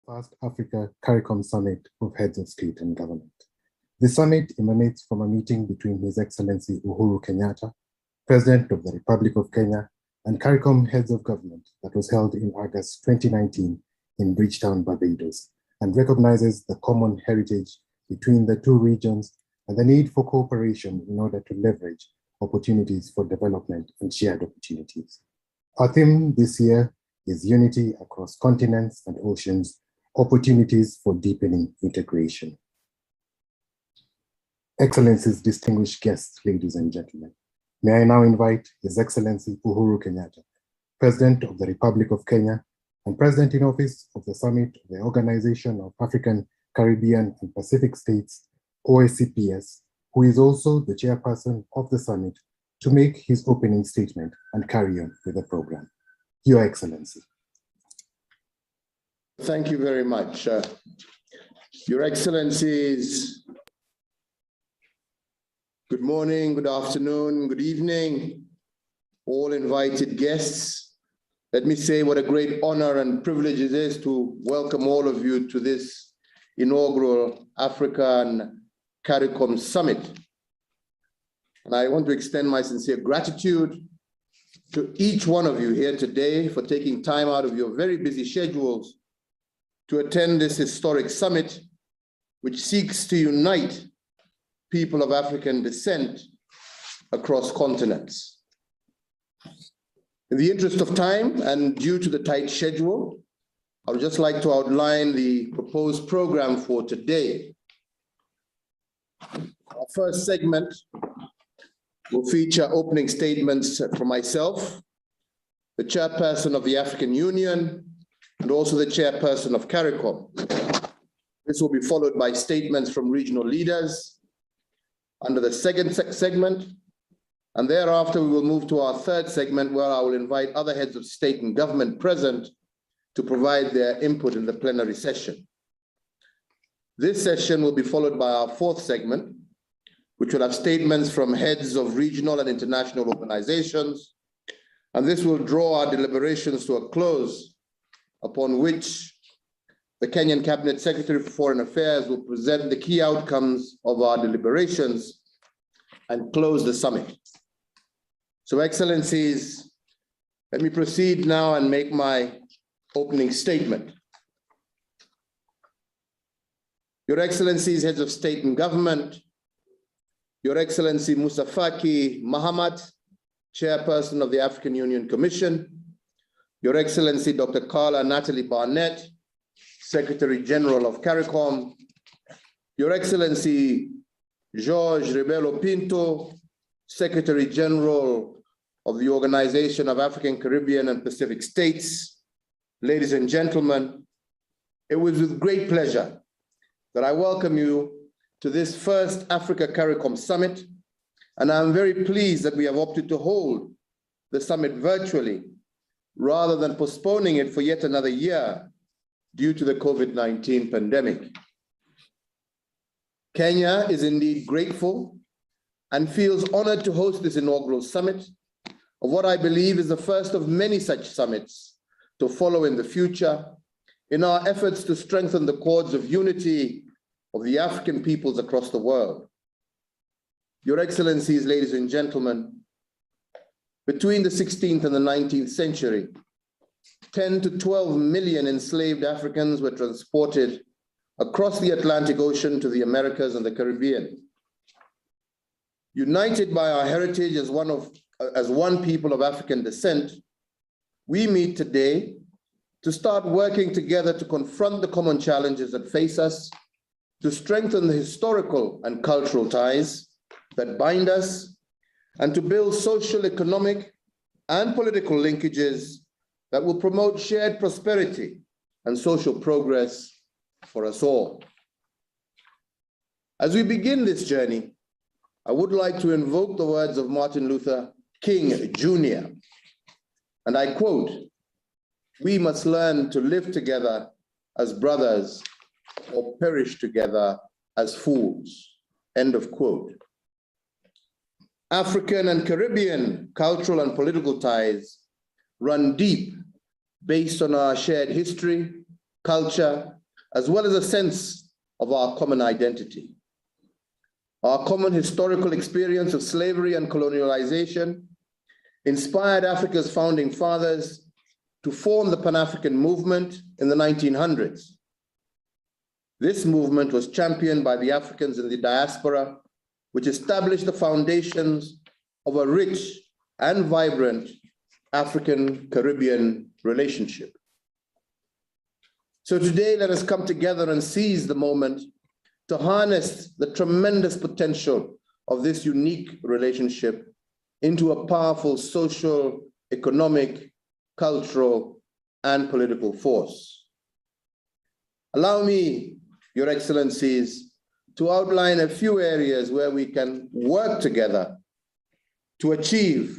First Africa-CARICOM Summit of Heads of State and Government. The summit emanates from a meeting between His Excellency Uhuru Kenyatta, President of the Republic of Kenya, and CARICOM Heads of Government that was held in August 2019 in Bridgetown, Barbados, and recognizes the common heritage between the two regions and the need for cooperation in order to leverage opportunities for development and shared opportunities. Our theme this year is Unity Across Continents and Oceans, Opportunities for Deepening Integration. Excellencies, distinguished guests, ladies and gentlemen, may I now invite His Excellency Uhuru Kenyatta, President of the Republic of Kenya and President in Office of the Summit of the Organization of African, Caribbean and Pacific States, OACPS, who is also the chairperson of the summit, to make his opening statement and carry on with the program. Your Excellency. Thank you very much. Your Excellencies, good morning, good afternoon, good evening, all invited guests. Let me say what a great honor and privilege it is to welcome all of you to this inaugural Africa-CARICOM Summit. And I want to extend my sincere gratitude to each one of you here today for taking time out of your very busy schedules to attend this historic summit, which seeks to unite people of African descent across continents. In the interest of time and due to the tight schedule, I would just like to outline the proposed program for today. Our first segment will feature opening statements from myself, the chairperson of the African Union, and also the chairperson of CARICOM. This will be followed by statements from regional leaders under the second segment, and thereafter we will move to our third segment, where I will invite other heads of state and government present to provide their input in the plenary session. This session will be followed by our fourth segment, which will have statements from heads of regional and international organizations, and this will draw our deliberations to a close, upon which the Kenyan Cabinet Secretary for Foreign Affairs will present the key outcomes of our deliberations and close the summit. So, Excellencies, let me proceed now and make my opening statement. Your Excellencies, Heads of State and Government, Your Excellency Musa Faki Mahamat, Chairperson of the African Union Commission, Your Excellency Dr. Carla Barnett, Secretary General of CARICOM, Your Excellency Jorge Rebelo Pinto, Secretary General of the Organization of African, Caribbean and Pacific States, ladies and gentlemen, it was with great pleasure that I welcome you to this first Africa-CARICOM Summit, and I'm very pleased that we have opted to hold the summit virtually rather than postponing it for yet another year due to the COVID-19 pandemic. Kenya is indeed grateful and feels honored to host this inaugural summit of what I believe is the first of many such summits to follow in the future in our efforts to strengthen the cords of unity of the African peoples across the world. Your Excellencies, ladies and gentlemen, between the 16th and the 19th century, 10 to 12 million enslaved Africans were transported across the Atlantic Ocean to the Americas and the Caribbean. United by our heritage as one people of African descent, we meet today to start working together to confront the common challenges that face us, to strengthen the historical and cultural ties that bind us, and to build social, economic, and political linkages that will promote shared prosperity and social progress for us all. As we begin this journey, I would like to invoke the words of Martin Luther King Jr., and I quote, "We must learn to live together as brothers or perish together as fools," end of quote. African and Caribbean cultural and political ties run deep based on our shared history, culture, as well as a sense of our common identity. Our common historical experience of slavery and colonialization inspired Africa's founding fathers to form the Pan-African movement in the 1900s. This movement was championed by the Africans in the diaspora, which established the foundations of a rich and vibrant African-Caribbean relationship. So today, let us come together and seize the moment to harness the tremendous potential of this unique relationship into a powerful social, economic, cultural, and political force. Allow me, Your Excellencies, to outline a few areas where we can work together to achieve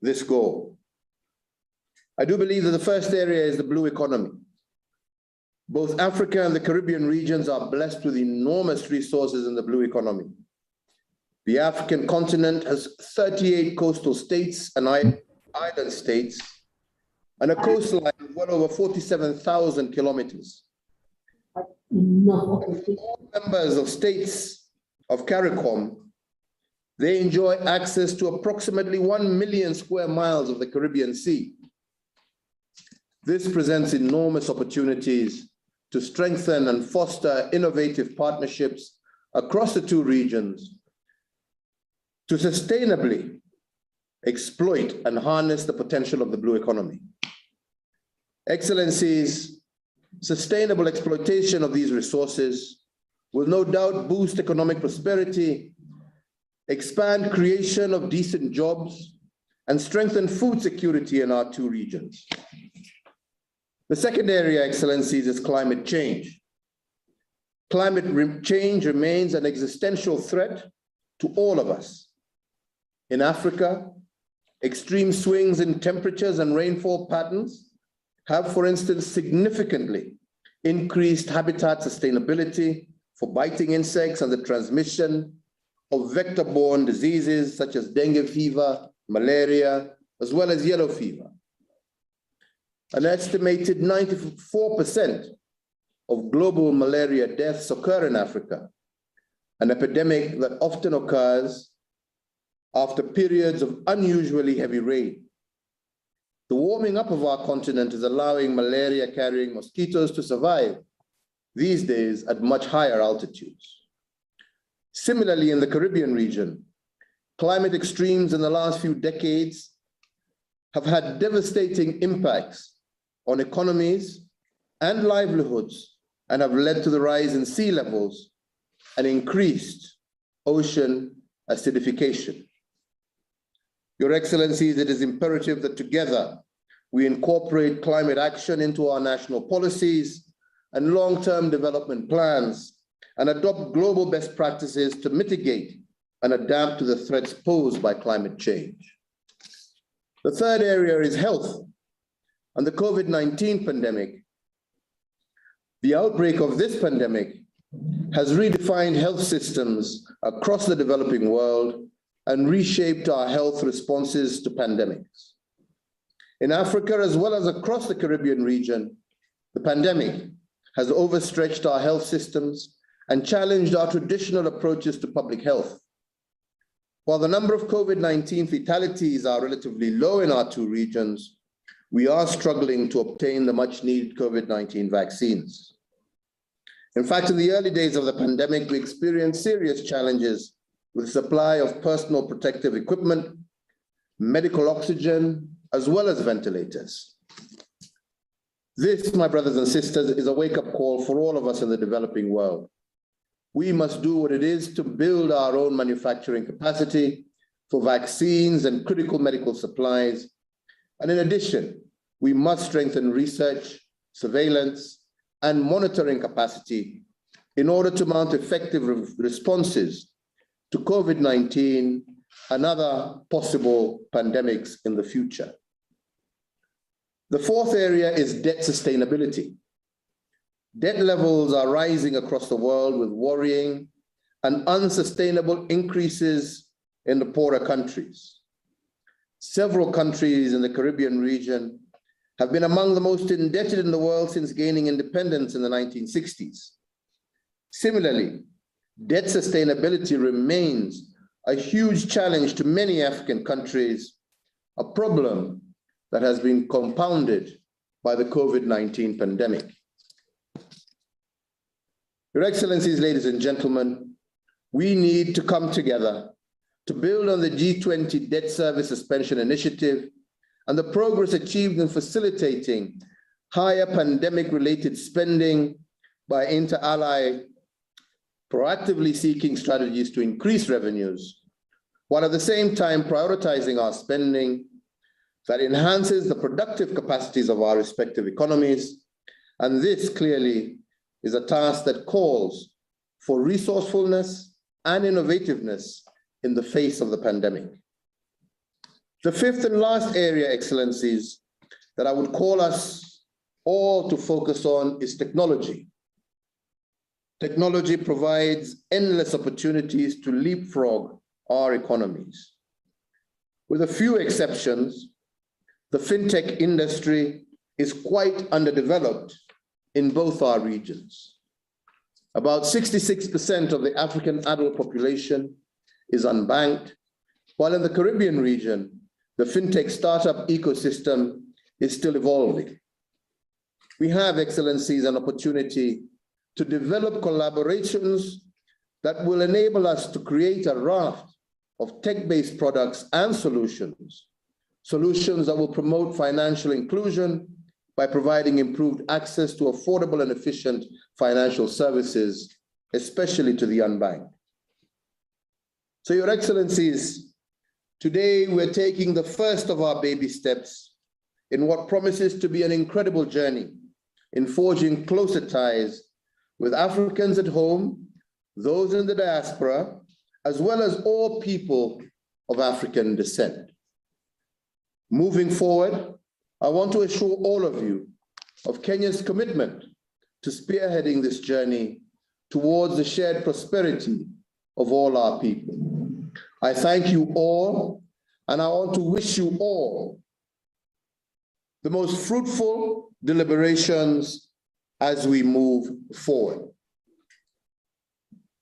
this goal. I do believe that the first area is the blue economy. Both Africa and the Caribbean regions are blessed with enormous resources in the blue economy. The African continent has 38 coastal states and island states, and a coastline of well over 47,000 kilometers. All members of states of CARICOM, they enjoy access to approximately 1 million square miles of the Caribbean Sea. This presents enormous opportunities to strengthen and foster innovative partnerships across the two regions to sustainably exploit and harness the potential of the blue economy. Excellencies, sustainable exploitation of these resources will no doubt boost economic prosperity, expand creation of decent jobs, and strengthen food security in our two regions. The second area, Excellencies, is climate change. Climate change remains an existential threat to all of us. In Africa, extreme swings in temperatures and rainfall patterns have, for instance, significantly increased habitat sustainability for biting insects and the transmission of vector-borne diseases such as dengue fever, malaria, as well as yellow fever. An estimated 94% of global malaria deaths occur in Africa, an epidemic that often occurs after periods of unusually heavy rain. The warming up of our continent is allowing malaria-carrying mosquitoes to survive these days at much higher altitudes. Similarly, in the Caribbean region, climate extremes in the last few decades have had devastating impacts on economies and livelihoods and have led to the rise in sea levels and increased ocean acidification. Your Excellencies, it is imperative that together we incorporate climate action into our national policies and long-term development plans and adopt global best practices to mitigate and adapt to the threats posed by climate change. The third area is health and the COVID-19 pandemic. The outbreak of this pandemic has redefined health systems across the developing world and reshaped our health responses to pandemics. In Africa, as well as across the Caribbean region, the pandemic has overstretched our health systems and challenged our traditional approaches to public health. While the number of COVID-19 fatalities are relatively low in our two regions, we are struggling to obtain the much-needed COVID-19 vaccines. In fact, in the early days of the pandemic, we experienced serious challenges with the supply of personal protective equipment, medical oxygen, as well as ventilators. This, my brothers and sisters, is a wake-up call for all of us in the developing world. We must do what it is to build our own manufacturing capacity for vaccines and critical medical supplies. And in addition, we must strengthen research, surveillance, and monitoring capacity in order to mount effective responses to COVID-19 and other possible pandemics in the future. The fourth area is debt sustainability. Debt levels are rising across the world with worrying and unsustainable increases in the poorer countries. Several countries in the Caribbean region have been among the most indebted in the world since gaining independence in the 1960s. Similarly, debt sustainability remains a huge challenge to many African countries, a problem that has been compounded by the COVID-19 pandemic. Your Excellencies, ladies and gentlemen, we need to come together to build on the G20 debt service suspension initiative and the progress achieved in facilitating higher pandemic-related spending by inter-ally proactively seeking strategies to increase revenues, while at the same time prioritizing our spending that enhances the productive capacities of our respective economies. And this clearly is a task that calls for resourcefulness and innovativeness in the face of the pandemic. The fifth and last area, Excellencies, that I would call us all to focus on is technology. Technology provides endless opportunities to leapfrog our economies. With a few exceptions, the fintech industry is quite underdeveloped in both our regions. About 66% of the African adult population is unbanked, while in the Caribbean region, the fintech startup ecosystem is still evolving. We have, Excellencies, an opportunity to develop collaborations that will enable us to create a raft of tech-based products and solutions that will promote financial inclusion by providing improved access to affordable and efficient financial services, especially to the unbanked. So, Your Excellencies, today we're taking the first of our baby steps in what promises to be an incredible journey in forging closer ties with Africans at home, those in the diaspora, as well as all people of African descent. Moving forward, I want to assure all of you of Kenya's commitment to spearheading this journey towards the shared prosperity of all our people. I thank you all, and I want to wish you all the most fruitful deliberations as we move forward.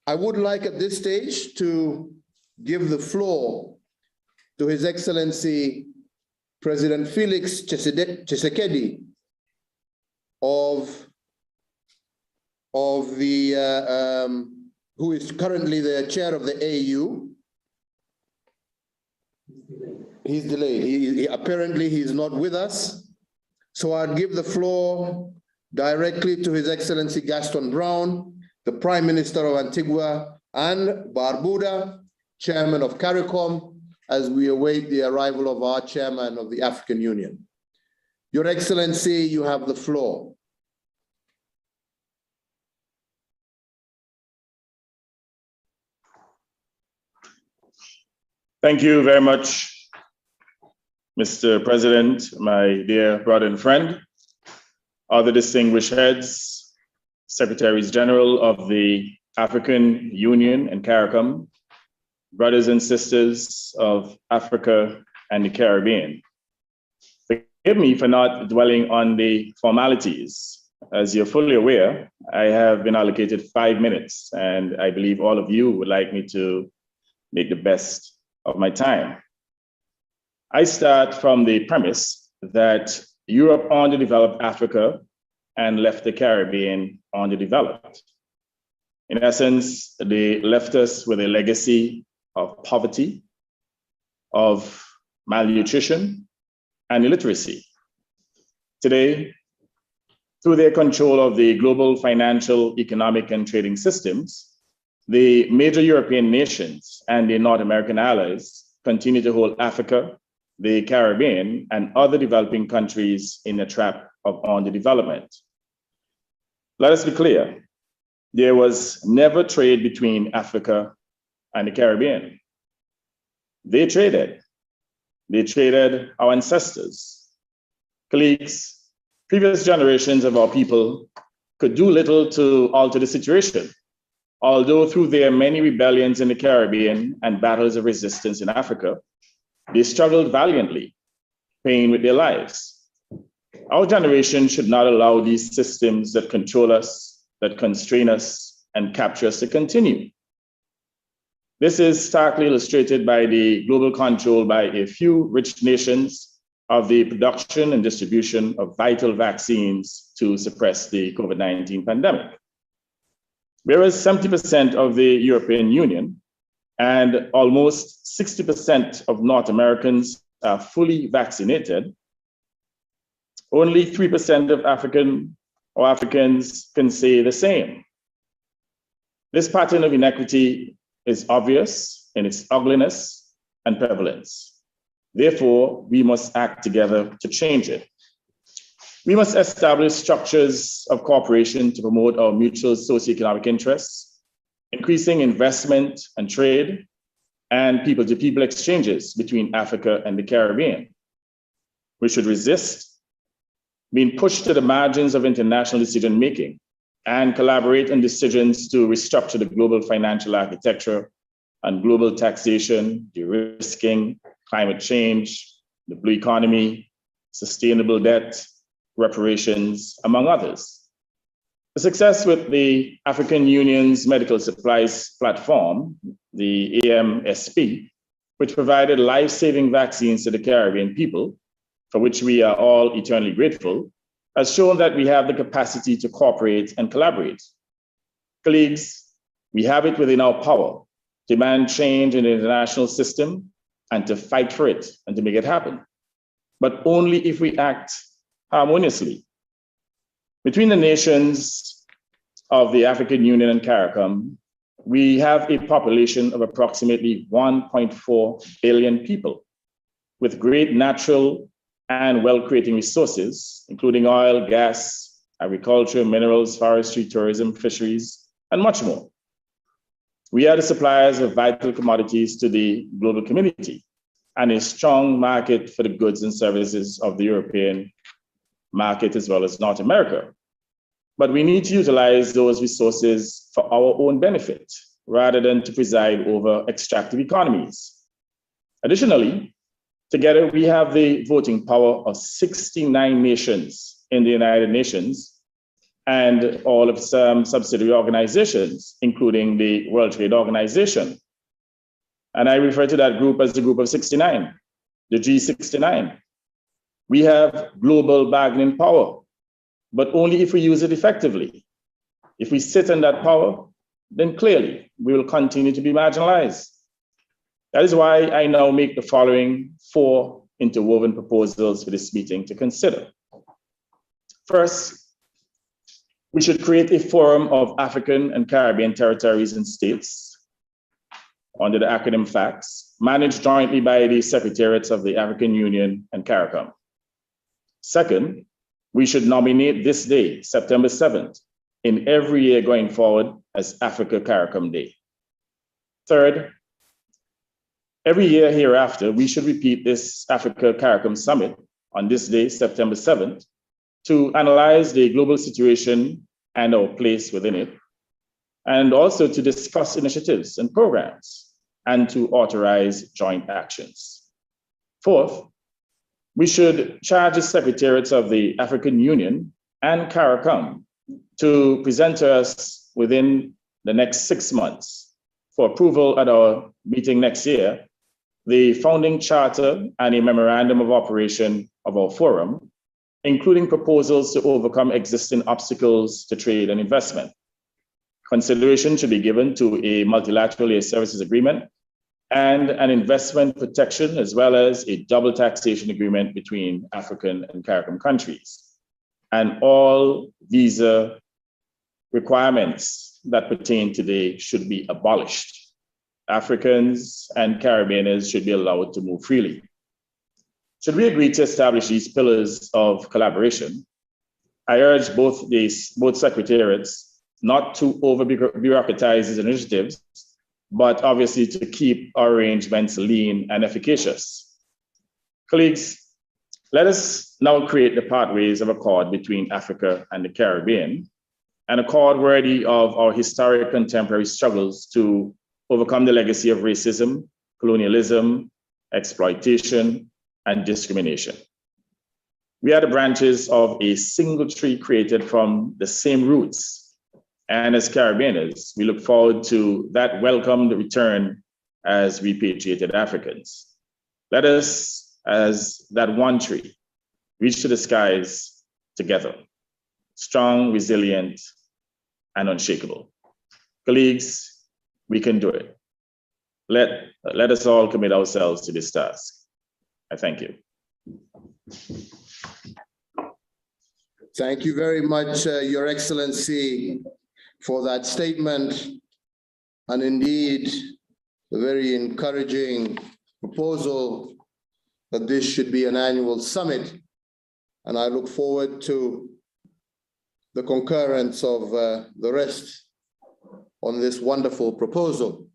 I would like at this stage to give the floor to His Excellency President Felix Tshisekedi who is currently the chair of the AU. He's delayed. Apparently he's not with us. So I'll give the floor directly to His Excellency Gaston Browne, the Prime Minister of Antigua and Barbuda, Chairman of CARICOM, as we await the arrival of our Chairman of the African Union. Your Excellency, you have the floor. Thank you very much, Mr. President, my dear brother and friend, other distinguished heads, Secretaries General of the African Union and CARICOM, brothers and sisters of Africa and the Caribbean. Forgive me for not dwelling on the formalities. As you're fully aware, I have been allocated 5 minutes, and I believe all of you would like me to make the best of my time. I start from the premise that Europe underdeveloped Africa and left the Caribbean underdeveloped. In essence, they left us with a legacy of poverty, of malnutrition, and illiteracy. Today, through their control of the global financial, economic, and trading systems, the major European nations and their North American allies continue to hold Africa, the Caribbean, and other developing countries in a trap of underdevelopment. Let us be clear, there was never trade between Africa and the Caribbean. They traded our ancestors, colleagues. Previous generations of our people could do little to alter the situation, although through their many rebellions in the Caribbean and battles of resistance in Africa, they struggled valiantly, paying with their lives. Our generation should not allow these systems that control us, that constrain us, and capture us to continue. This is starkly illustrated by the global control by a few rich nations of the production and distribution of vital vaccines to suppress the COVID-19 pandemic. Whereas 70% of the European Union and almost 60% of North Americans are fully vaccinated, only 3% of Africans can say the same. This pattern of inequity is obvious in its ugliness and prevalence. Therefore, we must act together to change it. We must establish structures of cooperation to promote our mutual socioeconomic interests, increasing investment and trade, and people-to-people exchanges between Africa and the Caribbean. We should resist being pushed to the margins of international decision-making and collaborate on decisions to restructure the global financial architecture and global taxation, de-risking, climate change, the blue economy, sustainable debt, reparations, among others. The success with the African Union's medical supplies platform, the AMSP, which provided life-saving vaccines to the Caribbean people, for which we are all eternally grateful, has shown that we have the capacity to cooperate and collaborate. Colleagues, we have it within our power to demand change in the international system and to fight for it and to make it happen, but only if we act harmoniously. Between the nations of the African Union and CARICOM, we have a population of approximately 1.4 billion people with great natural and wealth-creating resources, including oil, gas, agriculture, minerals, forestry, tourism, fisheries, and much more. We are the suppliers of vital commodities to the global community and a strong market for the goods and services of the European market as well as North America. But we need to utilize those resources for our own benefit rather than to preside over extractive economies. Additionally, together we have the voting power of 69 nations in the United Nations and all of some subsidiary organizations, including the World Trade Organization. And I refer to that group as the group of 69, the G69. We have global bargaining power, but only if we use it effectively. If we sit on that power, then clearly we will continue to be marginalized. That is why I now make the following 4 interwoven proposals for this meeting to consider. First, we should create a forum of African and Caribbean territories and states under the acronym FACTS, managed jointly by the Secretariats of the African Union and CARICOM. Second, we should nominate this day, September 7th, in every year going forward as Africa-CARICOM Day. Third, every year hereafter, we should repeat this Africa-CARICOM Summit on this day, September 7th, to analyze the global situation and our place within it, and also to discuss initiatives and programs, and to authorize joint actions. Fourth, we should charge the Secretariats of the African Union and CARICOM to present to us within the next 6 months for approval at our meeting next year, the founding charter and a memorandum of operation of our forum, including proposals to overcome existing obstacles to trade and investment. Consideration should be given to a multilateral air services agreement and an investment protection, as well as a double taxation agreement between African and CARICOM countries. And all visa requirements that pertain today should be abolished. Africans and Caribbeans should be allowed to move freely. Should we agree to establish these pillars of collaboration, I urge both secretariats not to over-bureaucratize these initiatives, but obviously to keep our arrangements lean and efficacious. Colleagues, let us now create the pathways of accord between Africa and the Caribbean, an accord worthy of our historic contemporary struggles to overcome the legacy of racism, colonialism, exploitation, and discrimination. We are the branches of a single tree created from the same roots. And as Caribbeans, we look forward to that welcomed return as repatriated Africans. Let us, as that one tree, reach to the skies together, strong, resilient, and unshakable. Colleagues, we can do it. Let us all commit ourselves to this task. I thank you. Thank you very much, Your Excellency, for that statement, and indeed, a very encouraging proposal that this should be an annual summit. And I look forward to the concurrence of the rest on this wonderful proposal.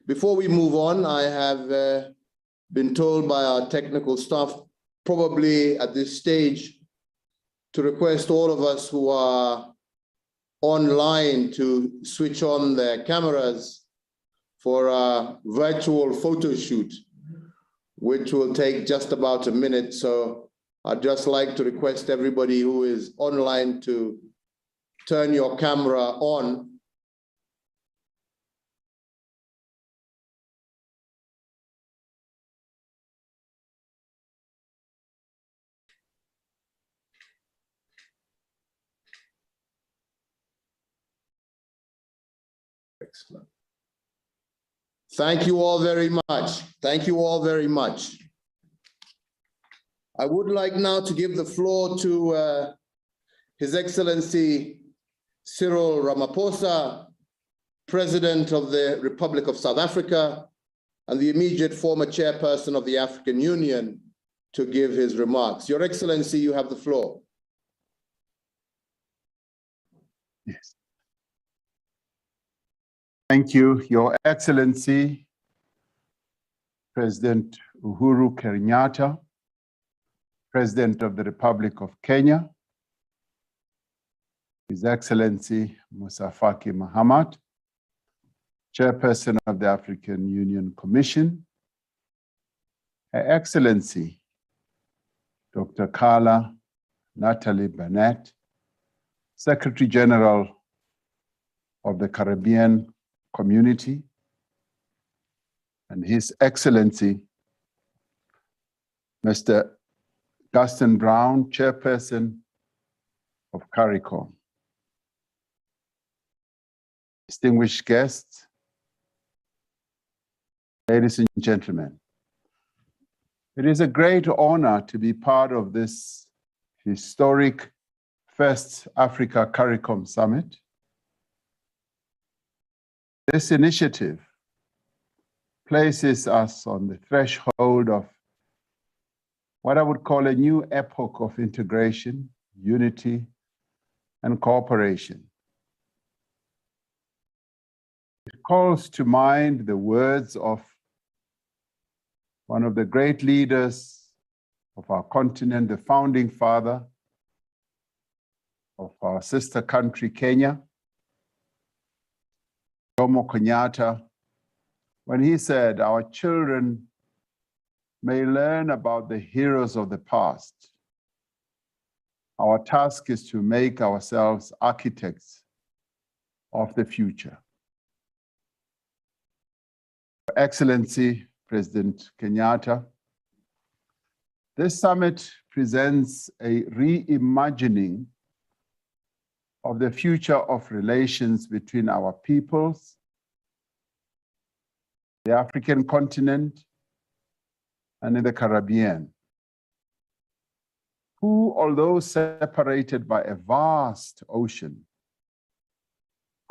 Before we move on, I have been told by our technical staff, probably at this stage, to request all of us who are online to switch on their cameras for a virtual photo shoot, which will take just about a minute. So I'd just like to request everybody who is online to turn your camera on. Excellent. Thank you all very much. Thank you all very much. I would like now to give the floor to His Excellency Cyril Ramaphosa, President of the Republic of South Africa and the immediate former chairperson of the African Union, to give his remarks. Your Excellency, you have the floor. Yes. Thank you, Your Excellency, President Uhuru Kenyatta, President of the Republic of Kenya, His Excellency Musa Faki Mahamat, Chairperson of the African Union Commission, Her Excellency Dr. Carla Barnett, Secretary General of the Caribbean Community, and His Excellency Mr. Gaston Browne, Chairperson of CARICOM. Distinguished guests, ladies and gentlemen, it is a great honor to be part of this historic first Africa-CARICOM Summit. This initiative places us on the threshold of what I would call a new epoch of integration, unity, and cooperation. It calls to mind the words of one of the great leaders of our continent, the founding father of our sister country, Kenya, Jomo Kenyatta, when he said, "Our children may learn about the heroes of the past. Our task is to make ourselves architects of the future." Excellency President Kenyatta, this summit presents a reimagining of the future of relations between our peoples, the African continent, and in the Caribbean, who, although separated by a vast ocean,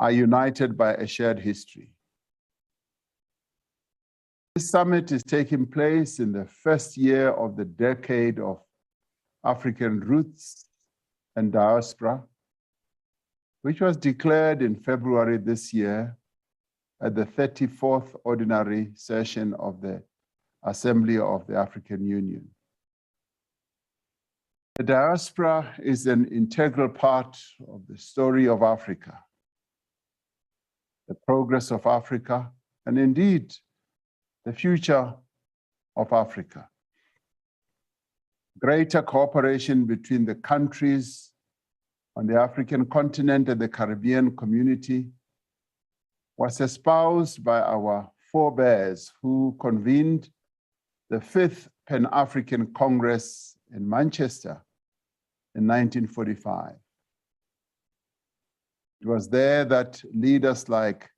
are united by a shared history. This summit is taking place in the first year of the decade of African roots and diaspora, which was declared in February this year at the 34th ordinary session of the Assembly of the African Union. The diaspora is an integral part of the story of Africa, the progress of Africa, and indeed, the future of Africa. greater cooperation between the countries on the African continent and the Caribbean community was espoused by our forebears who convened the 5th Pan-African Congress in Manchester in 1945. It was there that leaders like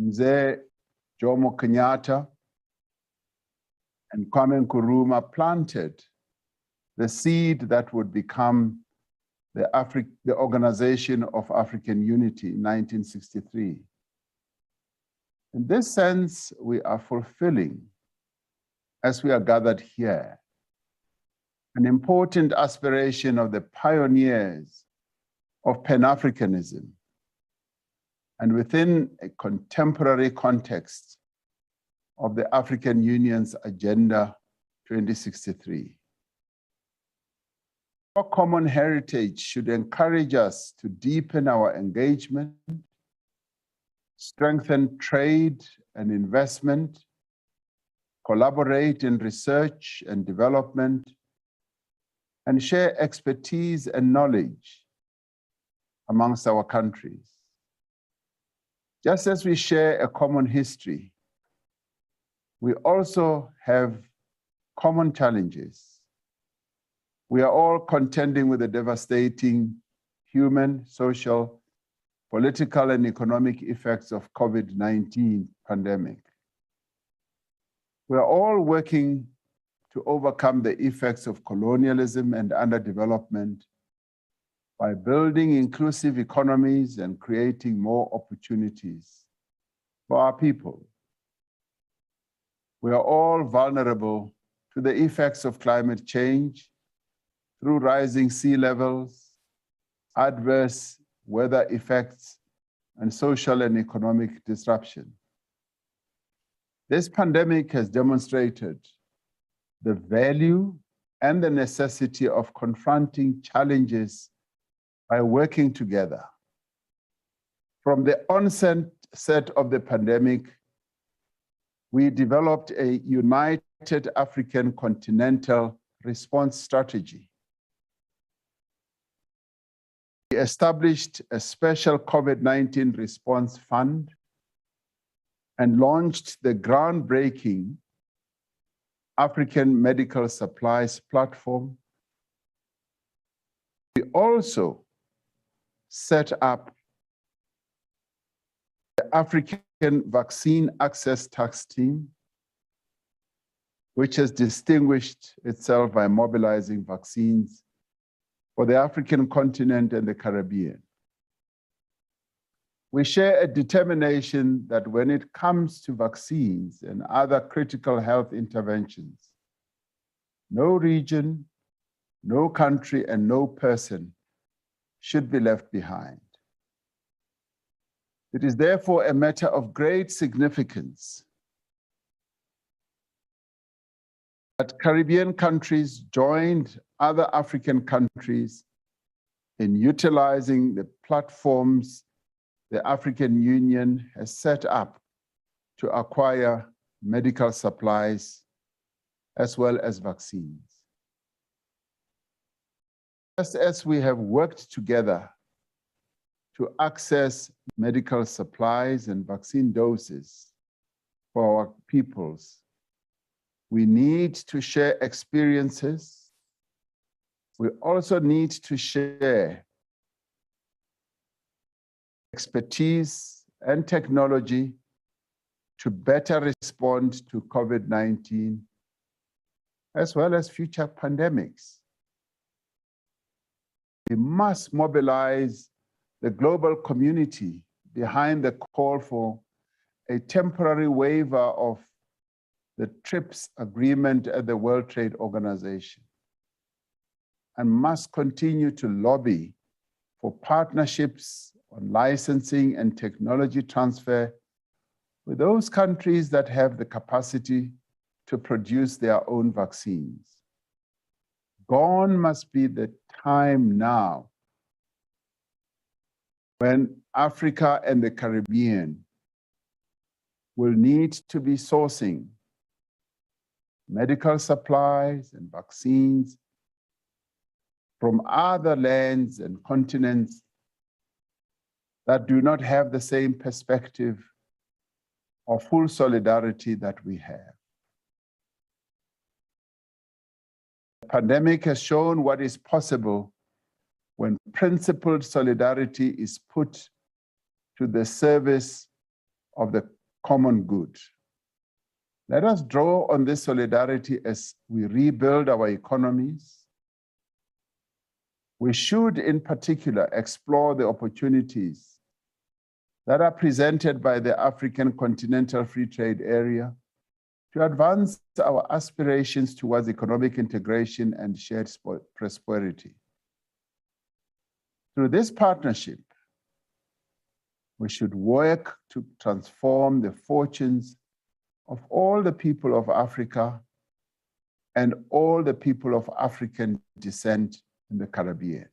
Mzee Jomo Kenyatta and Kwame Nkrumah planted the seed that would become the Organization of African Unity in 1963. In this sense, we are fulfilling, as we are gathered here, an important aspiration of the pioneers of Pan-Africanism, and within a contemporary context of the African Union's Agenda 2063. Our common heritage should encourage us to deepen our engagement, strengthen trade and investment, collaborate in research and development, and share expertise and knowledge amongst our countries. Just as we share a common history, we also have common challenges. We are all contending with the devastating human, social, political, and economic effects of COVID-19 pandemic. We are all working to overcome the effects of colonialism and underdevelopment by building inclusive economies and creating more opportunities for our people. We are all vulnerable to the effects of climate change through rising sea levels, adverse weather effects, and social and economic disruption. This pandemic has demonstrated the value and the necessity of confronting challenges by working together. From the onset of the pandemic, we developed a united African continental response strategy. We established a special COVID-19 response fund and launched the groundbreaking African Medical Supplies Platform. We also set up the African Vaccine Access Task Team, which has distinguished itself by mobilizing vaccines for the African continent and the Caribbean. We share a determination that when it comes to vaccines and other critical health interventions, no region, no country, and no person should be left behind. It is therefore a matter of great significance that Caribbean countries joined other African countries in utilizing the platforms the African Union has set up to acquire medical supplies as well as vaccines. Just as we have worked together to access medical supplies and vaccine doses for our peoples, we need to share experiences. We also need to share expertise and technology to better respond to COVID-19, as well as future pandemics. We must mobilize the global community behind the call for a temporary waiver of the TRIPS agreement at the World Trade Organization, and must continue to lobby for partnerships on licensing and technology transfer with those countries that have the capacity to produce their own vaccines. Gone must be the time now when Africa and the Caribbean will need to be sourcing medical supplies and vaccines from other lands and continents that do not have the same perspective or full solidarity that we have. The pandemic has shown what is possible when principled solidarity is put to the service of the common good. Let us draw on this solidarity as we rebuild our economies. We should, in particular, explore the opportunities that are presented by the African Continental Free Trade Area to advance our aspirations towards economic integration and shared prosperity. Through this partnership, we should work to transform the fortunes of all the people of Africa and all the people of African descent in the Caribbean.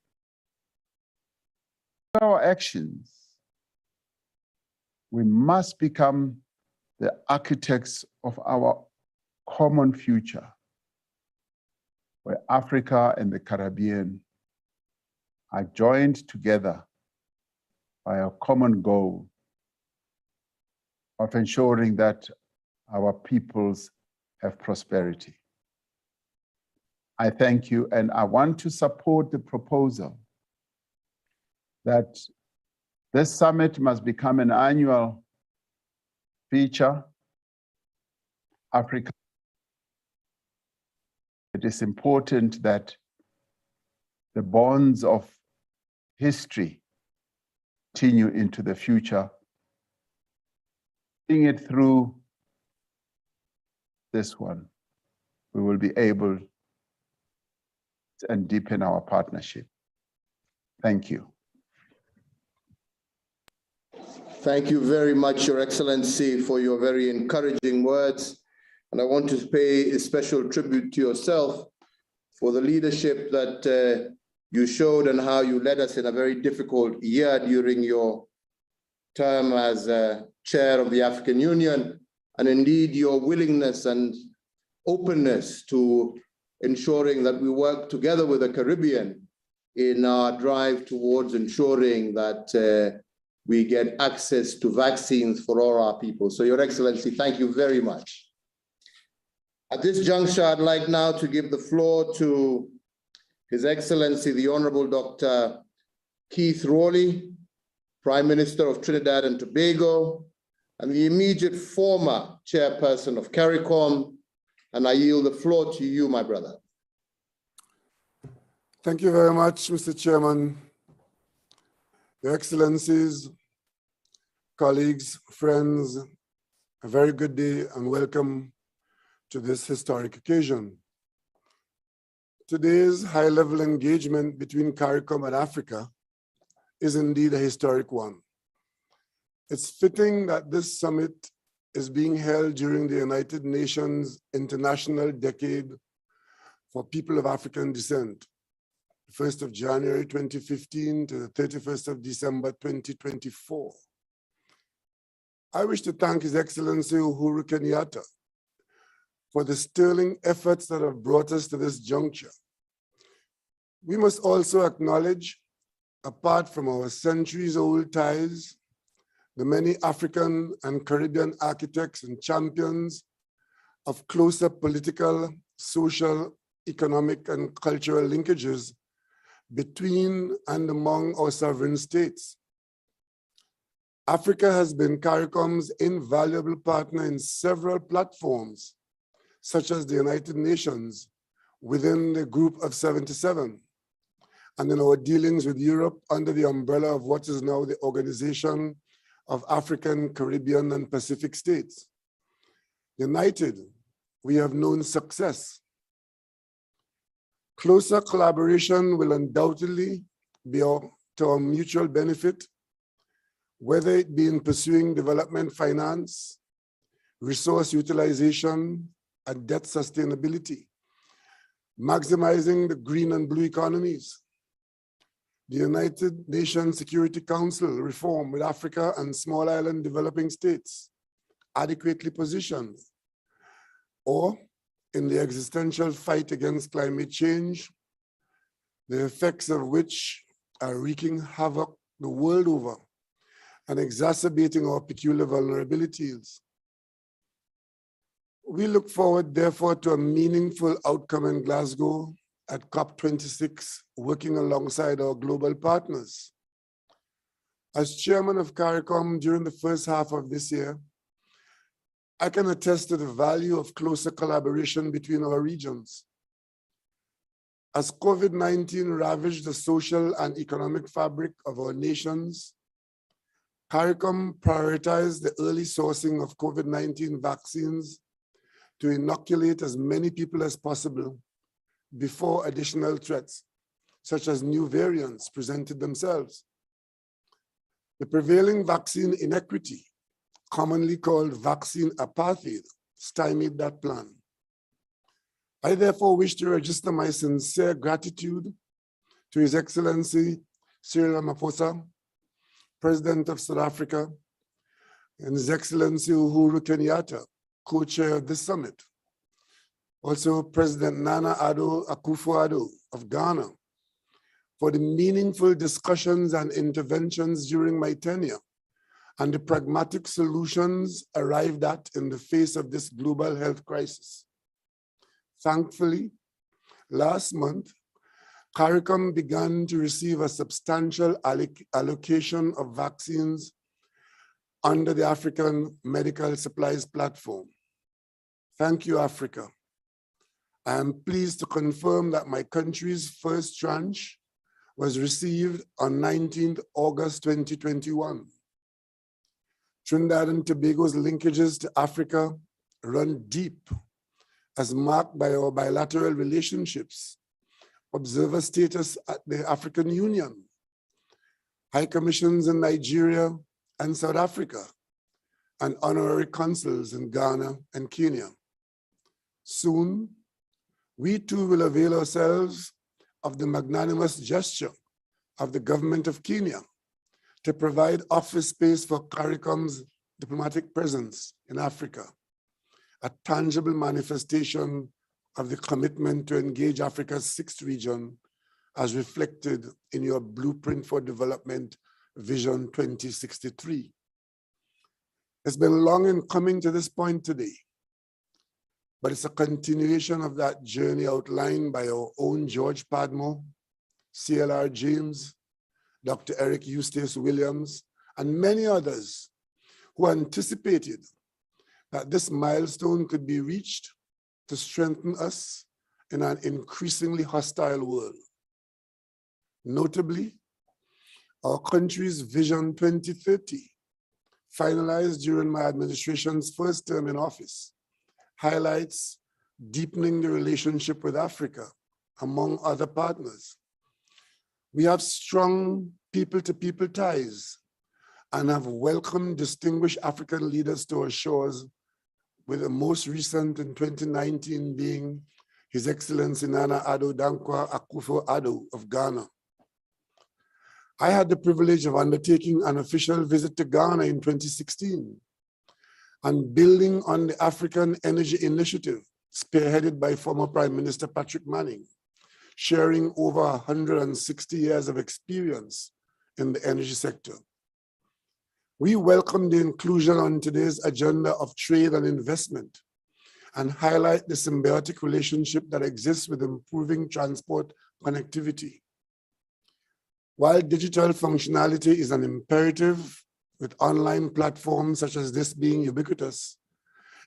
Our actions, we must become the architects of our common future, where Africa and the Caribbean are joined together by a common goal of ensuring that our peoples have prosperity. I thank you, and I want to support the proposal that this summit must become an annual feature. Africa. It is important that the bonds of history continue into the future, seeing it through this one, we will be able to deepen our partnership. Thank you. Thank you very much, Your Excellency, for your very encouraging words. And I want to pay a special tribute to yourself for the leadership that you showed and how you led us in a very difficult year during your term as chair of the African Union, and indeed your willingness and openness to ensuring that we work together with the Caribbean in our drive towards ensuring that we get access to vaccines for all our people. So, Your Excellency, thank you very much. At this juncture, I'd like now to give the floor to His Excellency, the Honorable Dr. Keith Rowley, Prime Minister of Trinidad and Tobago, and the immediate former chairperson of CARICOM, and I yield the floor to you, my brother. Thank you very much, Mr. Chairman. Your Excellencies, colleagues, friends, a very good day and welcome to this historic occasion. Today's high-level engagement between CARICOM and Africa is indeed a historic one. It's fitting that this summit is being held during the United Nations International Decade for People of African Descent, 1st of January 2015 to the 31st of December 2024. I wish to thank His Excellency Uhuru Kenyatta for the sterling efforts that have brought us to this juncture. We must also acknowledge, apart from our centuries-old ties, the many African and Caribbean architects and champions of closer political, social, economic, and cultural linkages between and among our sovereign states. Africa has been CARICOM's invaluable partner in several platforms, such as the United Nations within the Group of 77, and in our dealings with Europe under the umbrella of what is now the Organization of African, Caribbean, and Pacific States. United, we have known success. Closer collaboration will undoubtedly be to our mutual benefit, whether it be in pursuing development finance, resource utilization, and debt sustainability, maximizing the green and blue economies, the United Nations Security Council reform with Africa and small island developing states adequately positioned, or in the existential fight against climate change, the effects of which are wreaking havoc the world over and exacerbating our peculiar vulnerabilities. We look forward, therefore, to a meaningful outcome in Glasgow at COP26, working alongside our global partners. As chairman of CARICOM during the first half of this year, I can attest to the value of closer collaboration between our regions. As COVID-19 ravaged the social and economic fabric of our nations, CARICOM prioritized the early sourcing of COVID-19 vaccines to inoculate as many people as possible before additional threats, such as new variants, presented themselves. The prevailing vaccine inequity, commonly called vaccine apartheid, stymied that plan. I therefore wish to register my sincere gratitude to His Excellency Cyril Ramaphosa, President of South Africa, and His Excellency Uhuru Kenyatta, co-chair of this summit. Also President Nana Addo Akufo-Addo of Ghana, for the meaningful discussions and interventions during my tenure and the pragmatic solutions arrived at in the face of this global health crisis. Thankfully, last month, CARICOM began to receive a substantial allocation of vaccines under the African Medical Supplies Platform. Thank you, Africa. I am pleased to confirm that my country's first tranche was received on 19th August 2021. Trinidad and Tobago's linkages to Africa run deep, as marked by our bilateral relationships, observer status at the African Union, high commissions in Nigeria and South Africa, and honorary consuls in Ghana and Kenya. Soon, we too will avail ourselves of the magnanimous gesture of the government of Kenya to provide office space for CARICOM's diplomatic presence in Africa, a tangible manifestation of the commitment to engage Africa's sixth region as reflected in your Blueprint for Development Vision 2063. It's been long in coming to this point today, but it's a continuation of that journey outlined by our own George Padmore, CLR James, Dr. Eric Eustace Williams, and many others who anticipated that this milestone could be reached to strengthen us in an increasingly hostile world. Notably, our country's Vision 2030, finalized during my administration's first term in office, highlights deepening the relationship with Africa, among other partners. We have strong people-to-people ties and have welcomed distinguished African leaders to our shores, with the most recent in 2019 being His Excellency Nana Addo Dankwa Akufo-Addo of Ghana. I had the privilege of undertaking an official visit to Ghana in 2016 and building on the African Energy Initiative, spearheaded by former Prime Minister Patrick Manning, sharing over 160 years of experience in the energy sector. We welcome the inclusion on today's agenda of trade and investment and highlight the symbiotic relationship that exists with improving transport connectivity. While digital functionality is an imperative, with online platforms such as this being ubiquitous,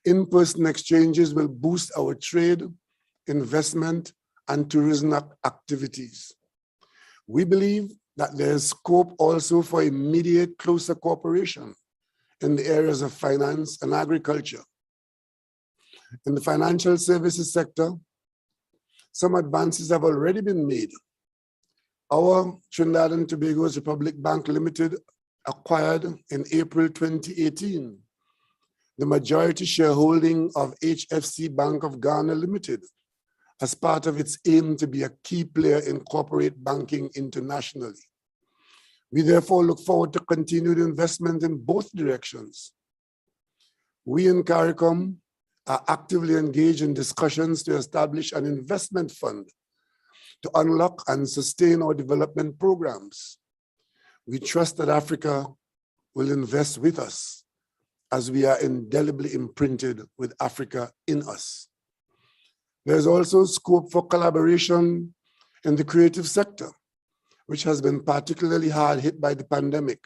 in-person exchanges will boost our trade, investment, and tourism activities. We believe that there is scope also for immediate closer cooperation in the areas of finance and agriculture. In the financial services sector, some advances have already been made. Our Trinidad and Tobago's Republic Bank Limited acquired in April 2018 the majority shareholding of HFC Bank of Ghana Limited as part of its aim to be a key player in corporate banking internationally. We therefore look forward to continued investment in both directions. We in CARICOM, are actively engaged in discussions to establish an investment fund to unlock and sustain our development programs. We trust that Africa will invest with us as we are indelibly imprinted with Africa in us. There's also scope for collaboration in the creative sector, which has been particularly hard hit by the pandemic.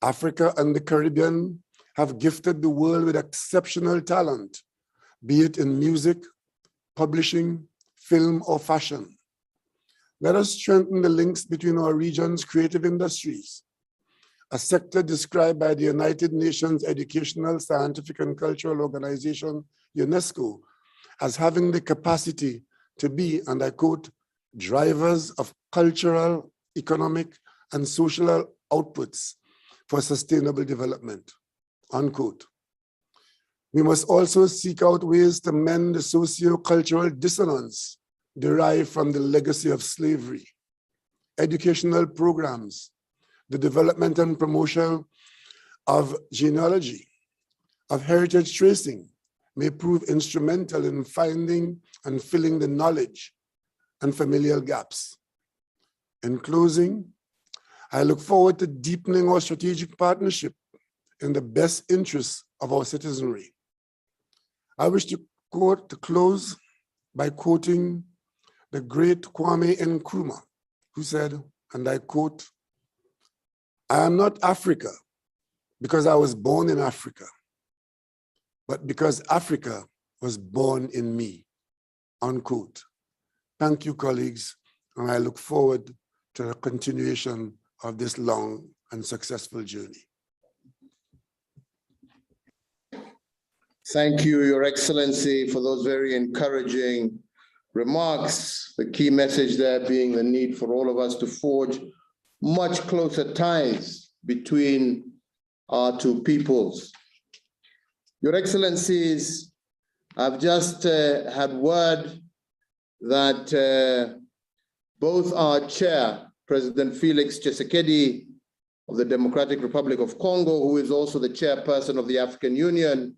Africa and the Caribbean have gifted the world with exceptional talent, be it in music, publishing, film, or fashion. Let us strengthen the links between our region's creative industries, a sector described by the United Nations Educational, Scientific, and Cultural Organization, UNESCO, as having the capacity to be, and I quote, drivers of cultural, economic, and social outputs for sustainable development, unquote. We must also seek out ways to mend the socio-cultural dissonance derived from the legacy of slavery. Educational programs, the development and promotion of genealogy, of heritage tracing, may prove instrumental in finding and filling the knowledge and familial gaps. In closing, I look forward to deepening our strategic partnership in the best interests of our citizenry. I wish to close by quoting the great Kwame Nkrumah, who said, and I quote, "I am not Africa because I was born in Africa, but because Africa was born in me," unquote. Thank you, colleagues, and I look forward to the continuation of this long and successful journey. Thank you, Your Excellency, for those very encouraging remarks. The key message there being the need for all of us to forge much closer ties between our two peoples. Your Excellencies, I've just had word that both our chair, President Felix Tshisekedi of the Democratic Republic of Congo, who is also the chairperson of the African Union,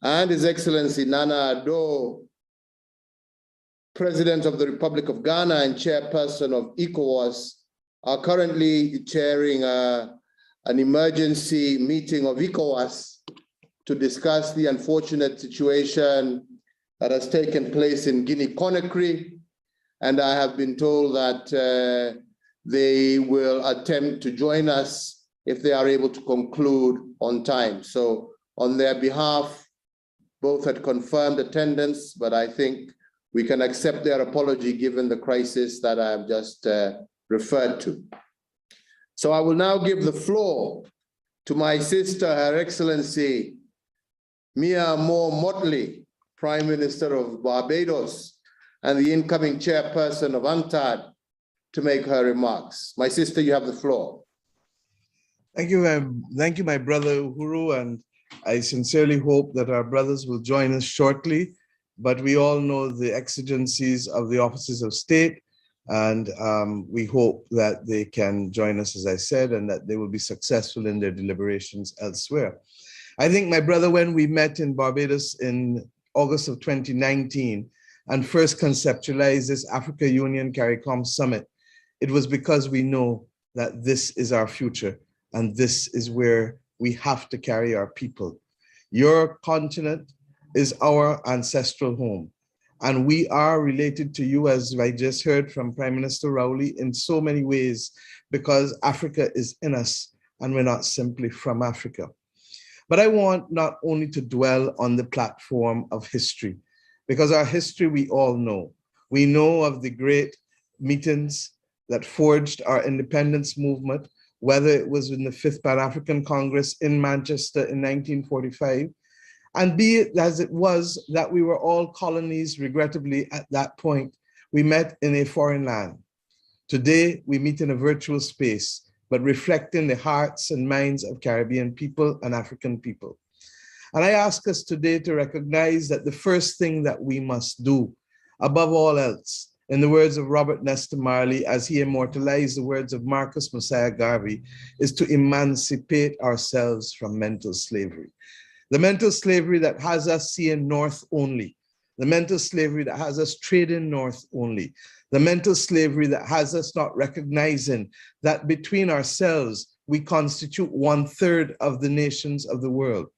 and His Excellency Nana Addo, President of the Republic of Ghana and chairperson of ECOWAS, are currently chairing an emergency meeting of ECOWAS to discuss the unfortunate situation that has taken place in Guinea-Conakry. And I have been told that they will attempt to join us if they are able to conclude on time. So on their behalf, both had confirmed attendance, but I think we can accept their apology given the crisis that I have just referred to. So I will now give the floor to my sister, Her Excellency Mia Moore Mottley, Prime Minister of Barbados, and the incoming chairperson of UNCTAD, to make her remarks. My sister, you have the floor. Thank you, my brother Uhuru, and I sincerely hope that our brothers will join us shortly, but we all know the exigencies of the offices of state, and we hope that they can join us, as I said, and that they will be successful in their deliberations elsewhere. I think, my brother, when we met in Barbados in August of 2019 and first conceptualized this Africa Union CARICOM summit, it was because we know that this is our future and this is where we have to carry our people. Your continent is our ancestral home, and we are related to you, as I just heard from Prime Minister Rowley, in so many ways, because Africa is in us and we're not simply from Africa. But I want not only to dwell on the platform of history, because our history we all know. We know of the great meetings that forged our independence movement, whether it was in the 5th Pan-African Congress in Manchester in 1945, and be it as it was that we were all colonies, regrettably, at that point, we met in a foreign land. Today, we meet in a virtual space, but reflecting the hearts and minds of Caribbean people and African people. And I ask us today to recognize that the first thing that we must do, above all else, in the words of Robert Nesta Marley, as he immortalized the words of Marcus Messiah Garvey, is to emancipate ourselves from mental slavery. The mental slavery that has us seeing north only. The mental slavery that has us trading north only. The mental slavery that has us not recognizing that between ourselves, we constitute 1/3 of the nations of the world.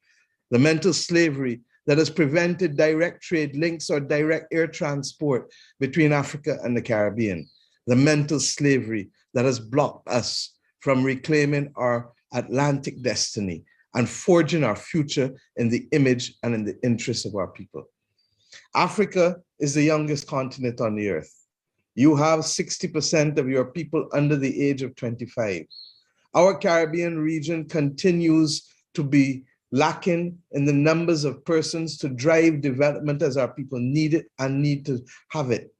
The mental slavery that has prevented direct trade links or direct air transport between Africa and the Caribbean. The mental slavery that has blocked us from reclaiming our Atlantic destiny and forging our future in the image and in the interests of our people. Africa is the youngest continent on the earth. You have 60% of your people under the age of 25. Our Caribbean region continues to be lacking in the numbers of persons to drive development as our people need it and need to have it.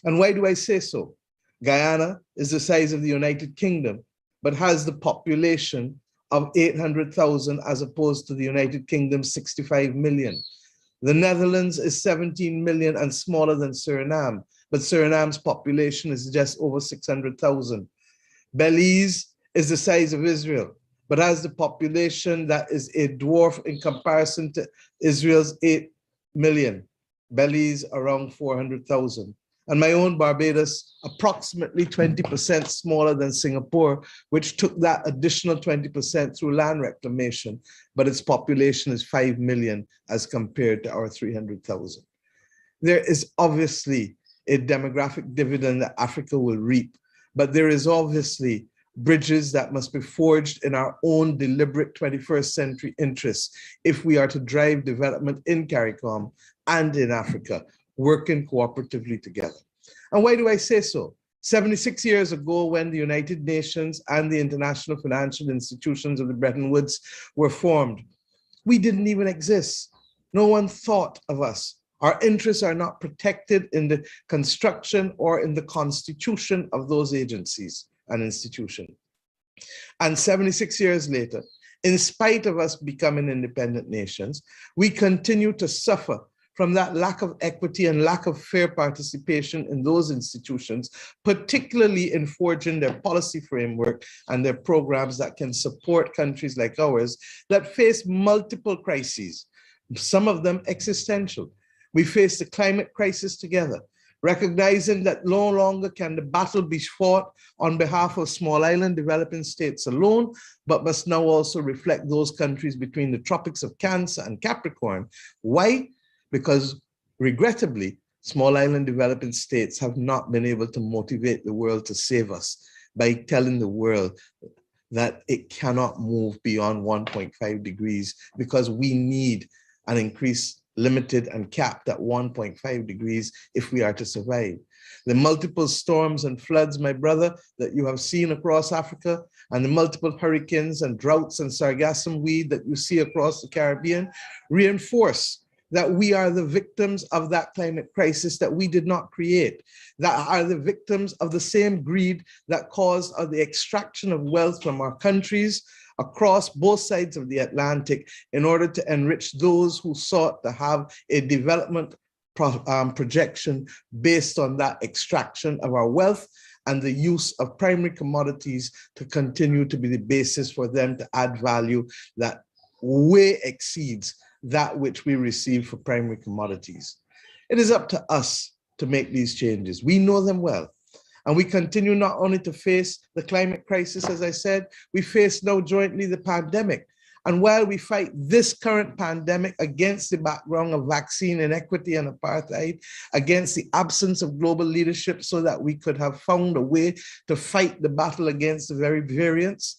And why do I say so? Guyana is the size of the United Kingdom, but has the population of 800,000 as opposed to the United Kingdom's 65 million. The Netherlands is 17 million and smaller than Suriname, but Suriname's population is just over 600,000. Belize is the size of Israel, but has the population that is a dwarf in comparison to Israel's 8 million. Belize around 400,000. And my own Barbados, approximately 20% smaller than Singapore, which took that additional 20% through land reclamation, but its population is 5 million as compared to our 300,000. There is obviously a demographic dividend that Africa will reap, but there is obviously bridges that must be forged in our own deliberate 21st century interests if we are to drive development in CARICOM and in Africa, working cooperatively together. And why do I say so? 76 years ago, when the United Nations and the international financial institutions of the Bretton Woods were formed, we didn't even exist. No one thought of us. Our interests are not protected in the construction or in the constitution of those agencies and institutions. And 76 years later, in spite of us becoming independent nations, we continue to suffer from that lack of equity and lack of fair participation in those institutions, particularly in forging their policy framework and their programs that can support countries like ours that face multiple crises, some of them existential. We face the climate crisis together, recognizing that no longer can the battle be fought on behalf of small island developing states alone, but must now also reflect those countries between the tropics of Cancer and Capricorn. Why? Because regrettably, small island developing states have not been able to motivate the world to save us by telling the world that it cannot move beyond 1.5 degrees because we need an increase limited and capped at 1.5 degrees if we are to survive. The multiple storms and floods, my brother, that you have seen across Africa, and the multiple hurricanes and droughts and sargassum weed that you see across the Caribbean reinforce that we are the victims of that climate crisis that we did not create, that are the victims of the same greed that caused the extraction of wealth from our countries across both sides of the Atlantic in order to enrich those who sought to have a development projection based on that extraction of our wealth and the use of primary commodities to continue to be the basis for them to add value that way exceeds that which we receive for primary commodities. It is up to us to make these changes. We know them well. And we continue not only to face the climate crisis, as I said, we face now jointly the pandemic. And while we fight this current pandemic against the background of vaccine inequity and apartheid, against the absence of global leadership so that we could have found a way to fight the battle against the very variants,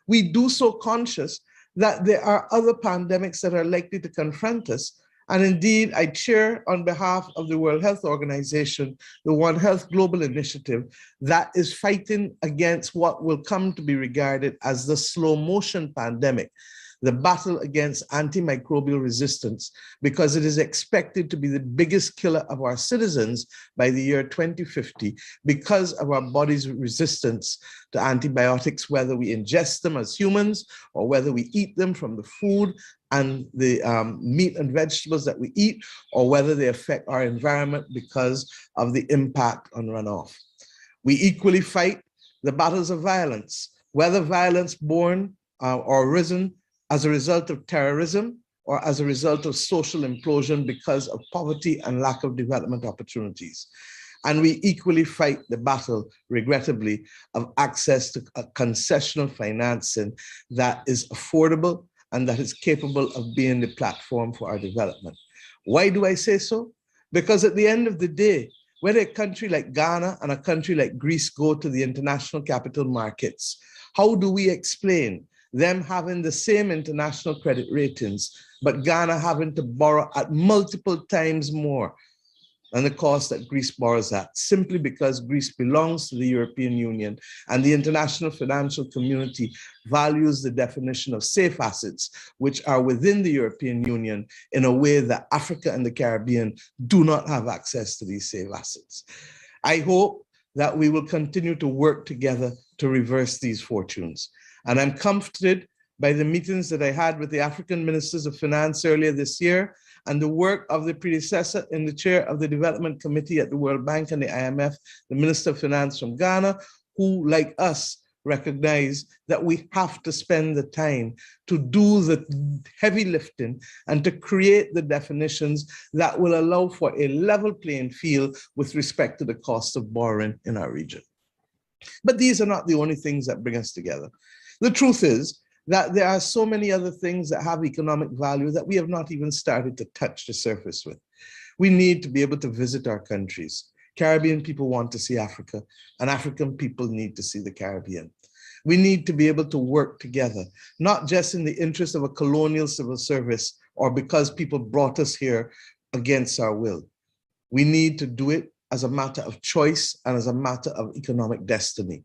we do so conscious that there are other pandemics that are likely to confront us. And indeed, I chair on behalf of the World Health Organization, the One Health Global Initiative that is fighting against what will come to be regarded as the slow motion pandemic, the battle against antimicrobial resistance, because it is expected to be the biggest killer of our citizens by the year 2050 because of our body's resistance to antibiotics, whether we ingest them as humans or whether we eat them from the food and the meat and vegetables that we eat, or whether they affect our environment because of the impact on runoff. We equally fight the battles of violence, whether violence born or arisen as a result of terrorism or as a result of social implosion because of poverty and lack of development opportunities. And we equally fight the battle, regrettably, of access to a concessional financing that is affordable and that is capable of being the platform for our development. Why do I say so? Because at the end of the day, whether a country like Ghana and a country like Greece go to the international capital markets, how do we explain them having the same international credit ratings, but Ghana having to borrow at multiple times more than the cost that Greece borrows at, simply because Greece belongs to the European Union and the international financial community values the definition of safe assets, which are within the European Union, in a way that Africa and the Caribbean do not have access to these safe assets. I hope that we will continue to work together to reverse these fortunes. And I'm comforted by the meetings that I had with the African ministers of finance earlier this year, and the work of the predecessor in the chair of the Development Committee at the World Bank and the IMF, the Minister of Finance from Ghana, who, like us, recognize that we have to spend the time to do the heavy lifting and to create the definitions that will allow for a level playing field with respect to the cost of borrowing in our region. But these are not the only things that bring us together. The truth is that there are so many other things that have economic value that we have not even started to touch the surface with. We need to be able to visit our countries. Caribbean people want to see Africa, and African people need to see the Caribbean. We need to be able to work together, not just in the interest of a colonial civil service or because people brought us here against our will. We need to do it as a matter of choice and as a matter of economic destiny.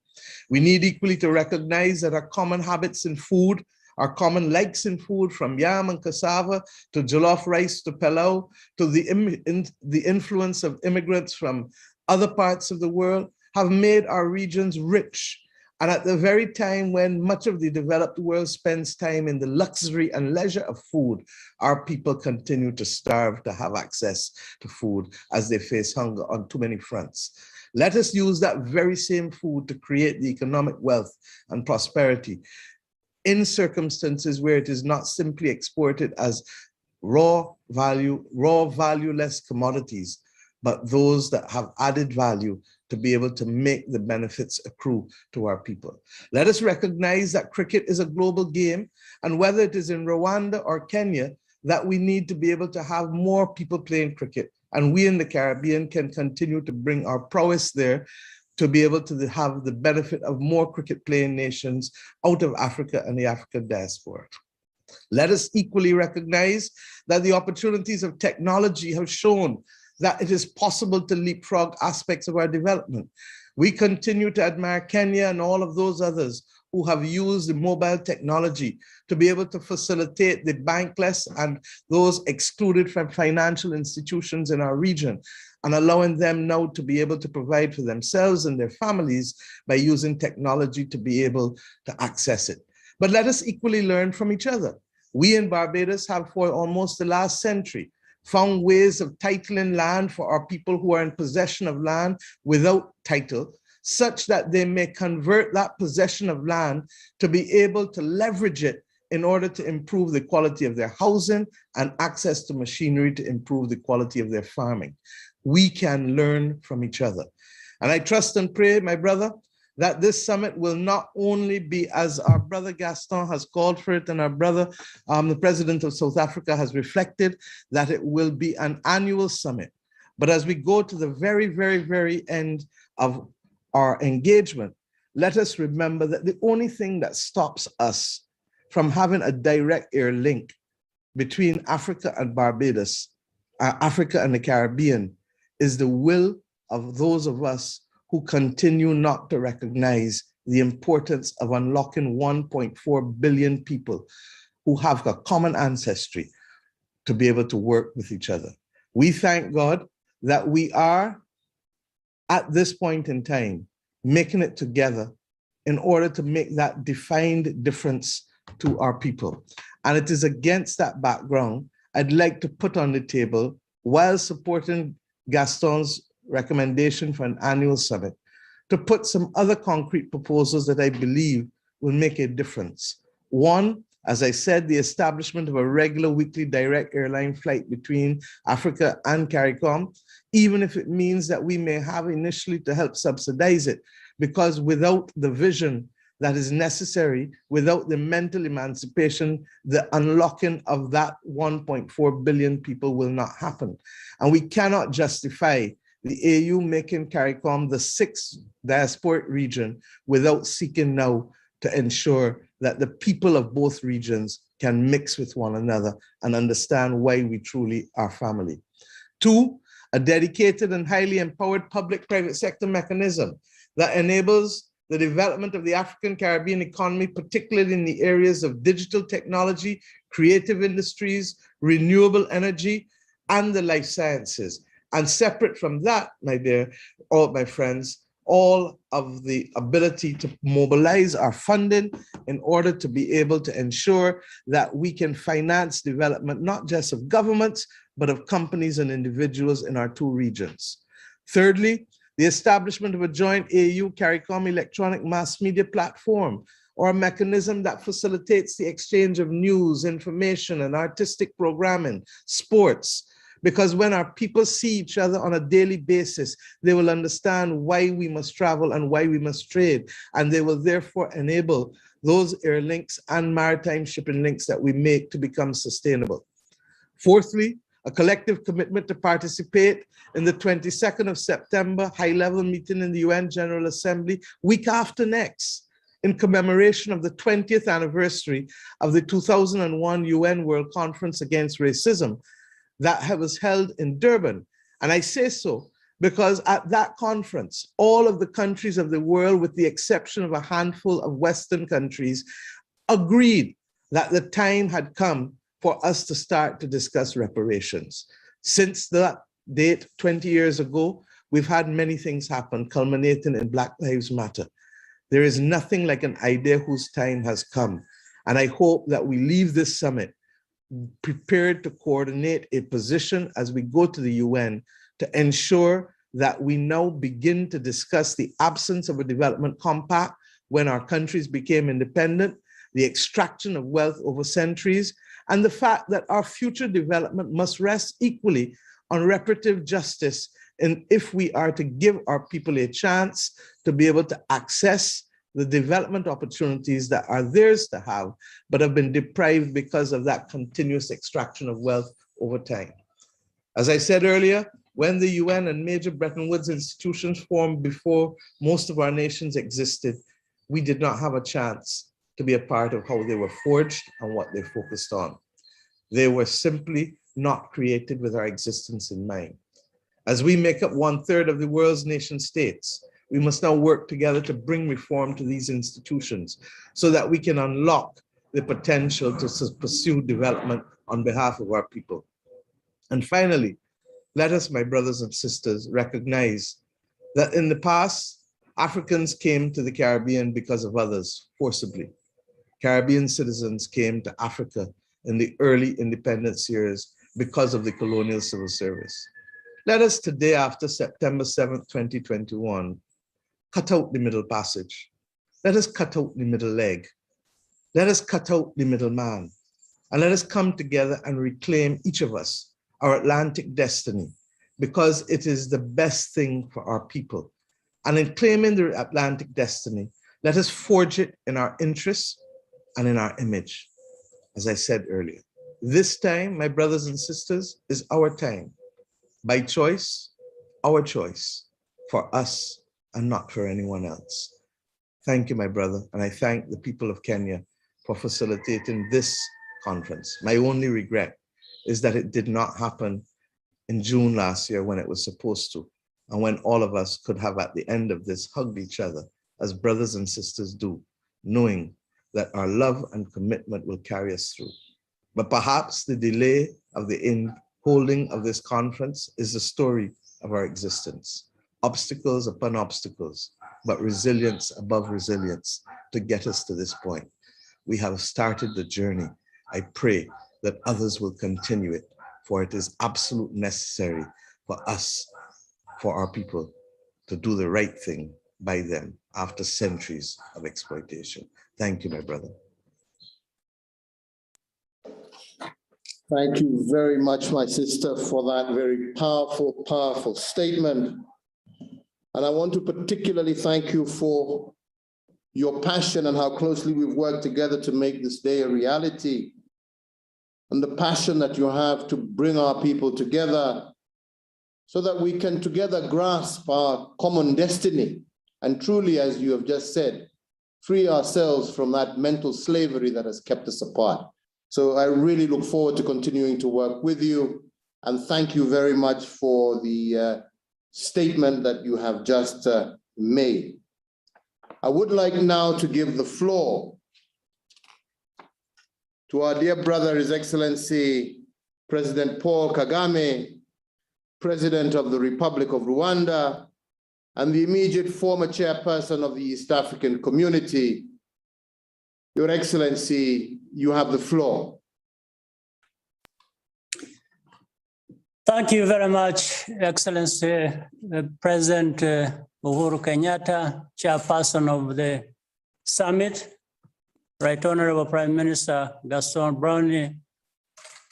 We need equally to recognize that our common habits in food, our common likes in food, from yam and cassava to jollof rice to pilau, to the influence of immigrants from other parts of the world, have made our regions rich. And at the very time when much of the developed world spends time in the luxury and leisure of food, our people continue to starve to have access to food as they face hunger on too many fronts. Let us use that very same food to create the economic wealth and prosperity in circumstances where it is not simply exported as raw valueless commodities, but those that have added value to be able to make the benefits accrue to our people. Let us recognize that cricket is a global game, and whether it is in Rwanda or Kenya, that we need to be able to have more people playing cricket. And we in the Caribbean can continue to bring our prowess there to be able to have the benefit of more cricket playing nations out of Africa and the African diaspora. Let us equally recognize that the opportunities of technology have shown that it is possible to leapfrog aspects of our development. We continue to admire Kenya and all of those others who have used the mobile technology to be able to facilitate the bankless and those excluded from financial institutions in our region, and allowing them now to be able to provide for themselves and their families by using technology to be able to access it. But let us equally learn from each other. We in Barbados have, for almost the last century, found ways of titling land for our people who are in possession of land without title, such that they may convert that possession of land to be able to leverage it in order to improve the quality of their housing and access to machinery to improve the quality of their farming. We can learn from each other. And I trust and pray, my brother, that this summit will not only be, as our brother Gaston has called for it, and our brother, the president of South Africa, has reflected, that it will be an annual summit. But as we go to the very, very, very end of our engagement, let us remember that the only thing that stops us from having a direct air link between Africa and Barbados, Africa and the Caribbean, is the will of those of us who continue not to recognize the importance of unlocking 1.4 billion people who have a common ancestry to be able to work with each other. We thank God that we are, at this point in time, making it together in order to make that defined difference to our people. And it is against that background, I'd like to put on the table, while supporting Gaston's recommendation for an annual summit, to put some other concrete proposals that I believe will make a difference. One, As I said, the establishment of a regular weekly direct airline flight between Africa and CARICOM, even if it means that we may have initially to help subsidize it, because without the vision that is necessary, without the mental emancipation, the unlocking of that 1.4 billion people will not happen. And we cannot justify the AU making CARICOM the 6th diasporic region without seeking now to ensure that the people of both regions can mix with one another and understand why we truly are family. 2, a dedicated and highly empowered public-private sector mechanism that enables the development of the African Caribbean economy, particularly in the areas of digital technology, creative industries, renewable energy, and the life sciences. And separate from that, my dear, all my friends, all of the ability to mobilize our funding in order to be able to ensure that we can finance development, not just of governments, but of companies and individuals in our 2 regions. Thirdly, the establishment of a joint AU-CARICOM electronic mass media platform, or a mechanism that facilitates the exchange of news, information, and artistic programming, sports. Because when our people see each other on a daily basis, they will understand why we must travel and why we must trade. And they will therefore enable those air links and maritime shipping links that we make to become sustainable. Fourthly, a collective commitment to participate in the 22nd of September high-level meeting in the UN General Assembly week after next, in commemoration of the 20th anniversary of the 2001 UN World Conference Against Racism, that was held in Durban. And I say so because at that conference, all of the countries of the world, with the exception of a handful of Western countries, agreed that the time had come for us to start to discuss reparations. Since that date, 20 years ago, we've had many things happen, culminating in Black Lives Matter. There is nothing like an idea whose time has come. And I hope that we leave this summit prepared to coordinate a position as we go to the UN to ensure that we now begin to discuss the absence of a development compact when our countries became independent, the extraction of wealth over centuries, and the fact that our future development must rest equally on reparative justice, and if we are to give our people a chance to be able to access the development opportunities that are theirs to have, but have been deprived because of that continuous extraction of wealth over time. As I said earlier, when the UN and major Bretton Woods institutions formed before most of our nations existed, we did not have a chance to be a part of how they were forged and what they focused on. They were simply not created with our existence in mind. As we make up 1/3 of the world's nation states, we must now work together to bring reform to these institutions so that we can unlock the potential to pursue development on behalf of our people. And finally, let us, my brothers and sisters, recognize that in the past, Africans came to the Caribbean because of others, forcibly. Caribbean citizens came to Africa in the early independence years because of the colonial civil service. Let us today, after September 7th, 2021, cut out the middle passage. Let us cut out the middle leg. Let us cut out the middle man. And let us come together and reclaim, each of us, our Atlantic destiny, because it is the best thing for our people. And in claiming the Atlantic destiny, let us forge it in our interests and in our image. As I said earlier, this time, my brothers and sisters, is our time. By choice, our choice, for us and not for anyone else. Thank you, my brother, and I thank the people of Kenya for facilitating this conference. My only regret is that it did not happen in June last year when it was supposed to, and when all of us could have at the end of this hugged each other as brothers and sisters do, knowing that our love and commitment will carry us through. But perhaps the delay of the holding of this conference is the story of our existence. Obstacles upon obstacles, but resilience above resilience to get us to this point. We have started the journey. I pray that others will continue it, for it is absolutely necessary for us, for our people, to do the right thing by them after centuries of exploitation. Thank you, my brother. Thank you very much, my sister, for that very powerful, powerful statement. And I want to particularly thank you for your passion and how closely we've worked together to make this day a reality, and the passion that you have to bring our people together so that we can together grasp our common destiny and truly, as you have just said, free ourselves from that mental slavery that has kept us apart. So I really look forward to continuing to work with you, and thank you very much for the statement that you have just made. I would like now to give the floor to our dear brother, His Excellency, President Paul Kagame, President of the Republic of Rwanda, and the immediate former chairperson of the East African Community. Your Excellency, you have the floor. Thank you very much, Excellency President Uhuru Kenyatta, Chairperson of the Summit, Right Honorable Prime Minister Gaston Browne,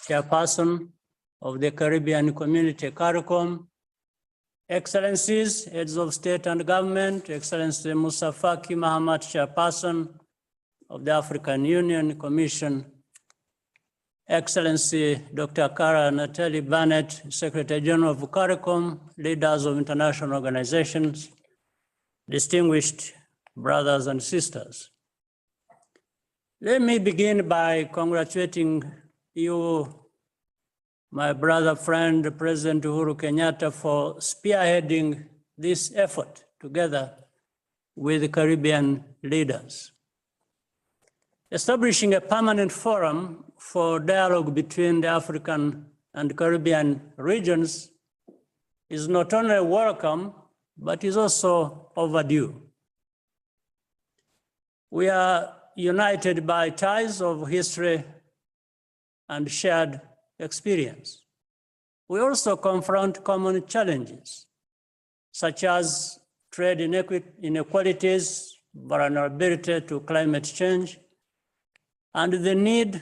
Chairperson of the Caribbean Community, CARICOM, Excellencies, Heads of State and Government, Excellency Musa Faki Mahamat, Chairperson of the African Union Commission, Excellency Dr. Carla Barnett, Secretary General of CARICOM, leaders of international organizations, distinguished brothers and sisters. Let me begin by congratulating you, my brother, friend, President Uhuru Kenyatta, for spearheading this effort together with the Caribbean leaders. Establishing a permanent forum for dialogue between the African and Caribbean regions is not only welcome, but is also overdue. We are united by ties of history and shared experience. We also confront common challenges, such as trade inequalities, vulnerability to climate change, and the need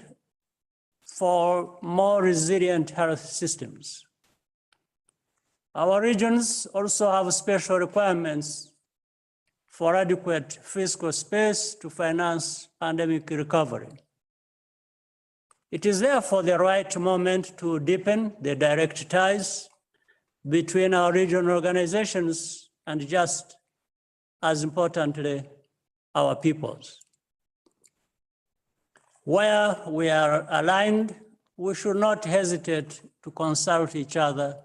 for more resilient health systems. Our regions also have special requirements for adequate fiscal space to finance pandemic recovery. It is therefore the right moment to deepen the direct ties between our regional organizations and, just as importantly, our peoples. Where we are aligned, we should not hesitate to consult each other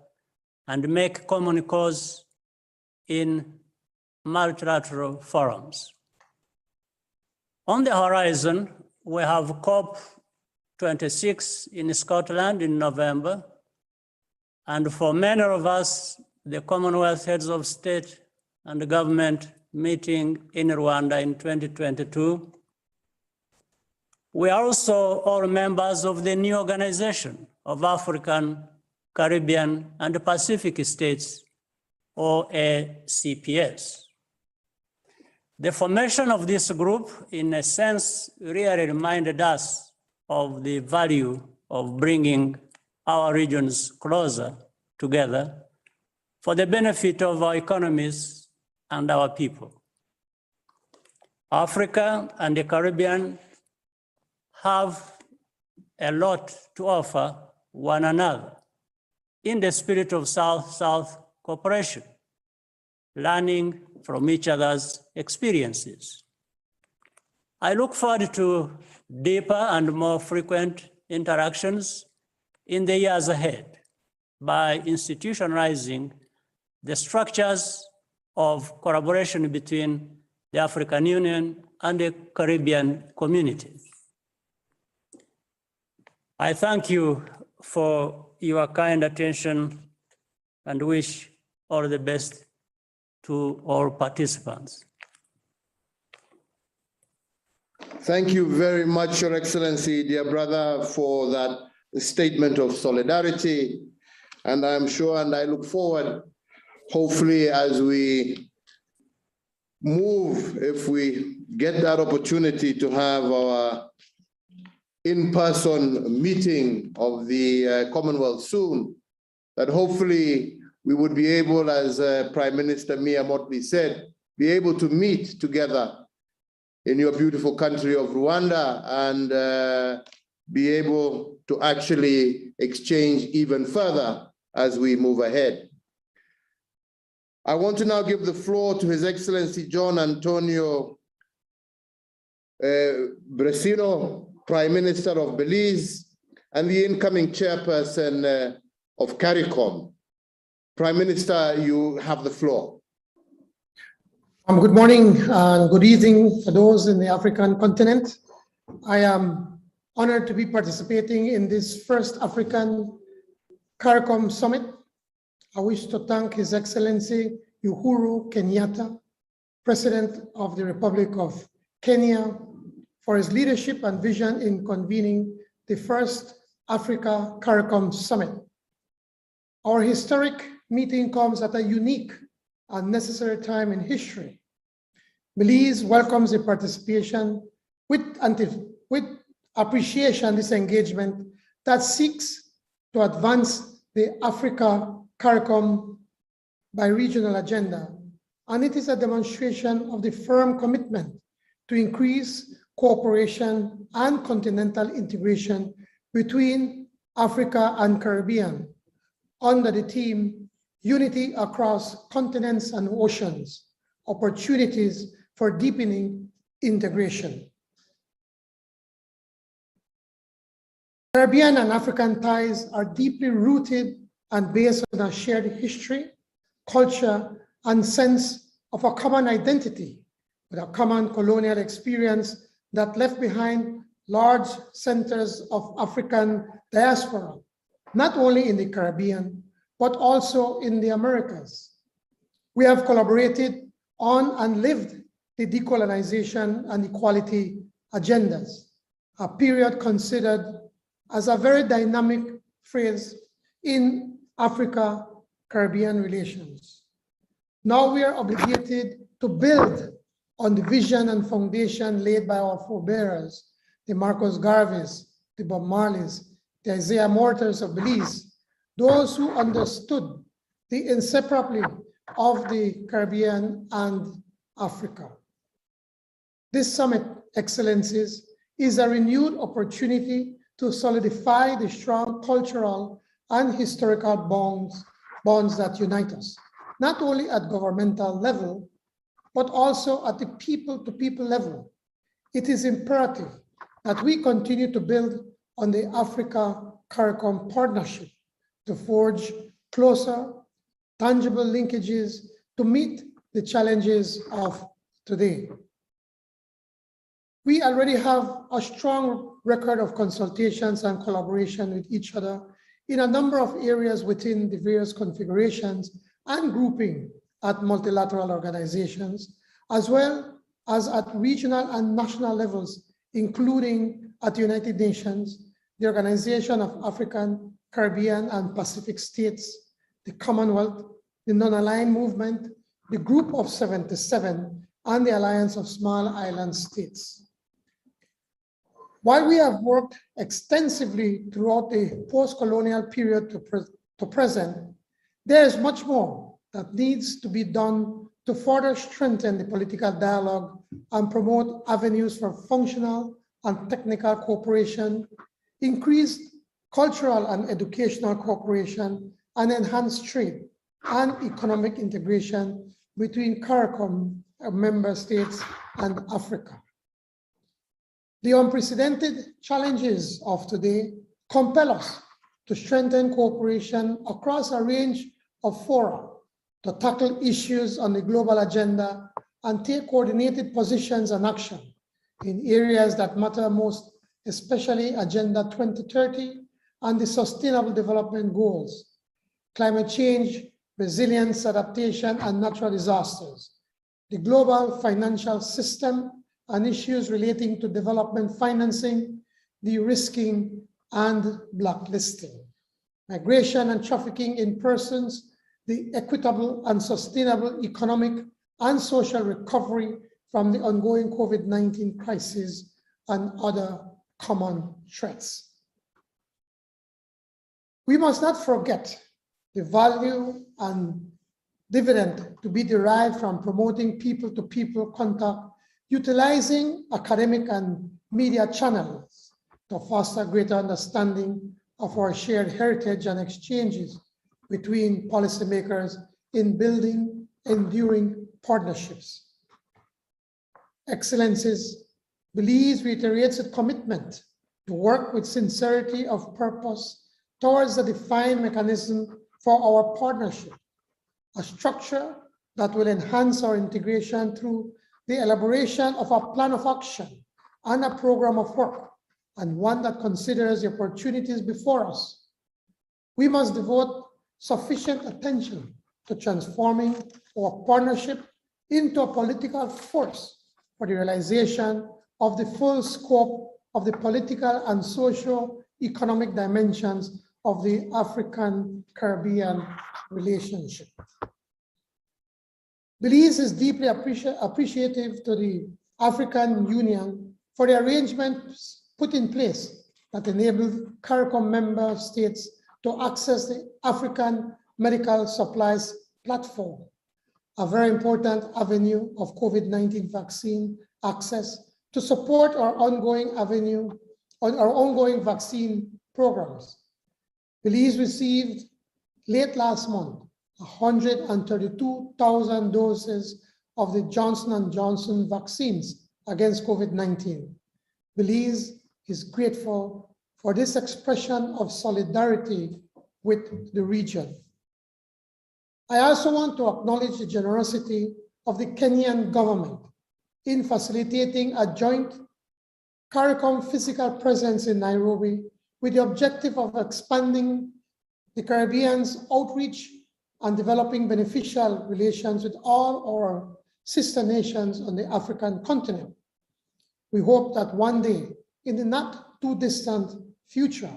and make common cause in multilateral forums. On the horizon, we have COP26 in Scotland in November, and for many of us, the Commonwealth Heads of State and Government meeting in Rwanda in 2022. We are also all members of the new Organization of African, Caribbean, and Pacific States, or ACPS. The formation of this group, in a sense, really reminded us of the value of bringing our regions closer together for the benefit of our economies and our people. Africa and the Caribbean have a lot to offer one another in the spirit of South-South cooperation, learning from each other's experiences. I look forward to deeper and more frequent interactions in the years ahead by institutionalizing the structures of collaboration between the African Union and the Caribbean community. I thank you for your kind attention and wish all the best to all participants. Thank you very much, Your Excellency, dear brother, for that statement of solidarity. And I'm sure, and I look forward, hopefully, as we move, if we get that opportunity to have our in-person meeting of the Commonwealth soon, that hopefully we would be able, as Prime Minister Mottley said, be able to meet together in your beautiful country of Rwanda and be able to actually exchange even further as we move ahead. I want to now give the floor to His Excellency John Antonio Briceno, Prime Minister of Belize, and the incoming chairperson of CARICOM. Prime Minister, you have the floor. Good morning and good evening for those in the African continent. I am honored to be participating in this first African CARICOM Summit. I wish to thank His Excellency Uhuru Kenyatta, President of the Republic of Kenya, for his leadership and vision in convening the first Africa-CARICOM Summit. Our historic meeting comes at a unique and necessary time in history. Belize welcomes the participation with appreciation this engagement that seeks to advance the Africa-CARICOM bi-regional agenda, and it is a demonstration of the firm commitment to increase cooperation and continental integration between Africa and Caribbean under the theme Unity Across Continents and Oceans, Opportunities for Deepening Integration. Caribbean and African ties are deeply rooted and based on a shared history, culture, and sense of a common identity, with a common colonial experience that left behind large centers of African diaspora, not only in the Caribbean, but also in the Americas. We have collaborated on and lived the decolonization and equality agendas, a period considered as a very dynamic phase in Africa-Caribbean relations. Now we are obligated to build on the vision and foundation laid by our forebearers, the Marcus Garveys, the Bob Marleys, the Isaiah Mortars of Belize, those who understood the inseparability of the Caribbean and Africa. This summit, Excellencies, is a renewed opportunity to solidify the strong cultural and historical bonds that unite us, not only at governmental level, but also at the people-to-people level. It is imperative that we continue to build on the Africa-CARICOM partnership to forge closer, tangible linkages to meet the challenges of today. We already have a strong record of consultations and collaboration with each other in a number of areas within the various configurations and grouping at multilateral organizations, as well as at regional and national levels, including at the United Nations, the Organization of African, Caribbean, and Pacific States, the Commonwealth, the Non-Aligned Movement, the Group of 77, and the Alliance of Small Island States. While we have worked extensively throughout the post-colonial period to present, there is much more that needs to be done to further strengthen the political dialogue and promote avenues for functional and technical cooperation, increased cultural and educational cooperation, and enhanced trade and economic integration between CARICOM member states and Africa. The unprecedented challenges of today compel us to strengthen cooperation across a range of fora to tackle issues on the global agenda and take coordinated positions and action in areas that matter most, especially Agenda 2030 and the Sustainable Development Goals, climate change, resilience, adaptation, and natural disasters, the global financial system, and issues relating to development financing, de-risking, and blacklisting, migration and trafficking in persons, the equitable and sustainable economic and social recovery from the ongoing COVID-19 crisis, and other common threats. We must not forget the value and dividend to be derived from promoting people-to-people contact, utilizing academic and media channels to foster greater understanding of our shared heritage and exchanges between policymakers in building enduring partnerships. Excellencies, Belize reiterates its commitment to work with sincerity of purpose towards a defined mechanism for our partnership, a structure that will enhance our integration through the elaboration of a plan of action and a program of work, and one that considers the opportunities before us. We must devote sufficient attention to transforming our partnership into a political force for the realization of the full scope of the political and socio-economic dimensions of the African-Caribbean relationship. Belize is deeply appreciative to the African Union for the arrangements put in place that enabled CARICOM member states to access the African Medical Supplies Platform, a very important avenue of COVID-19 vaccine access to support our ongoing vaccine programs. Belize received late last month 132,000 doses of the Johnson & Johnson vaccines against COVID-19. Belize is grateful for this expression of solidarity with the region. I also want to acknowledge the generosity of the Kenyan government in facilitating a joint CARICOM physical presence in Nairobi with the objective of expanding the Caribbean's outreach and developing beneficial relations with all our sister nations on the African continent. We hope that one day, in the not too distant future,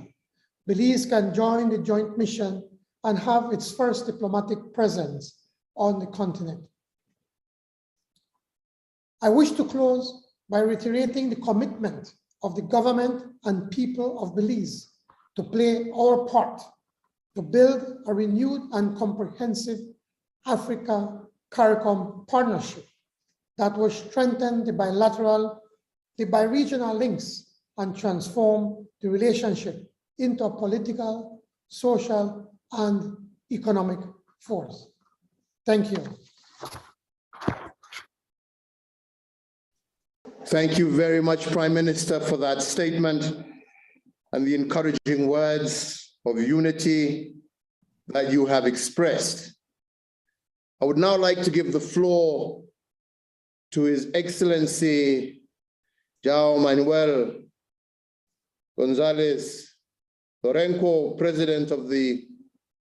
Belize can join the joint mission and have its first diplomatic presence on the continent. I wish to close by reiterating the commitment of the government and people of Belize to play our part to build a renewed and comprehensive Africa-CARICOM partnership that will strengthen the bi-regional links and transform the relationship into a political, social, and economic force. Thank you. Thank you very much, Prime Minister, for that statement and the encouraging words of unity that you have expressed. I would now like to give the floor to His Excellency Joao Gonsalves Lourenco, President of the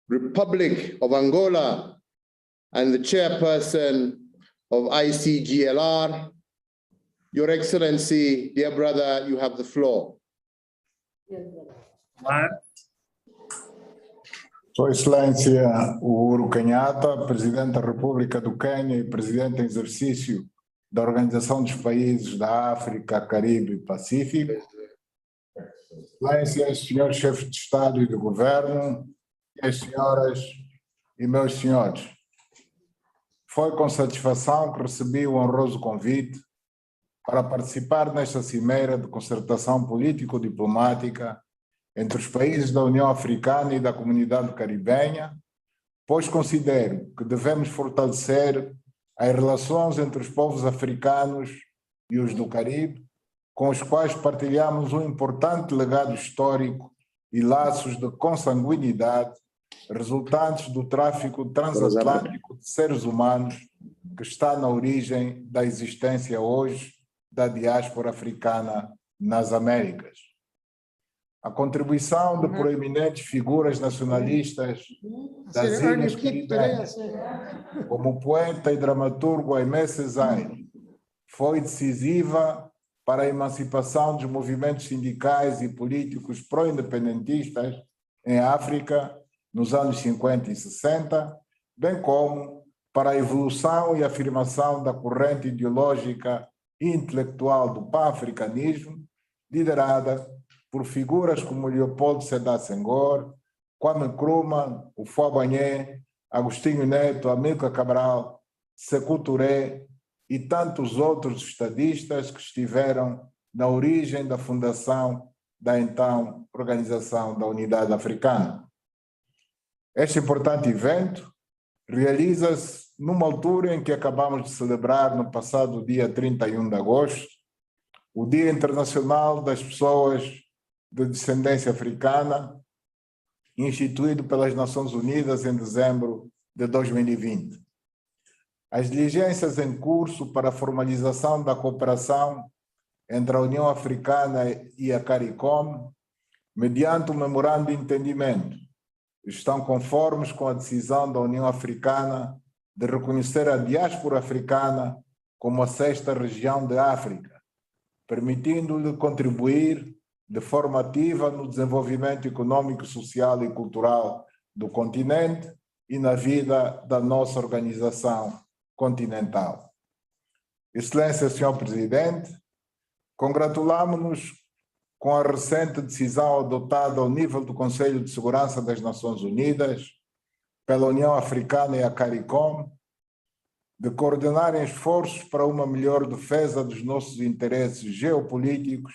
Republic of Angola and the Chairperson of ICGLR. Your Excellency, dear brother, you have the floor. Sua Excelência Uhuru Kenyatta, Presidente da República do Quênia e Presidente em exercício da Organização dos Países da África, Caribe e Pacífico, Excelências, senhores chefes de Estado e de Governo, minhas senhoras e meus senhores, foi com satisfação que recebi o honroso convite para participar nesta cimeira de concertação político-diplomática entre os países da União Africana e da Comunidade Caribenha, pois considero que devemos fortalecer as relações entre os povos africanos e os do Caribe, com os quais partilhamos um importante legado histórico e laços de consanguinidade resultantes do tráfico transatlântico de seres humanos que está na origem da existência hoje da diáspora africana nas Américas. A contribuição de proeminentes figuras nacionalistas das Ilhas Caribenhas, como o poeta e dramaturgo Aimé Césaire, foi decisiva para a emancipação dos movimentos sindicais e políticos pró-independentistas em África nos anos 50 e 60, bem como para a evolução e afirmação da corrente ideológica e intelectual do pan-africanismo, liderada por figuras como Leopoldo Sedar Senghor, Kwame Nkrumah, Houphouët Boigny, Agostinho Neto, Amílcar Cabral, Sékou Touré e tantos outros estadistas que estiveram na origem da fundação da então Organização da Unidade Africana. Este importante evento realiza-se numa altura em que acabamos de celebrar, no passado dia 31 de agosto, o Dia Internacional das Pessoas de Descendência Africana, instituído pelas Nações Unidas em dezembro de 2020. As diligências em curso para a formalização da cooperação entre a União Africana e a CARICOM, mediante um memorando de entendimento, estão conformes com a decisão da União Africana de reconhecer a diáspora africana como a sexta região de África, permitindo-lhe contribuir de forma ativa no desenvolvimento econômico, social e cultural do continente e na vida da nossa organização continental. Excelência, Sr. Presidente, congratulamos-nos com a recente decisão adotada ao nível do Conselho de Segurança das Nações Unidas pela União Africana e a CARICOM de coordenarem esforços para uma melhor defesa dos nossos interesses geopolíticos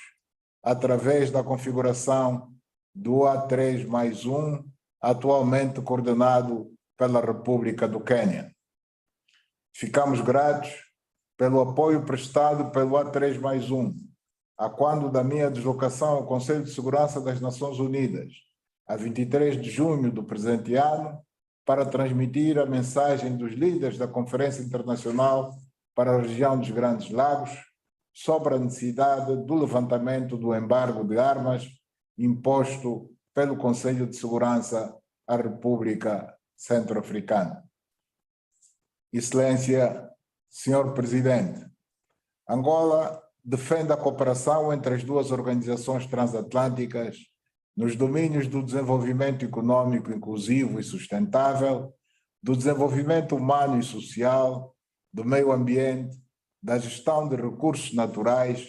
através da configuração do A3+1, atualmente coordenado pela República do Quênia. Ficamos gratos pelo apoio prestado pelo A3+1, a quando da minha deslocação ao Conselho de Segurança das Nações Unidas, a 23 de junho do presente ano, para transmitir a mensagem dos líderes da Conferência Internacional para a região dos Grandes Lagos sobre a necessidade do levantamento do embargo de armas imposto pelo Conselho de Segurança à República Centro-Africana. Excelência, Senhor Presidente, Angola defende a cooperação entre as duas organizações transatlânticas nos domínios do desenvolvimento econômico inclusivo e sustentável, do desenvolvimento humano e social, do meio ambiente, da gestão de recursos naturais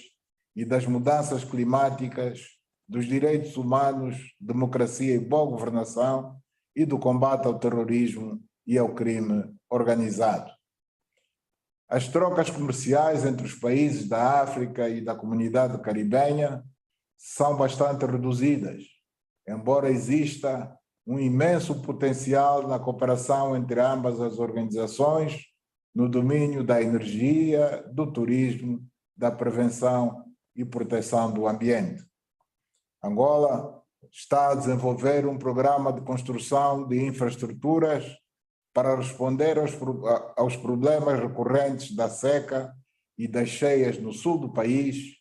e das mudanças climáticas, dos direitos humanos, democracia e boa governação e do combate ao terrorismo e ao crime organizado. As trocas comerciais entre os países da África e da comunidade caribenha são bastante reduzidas, embora exista um imenso potencial na cooperação entre ambas as organizações no domínio da energia, do turismo, da prevenção e proteção do ambiente. Angola está a desenvolver um programa de construção de infraestruturas para responder aos problemas recorrentes da seca e das cheias no sul do país,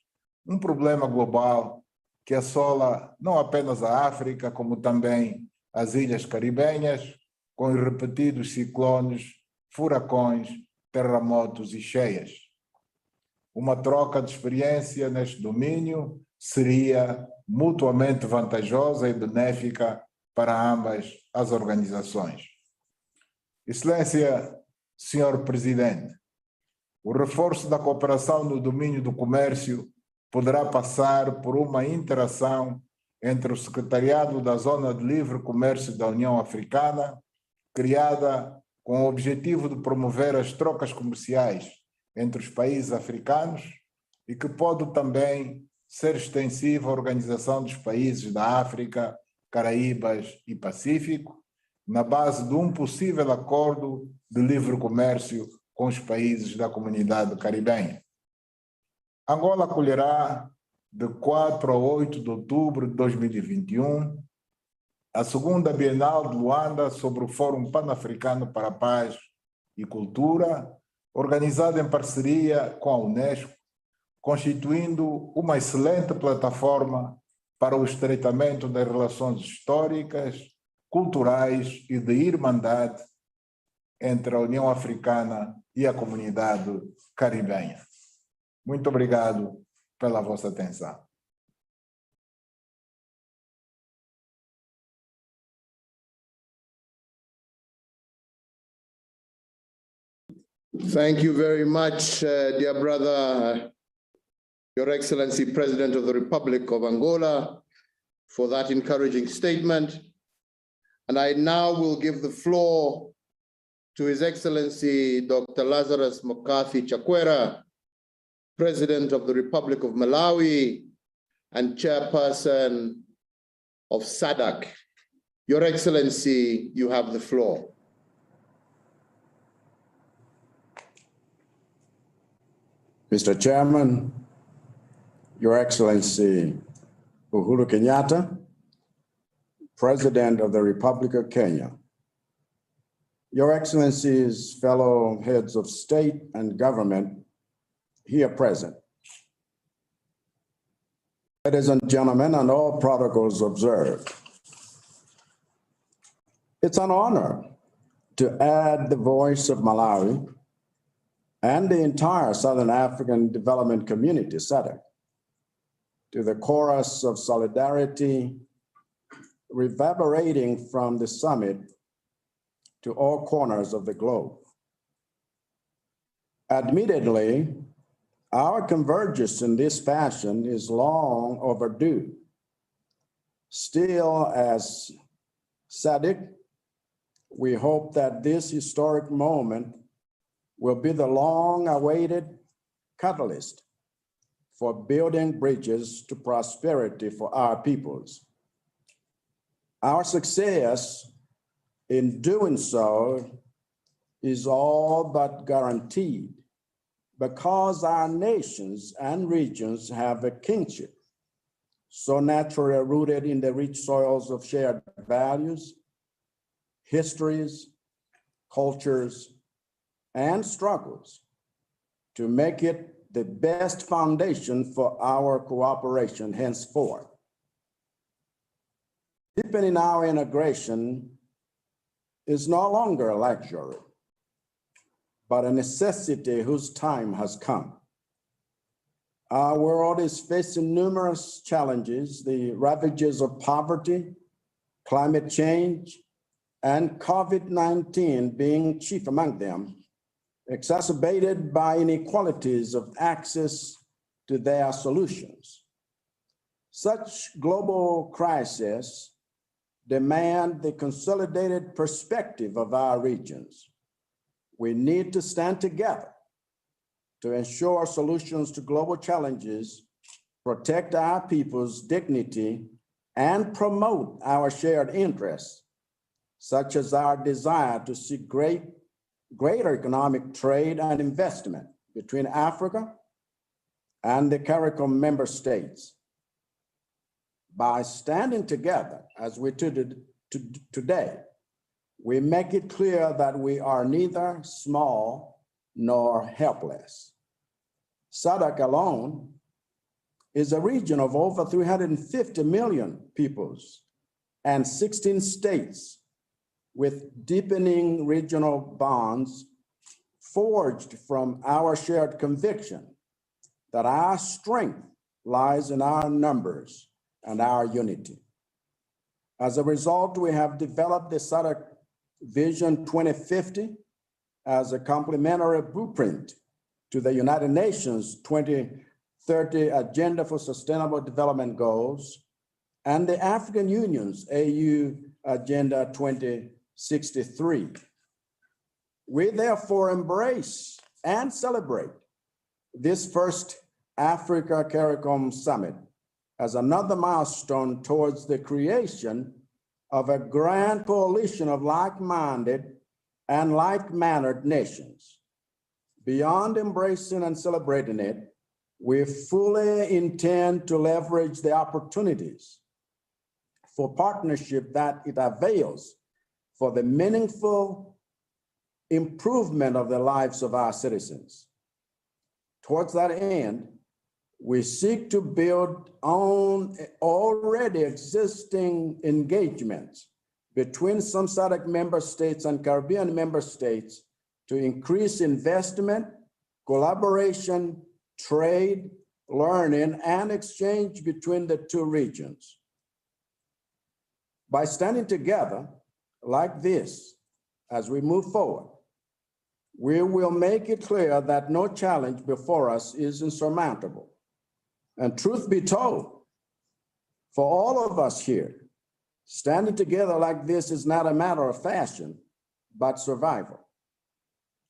um problema global que assola não apenas a África, como também as ilhas caribenhas, com os repetidos ciclones, furacões, terremotos e cheias. Uma troca de experiência neste domínio seria mutuamente vantajosa e benéfica para ambas as organizações. Excelência, Senhor Presidente, o reforço da cooperação no domínio do comércio poderá passar por uma interação entre o Secretariado da Zona de Livre Comércio da União Africana, criada com o objetivo de promover as trocas comerciais entre os países africanos e que pode também ser extensiva à Organização dos Países da África, Caraíbas e Pacífico, na base de um possível acordo de livre comércio com os países da comunidade caribenha. Angola acolherá, de 4 a 8 de outubro de 2021, a segunda Bienal de Luanda sobre o Fórum Pan-Africano para a Paz e Cultura, organizada em parceria com a Unesco, constituindo uma excelente plataforma para o estreitamento das relações históricas, culturais e de irmandade entre a União Africana e a comunidade caribenha. Muito obrigado pela vossa atenção. Thank you very much, dear brother, Your Excellency, President of the Republic of Angola, for that encouraging statement. And I now will give the floor to His Excellency Dr. Lazarus Chakwera, President of the Republic of Malawi and Chairperson of SADC. Your Excellency, you have the floor. Mr. Chairman, Your Excellency Uhuru Kenyatta, President of the Republic of Kenya, Your Excellencies, fellow heads of state and government here present, ladies and gentlemen, and all protocols observed. It's an honor to add the voice of Malawi and the entire Southern African Development Community, SADC, to the chorus of solidarity reverberating from the summit to all corners of the globe. Admittedly, our convergence in this fashion is long overdue. Still, as SADC, we hope that this historic moment will be the long-awaited catalyst for building bridges to prosperity for our peoples. Our success in doing so is all but guaranteed because our nations and regions have a kinship so naturally rooted in the rich soils of shared values, histories, cultures, and struggles to make it the best foundation for our cooperation henceforth. Deepening our integration is no longer a luxury, but a necessity whose time has come. Our world is facing numerous challenges, the ravages of poverty, climate change, and COVID-19 being chief among them, exacerbated by inequalities of access to their solutions. Such global crises demand the consolidated perspective of our regions. We need to stand together to ensure solutions to global challenges, protect our people's dignity, and promote our shared interests, such as our desire to see greater economic trade and investment between Africa and the CARICOM member states. By standing together, as we did today, we make it clear that we are neither small nor helpless. SADC alone is a region of over 350 million peoples and 16 states with deepening regional bonds forged from our shared conviction that our strength lies in our numbers and our unity. As a result, we have developed the SADC Vision 2050 as a complementary blueprint to the United Nations 2030 Agenda for Sustainable Development Goals and the African Union's AU Agenda 2063. We therefore embrace and celebrate this first Africa-CARICOM Summit as another milestone towards the creation of a grand coalition of like-minded and like-mannered nations. Beyond embracing and celebrating it, we fully intend to leverage the opportunities for partnership that it avails for the meaningful improvement of the lives of our citizens. Towards that end, we seek to build on already existing engagements between some SADC member states and Caribbean member states to increase investment, collaboration, trade, learning, and exchange between the two regions. By standing together like this, as we move forward, we will make it clear that no challenge before us is insurmountable. And truth be told, For all of us here, standing together like this is not a matter of fashion, but survival.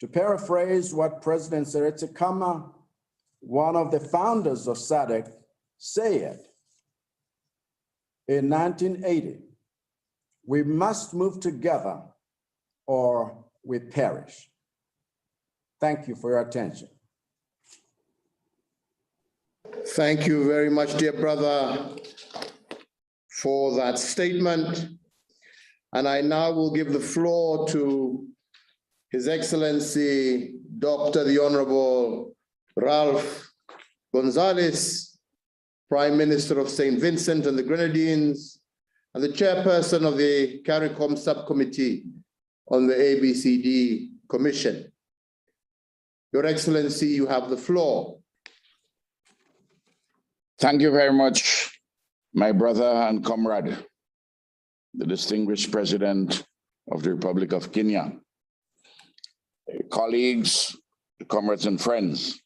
To paraphrase what President Skerrit, one of the founders of SADC, said in 1980, we must move together or we perish. Thank you for your attention. Thank you very much, dear brother, for that statement. And I now will give the floor to His Excellency, Dr. the Honorable Ralph Gonsalves, Prime Minister of St. Vincent and the Grenadines, and the chairperson of the CARICOM subcommittee on the ABCD Commission. Your Excellency, you have the floor. Thank you very much, my brother and comrade, the distinguished President of the Republic of Kenya, colleagues, comrades and friends.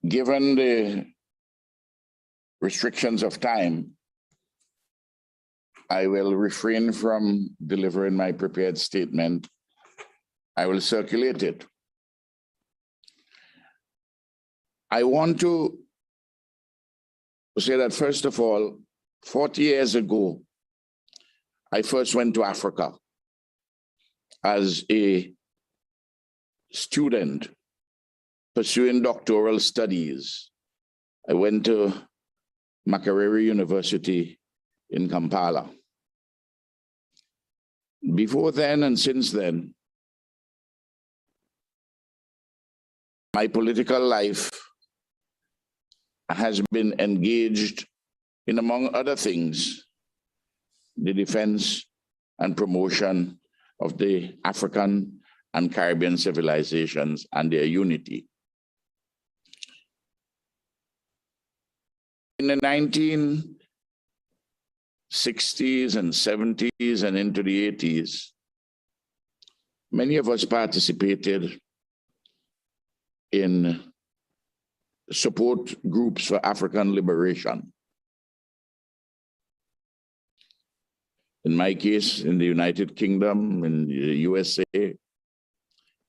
Given the restrictions of time, I will refrain from delivering my prepared statement. I will circulate it. I want to say that, first of all, 40 years ago, I first went to Africa as a student pursuing doctoral studies. I went to Makerere University in Kampala. Before then and since then, my political life has been engaged in, among other things, the defense and promotion of the African and Caribbean civilizations and their unity. In the 1960s and 70s and into the 80s, many of us participated in support groups for African liberation. In my case, in the United Kingdom, in the USA,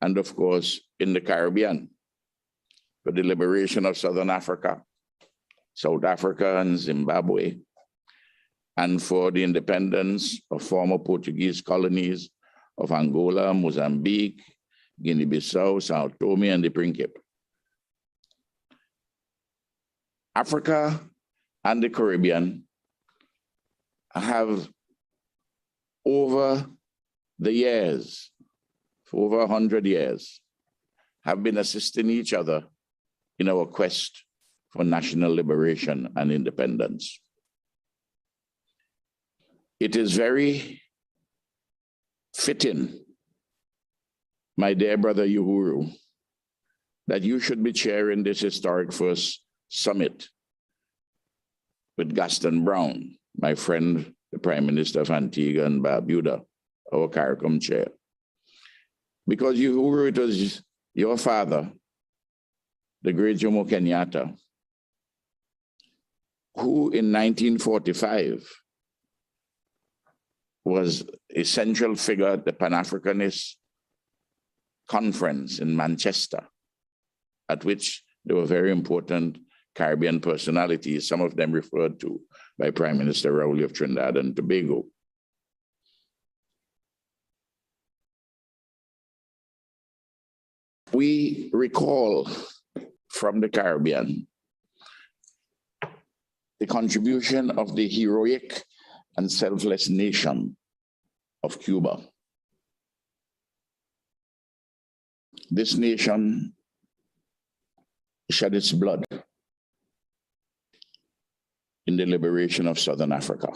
and of course, in the Caribbean, for the liberation of Southern Africa, South Africa and Zimbabwe, and for the independence of former Portuguese colonies of Angola, Mozambique, Guinea-Bissau, Sao Tome, and the Principe. Africa and the Caribbean have, over the years, for over 100 years, have been assisting each other in our quest for national liberation and independence. It is very fitting, my dear brother Uhuru, that you should be chairing this historic first summit with Gaston Browne, my friend, the Prime Minister of Antigua and Barbuda, our CARICOM chair. Because Uhuru, it was your father, the great Jomo Kenyatta, who in 1945 was a central figure at the Pan-Africanist conference in Manchester, at which there were very important Caribbean personalities, some of them referred to by Prime Minister Rowley of Trinidad and Tobago. We recall from the Caribbean the contribution of the heroic and selfless nation of Cuba. This nation shed its blood in the liberation of Southern Africa.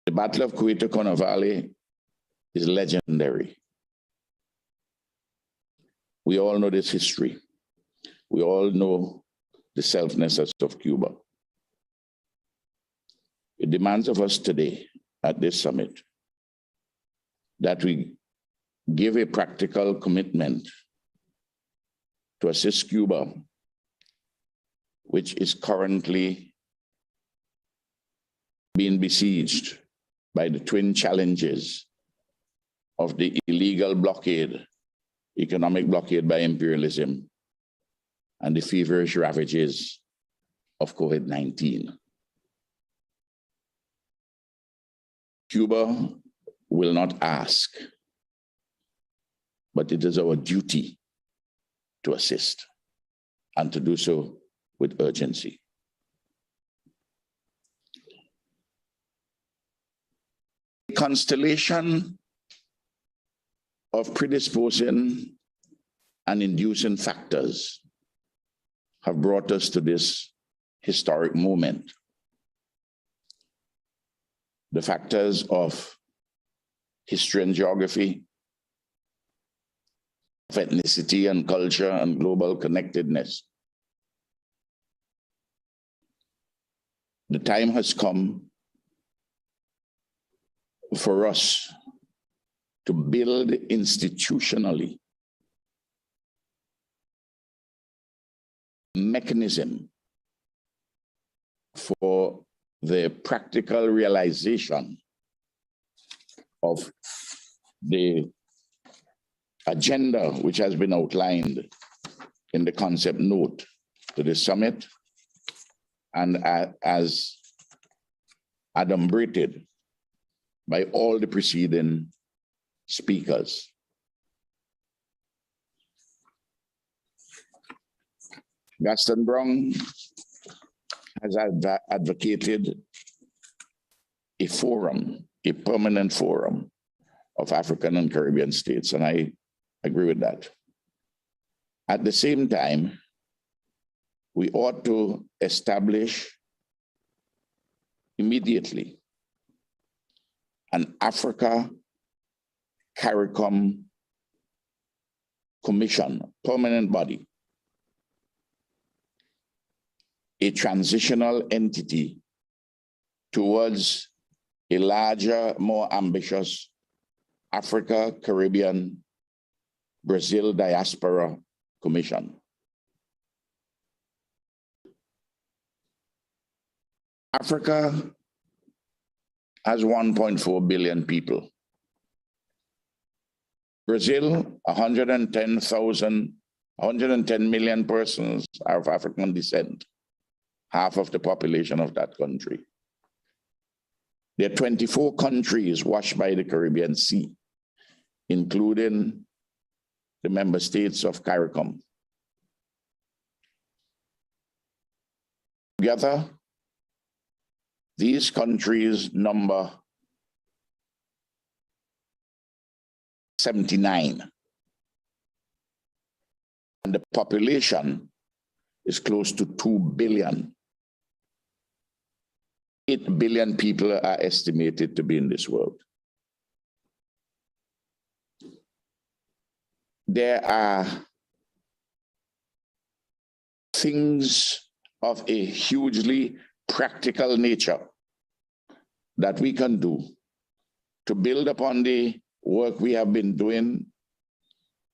The Battle of Cuito-Cornwallis is legendary. We all know this history. We all know the selflessness of Cuba. It demands of us today at this summit that we give a practical commitment to assist Cuba, which is currently being besieged by the twin challenges of the illegal blockade, economic blockade by imperialism, and the feverish ravages of COVID-19. Cuba will not ask, but it is our duty to assist and to do so with urgency. A constellation of predisposing and inducing factors have brought us to this historic moment. The factors of history and geography, of ethnicity and culture and global connectedness. The time has come for us to build institutionally a mechanism for the practical realization of the agenda which has been outlined in the concept note to the summit and as adumbrated by all the preceding speakers. Gaston Browne has advocated a forum, a permanent forum of African and Caribbean states, and I agree with that. At the same time, we ought to establish immediately an Africa-CARICOM commission, permanent body, a transitional entity towards a larger, more ambitious Africa, Caribbean, Brazil diaspora commission. Africa has 1.4 billion people. Brazil, 110 million persons are of African descent, half of the population of that country. There are 24 countries washed by the Caribbean Sea, including the member states of CARICOM. Together, these countries number 79, and the population is close to 2 billion. 8 billion people are estimated to be in this world. There are things of a hugely practical nature that we can do to build upon the work we have been doing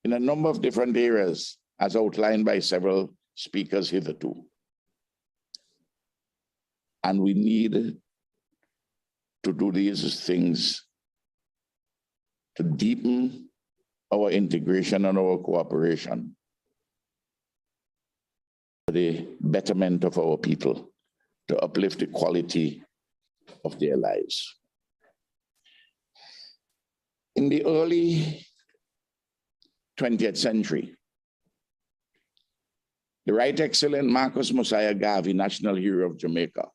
in a number of different areas, as outlined by several speakers hitherto. And we need to do these things to deepen our integration and our cooperation for the betterment of our people, to uplift the quality of their lives. In the early 20th century, the Right Excellent Marcus Mosiah Garvey, National Hero of Jamaica,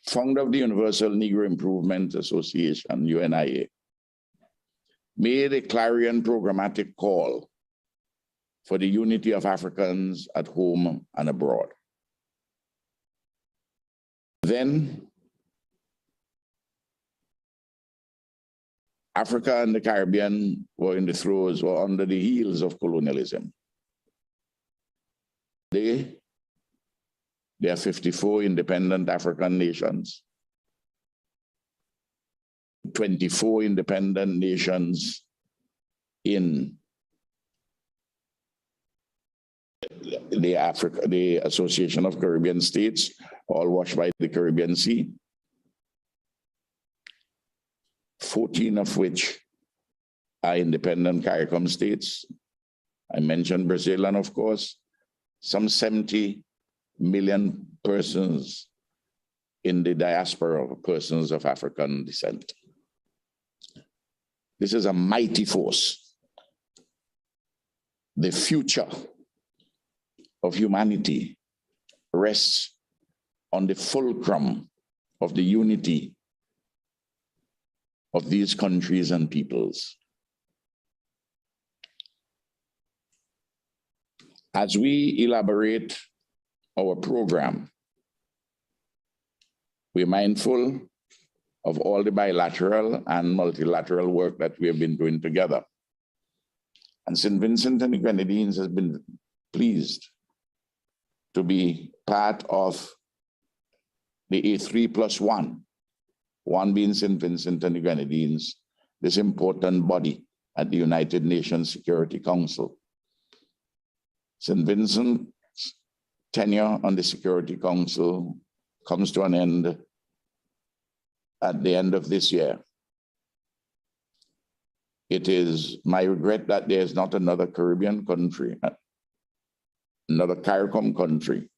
founder of the Universal Negro Improvement Association, UNIA, made a clarion programmatic call for the unity of Africans at home and abroad. Then, Africa and the Caribbean were in the throes or under the heels of colonialism. There are 54 independent African nations, 24 independent nations in the Association of Caribbean States, all washed by the Caribbean Sea, 14 of which are independent CARICOM states. I mentioned Brazil, and of course, some 70 million persons in the diaspora, persons of African descent. This is a mighty force. The future of humanity rests on the fulcrum of the unity of these countries and peoples. As we elaborate our program, we're mindful of all the bilateral and multilateral work that we have been doing together. And St. Vincent and the Grenadines has been pleased to be part of the A3+1, one being St. Vincent and the Grenadines, this important body at the United Nations Security Council. St. Vincent's tenure on the Security Council comes to an end at the end of this year. It is my regret that there is not another Caribbean country, another CARICOM country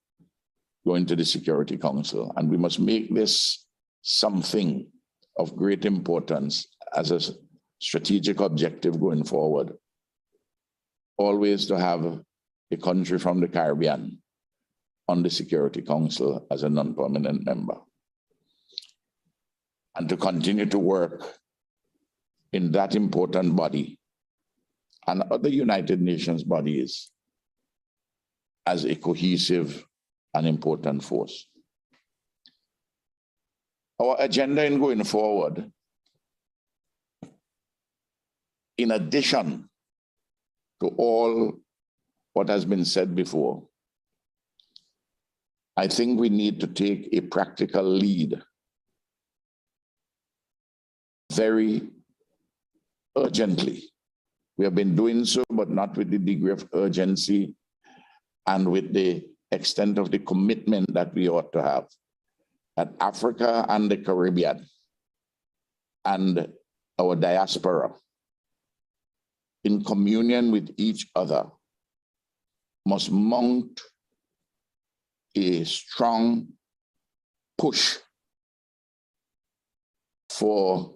going to the Security Council. And we must make this something of great importance as a strategic objective going forward. Always to have a country from the Caribbean on the Security Council as a non-permanent member. And to continue to work in that important body and other United Nations bodies as a cohesive and important force. Our agenda in going forward, in addition to all what has been said before, I think we need to take a practical lead very urgently. We have been doing so, but not with the degree of urgency and with the extent of the commitment that we ought to have. That Africa and the Caribbean and our diaspora, in communion with each other, must mount a strong push for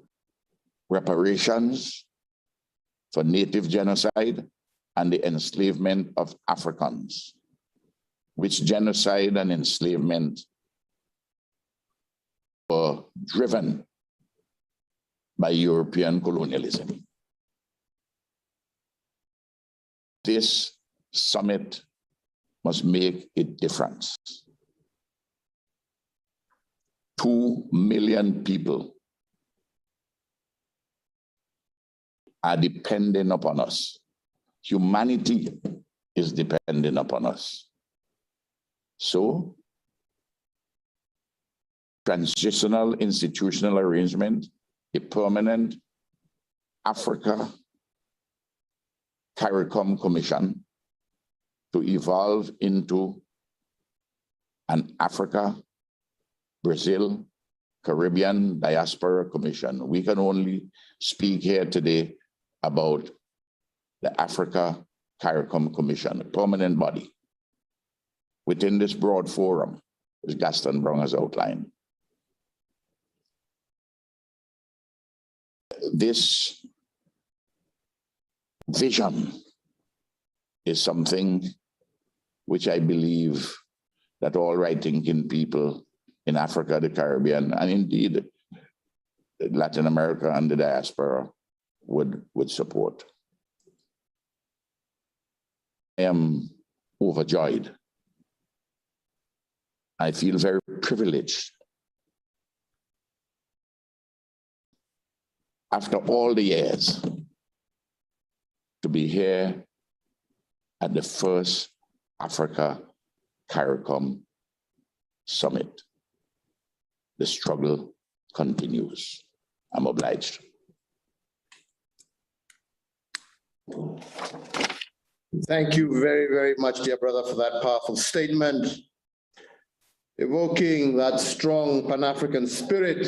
reparations, for native genocide, and the enslavement of Africans, which genocide and enslavement were driven by European colonialism. This summit must make a difference. 2 million people are dependent upon us. Humanity is dependent upon us. So, transitional institutional arrangement, a permanent Africa-CARICOM Commission to evolve into an Africa, Brazil, Caribbean Diaspora Commission. We can only speak here today about the Africa-CARICOM Commission, a permanent body within this broad forum, as Gaston Browne has outlined. This vision is something which I believe that all right-thinking people in Africa, the Caribbean, and indeed Latin America and the diaspora would support. I am overjoyed. I feel very privileged. After all the years, to be here at the first Africa-CARICOM Summit. The struggle continues. I'm obliged. Thank you very, very much, dear brother, for that powerful statement, evoking that strong Pan-African spirit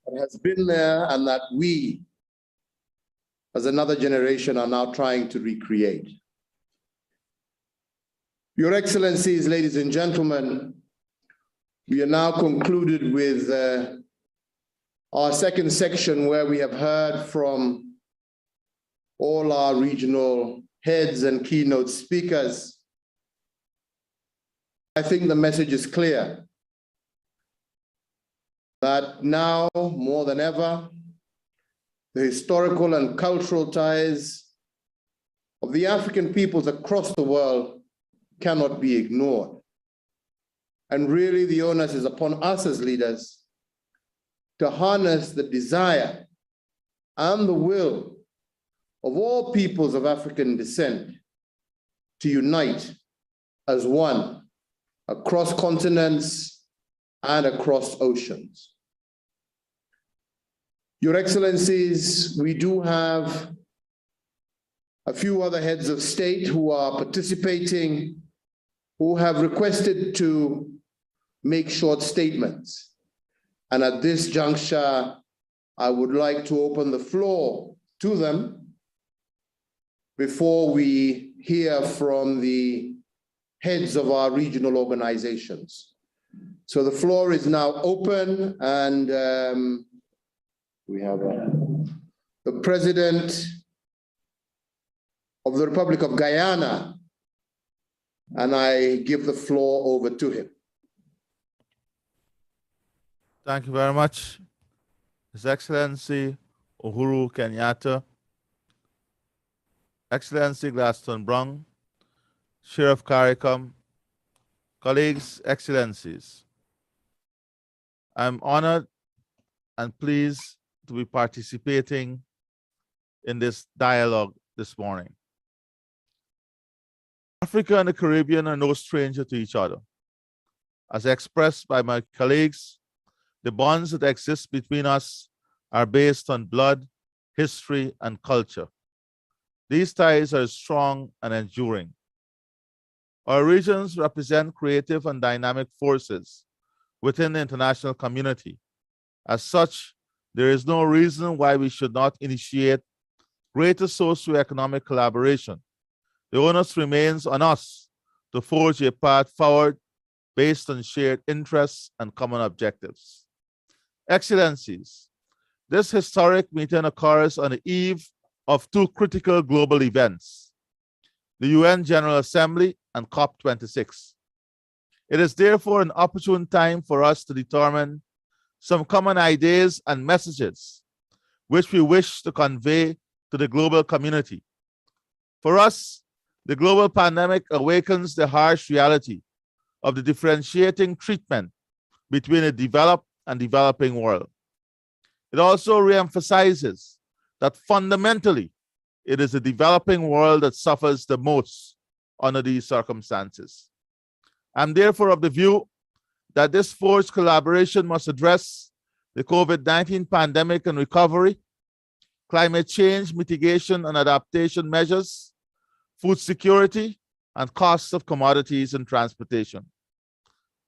that has been there and that we, as another generation, are now trying to recreate. Your Excellencies, ladies and gentlemen, we are now concluded with our second section, where we have heard from all our regional heads and keynote speakers. I think the message is clear that now more than ever, the historical and cultural ties of the African peoples across the world cannot be ignored. And really the onus is upon us as leaders to harness the desire and the will of all peoples of African descent to unite as one across continents and across oceans. Your Excellencies, we do have a few other heads of state who are participating, who have requested to make short statements. And at this juncture, I would like to open the floor to them before we hear from the heads of our regional organizations. So the floor is now open, and we have the President of the Republic of Guyana, and I give the floor over to him. Thank you very much, His Excellency Uhuru Kenyatta, Excellency Gaston Browne, Sheriff CARICOM, colleagues, excellencies. I'm honored and pleased to be participating in this dialogue this morning. Africa and the Caribbean are no stranger to each other. As expressed by my colleagues, the bonds that exist between us are based on blood, history, and culture. These ties are strong and enduring. Our regions represent creative and dynamic forces within the international community. As such, there is no reason why we should not initiate greater socio-economic collaboration. The onus remains on us to forge a path forward based on shared interests and common objectives. Excellencies, this historic meeting occurs on the eve of two critical global events, the UN General Assembly and COP26. It is therefore an opportune time for us to determine some common ideas and messages which we wish to convey to the global community. For us, the global pandemic awakens the harsh reality of the differentiating treatment between the developed and developing world. It also reemphasizes that fundamentally, it is the developing world that suffers the most under these circumstances. I'm therefore of the view that this forced collaboration must address the COVID-19 pandemic and recovery, climate change mitigation and adaptation measures, food security, and costs of commodities and transportation.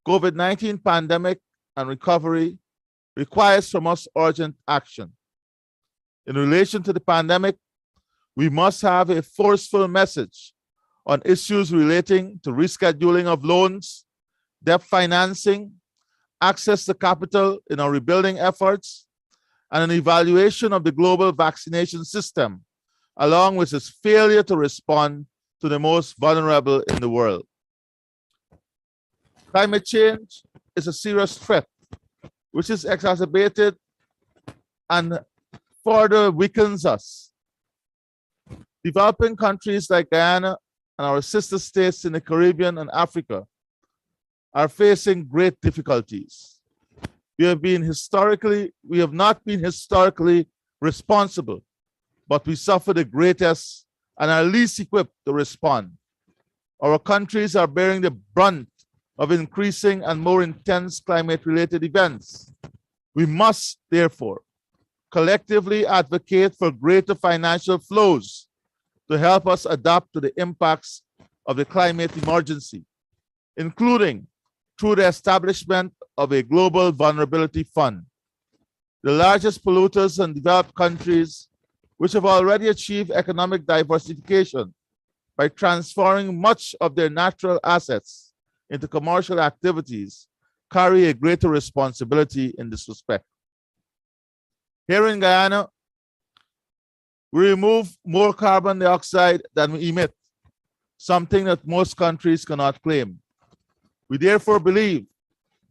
COVID-19 pandemic and recovery requires from us urgent action. In relation to the pandemic, we must have a forceful message on issues relating to rescheduling of loans, debt financing, access to capital in our rebuilding efforts, and an evaluation of the global vaccination system, along with its failure to respond to the most vulnerable in the world. Climate change is a serious threat, which is exacerbated and further weakens us. Developing countries like Guyana and our sister states in the Caribbean and Africa are facing great difficulties. We have not been historically responsible, but we suffer the greatest and are least equipped to respond. Our countries are bearing the brunt of increasing and more intense climate-related events. We must, therefore, collectively advocate for greater financial flows to help us adapt to the impacts of the climate emergency, including through the establishment of a global vulnerability fund. The largest polluters in developed countries, which have already achieved economic diversification by transferring much of their natural assets into commercial activities, carry a greater responsibility in this respect. Here in Guyana, we remove more carbon dioxide than we emit, something that most countries cannot claim. We therefore believe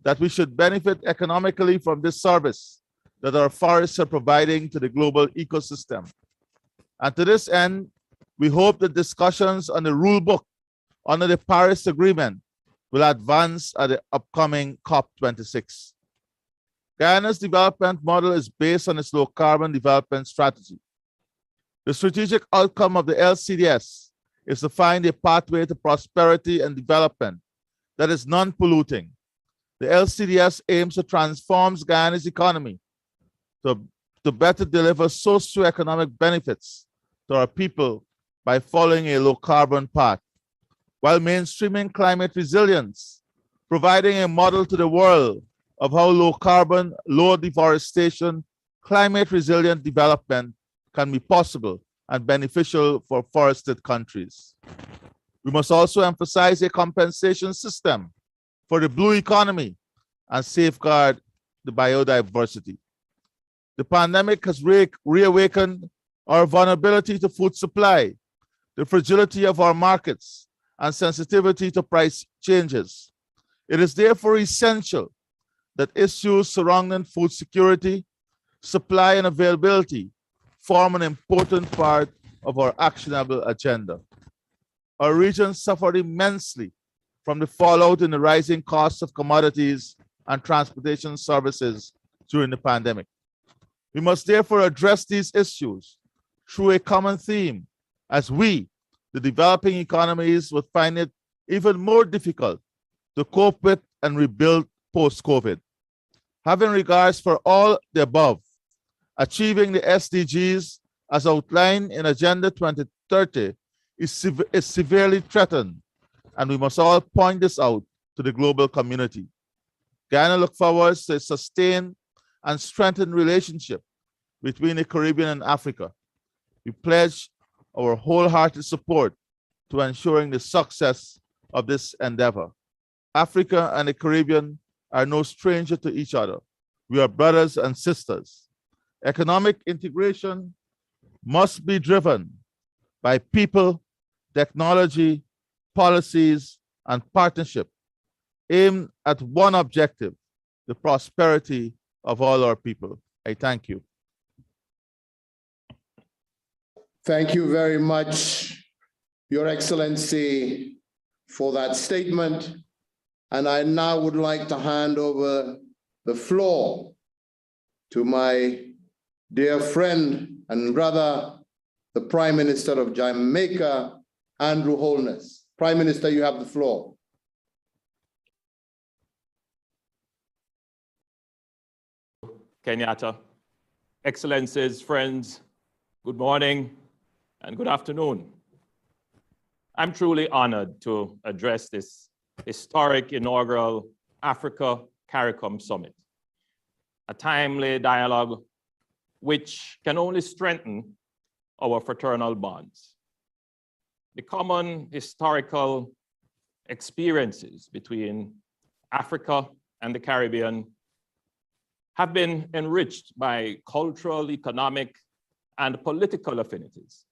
that we should benefit economically from this service that our forests are providing to the global ecosystem. And to this end, we hope that discussions on the rule book under the Paris Agreement will advance at the upcoming COP26. Guyana's development model is based on its low-carbon development strategy. The strategic outcome of the LCDS is to find a pathway to prosperity and development that is non-polluting. The LCDS aims to transform Guyana's economy to better deliver socio-economic benefits to our people by following a low-carbon path, while mainstreaming climate resilience, providing a model to the world of how low-carbon, low deforestation, climate-resilient development can be possible and beneficial for forested countries. We must also emphasize a compensation system for the blue economy and safeguard the biodiversity. The pandemic has reawakened our vulnerability to food supply, the fragility of our markets, and sensitivity to price changes. It is therefore essential that issues surrounding food security, supply, and availability form an important part of our actionable agenda. Our region suffered immensely from the fallout in the rising costs of commodities and transportation services during the pandemic. We must therefore address these issues through a common theme, as we, the developing economies, would find it even more difficult to cope with and rebuild post-COVID. Having regards for all the above, achieving the SDGs as outlined in Agenda 2030 is severely threatened, and we must all point this out to the global community. Guyana looks forward to a sustained and strengthened relationship between the Caribbean and Africa. We pledge our wholehearted support to ensuring the success of this endeavor. Africa and the Caribbean are no stranger to each other. We are brothers and sisters. Economic integration must be driven by people, technology, policies, and partnership aimed at one objective, the prosperity of all our people. I thank you. Thank you very much, Your Excellency, for that statement. And I now would like to hand over the floor to my dear friend and brother, the Prime Minister of Jamaica, Andrew Holness. Prime Minister, you have the floor. Kenyatta, Excellencies, friends, good morning and good afternoon. I'm truly honored to address this historic inaugural Africa-CARICOM Summit, a timely dialogue which can only strengthen our fraternal bonds. The common historical experiences between Africa and the Caribbean have been enriched by cultural, economic, and political affinities.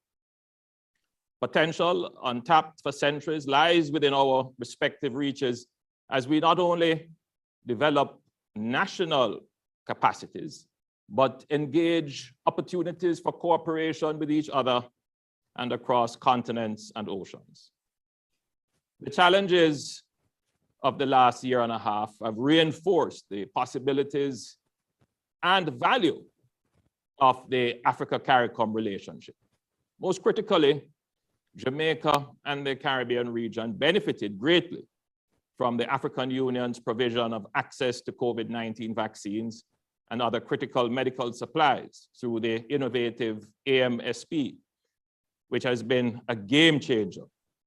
Potential untapped for centuries lies within our respective reaches as we not only develop national capacities, but engage opportunities for cooperation with each other and across continents and oceans. The challenges of the last year and a half have reinforced the possibilities and value of the Africa-CARICOM relationship. Most critically, Jamaica and the Caribbean region benefited greatly from the African Union's provision of access to COVID-19 vaccines and other critical medical supplies through the innovative AMSP, which has been a game changer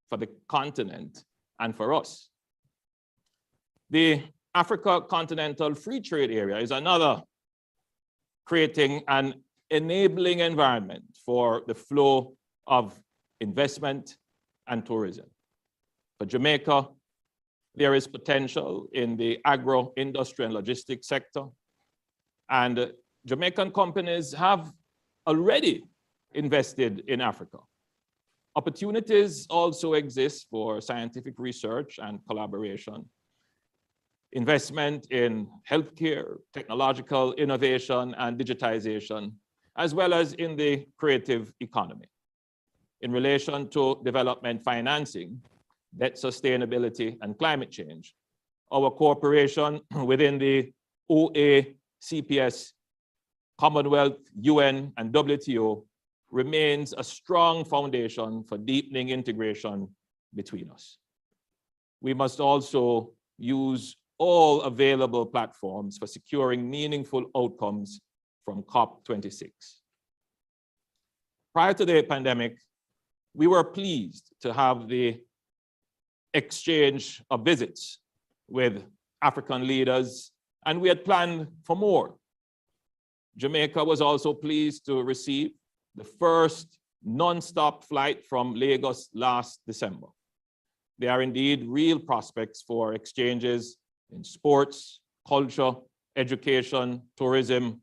for the continent and for us. The Africa Continental Free Trade Area is another, creating an enabling environment for the flow of investment and tourism. For Jamaica, there is potential in the agro, industry, and logistics sector. And Jamaican companies have already invested in Africa. Opportunities also exist for scientific research and collaboration, investment in healthcare, technological innovation and digitization, as well as in the creative economy. In relation to development financing, debt sustainability, and climate change, our cooperation within the OA, CPS, Commonwealth, UN, and WTO remains a strong foundation for deepening integration between us. We must also use all available platforms for securing meaningful outcomes from COP26. Prior to the pandemic, we were pleased to have the exchange of visits with African leaders, and we had planned for more. Jamaica was also pleased to receive the first non-stop flight from Lagos last December. There are indeed real prospects for exchanges in sports, culture, education, tourism,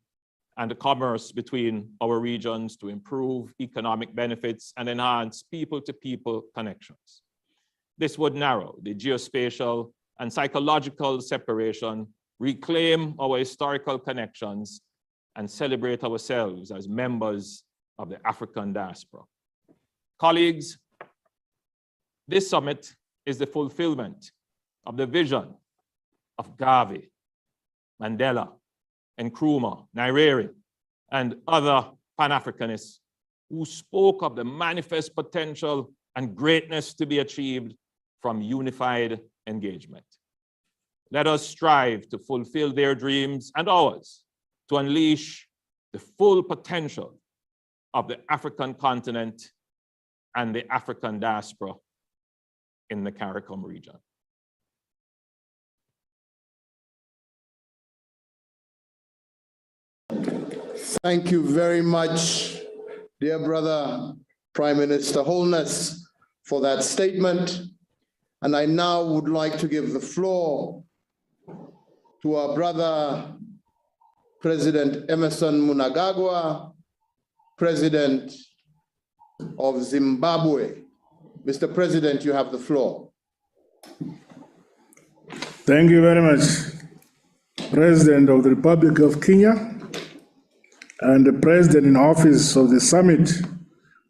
and commerce between our regions to improve economic benefits and enhance people-to-people connections. This would narrow the geospatial and psychological separation, reclaim our historical connections, and celebrate ourselves as members of the African diaspora. Colleagues, this summit is the fulfillment of the vision of Garvey, Mandela, Nkrumah, Nyerere, and other Pan-Africanists who spoke of the manifest potential and greatness to be achieved from unified engagement. Let us strive to fulfill their dreams and ours, to unleash the full potential of the African continent and the African diaspora in the CARICOM region. Thank you very much, dear brother, Prime Minister Holness, for that statement. And I now would like to give the floor to our brother, President Emmerson Mnangagwa, President of Zimbabwe. Mr. President, you have the floor. Thank you very much, President of the Republic of Kenya, and the President in office of the Summit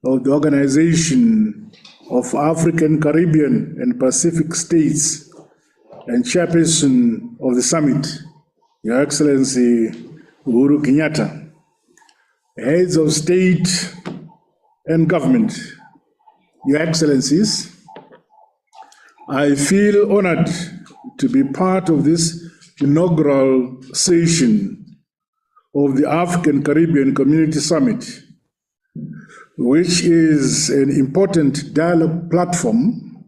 of the Organization of African, Caribbean, and Pacific States, and Chairperson of the Summit, Your Excellency Uhuru Kenyatta, heads of state and government, Your Excellencies, I feel honored to be part of this inaugural session of the African Caribbean Community Summit, which is an important dialogue platform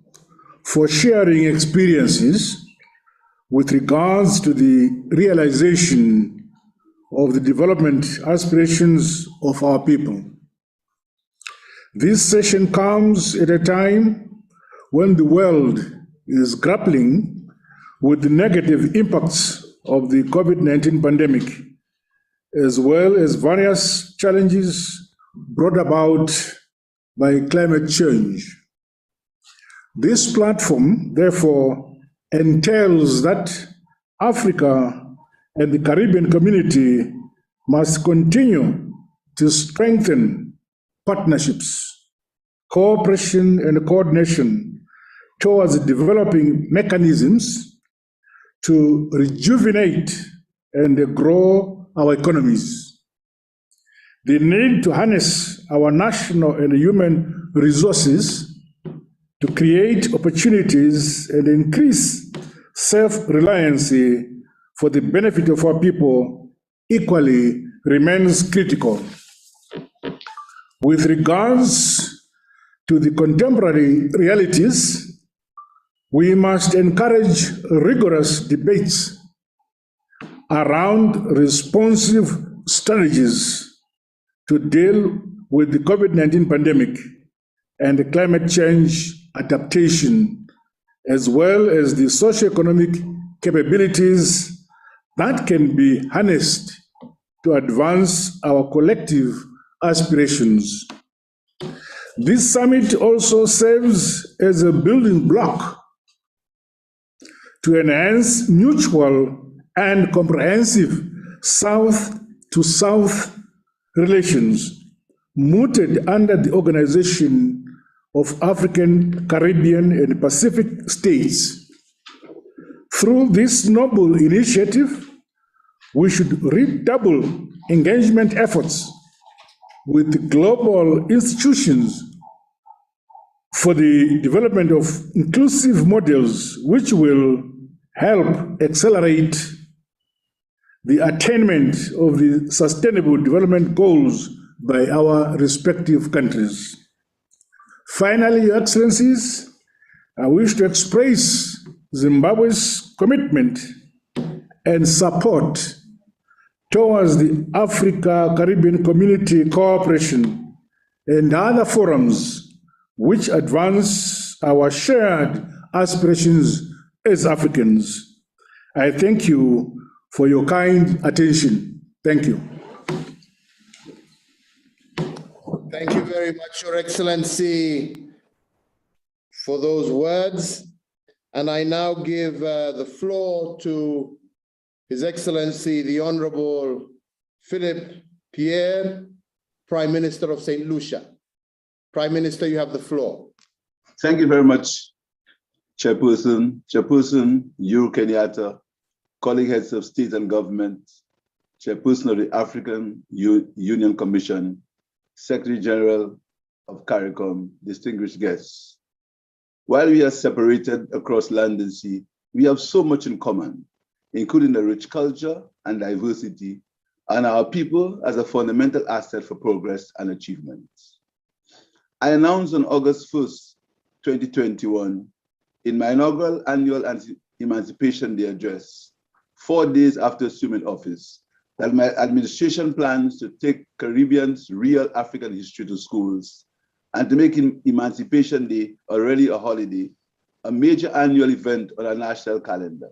for sharing experiences with regards to the realization of the development aspirations of our people. This session comes at a time when the world is grappling with the negative impacts of the COVID-19 pandemic, as well as various challenges brought about by climate change. This platform, therefore, entails that Africa and the Caribbean community must continue to strengthen partnerships, cooperation, and coordination towards developing mechanisms to rejuvenate and grow our economies. The need to harness our national and human resources to create opportunities and increase self-reliance for the benefit of our people equally remains critical. With regards to the contemporary realities, we must encourage rigorous debates around responsive strategies to deal with the COVID-19 pandemic and climate change adaptation, as well as the socioeconomic capabilities that can be harnessed to advance our collective aspirations. This summit also serves as a building block to enhance mutual and comprehensive South-to-South relations mooted under the Organization of African, Caribbean, and Pacific States. Through this noble initiative, we should redouble engagement efforts with global institutions for the development of inclusive models which will help accelerate the attainment of the Sustainable Development Goals by our respective countries. Finally, Your Excellencies, I wish to express Zimbabwe's commitment and support towards the Africa-Caribbean Community Cooperation and other forums which advance our shared aspirations as Africans. I thank you for your kind attention. Thank you. Thank you very much, Your Excellency, for those words. And I now give the floor to His Excellency, the Honorable Philip Pierre, Prime Minister of St. Lucia. Prime Minister, you have the floor. Thank you very much, Chairperson, Uhuru Kenyatta, colleague heads of state and government, Chairperson of the African Union Commission, Secretary General of CARICOM, distinguished guests. While we are separated across land and sea, we have so much in common, including a rich culture and diversity, and our people as a fundamental asset for progress and achievement. I announced on August 1st, 2021, in my inaugural annual Emancipation Day address, 4 days after assuming office, that my administration plans to take Caribbean's real African history to schools and to make Emancipation Day already a holiday, a major annual event on our national calendar.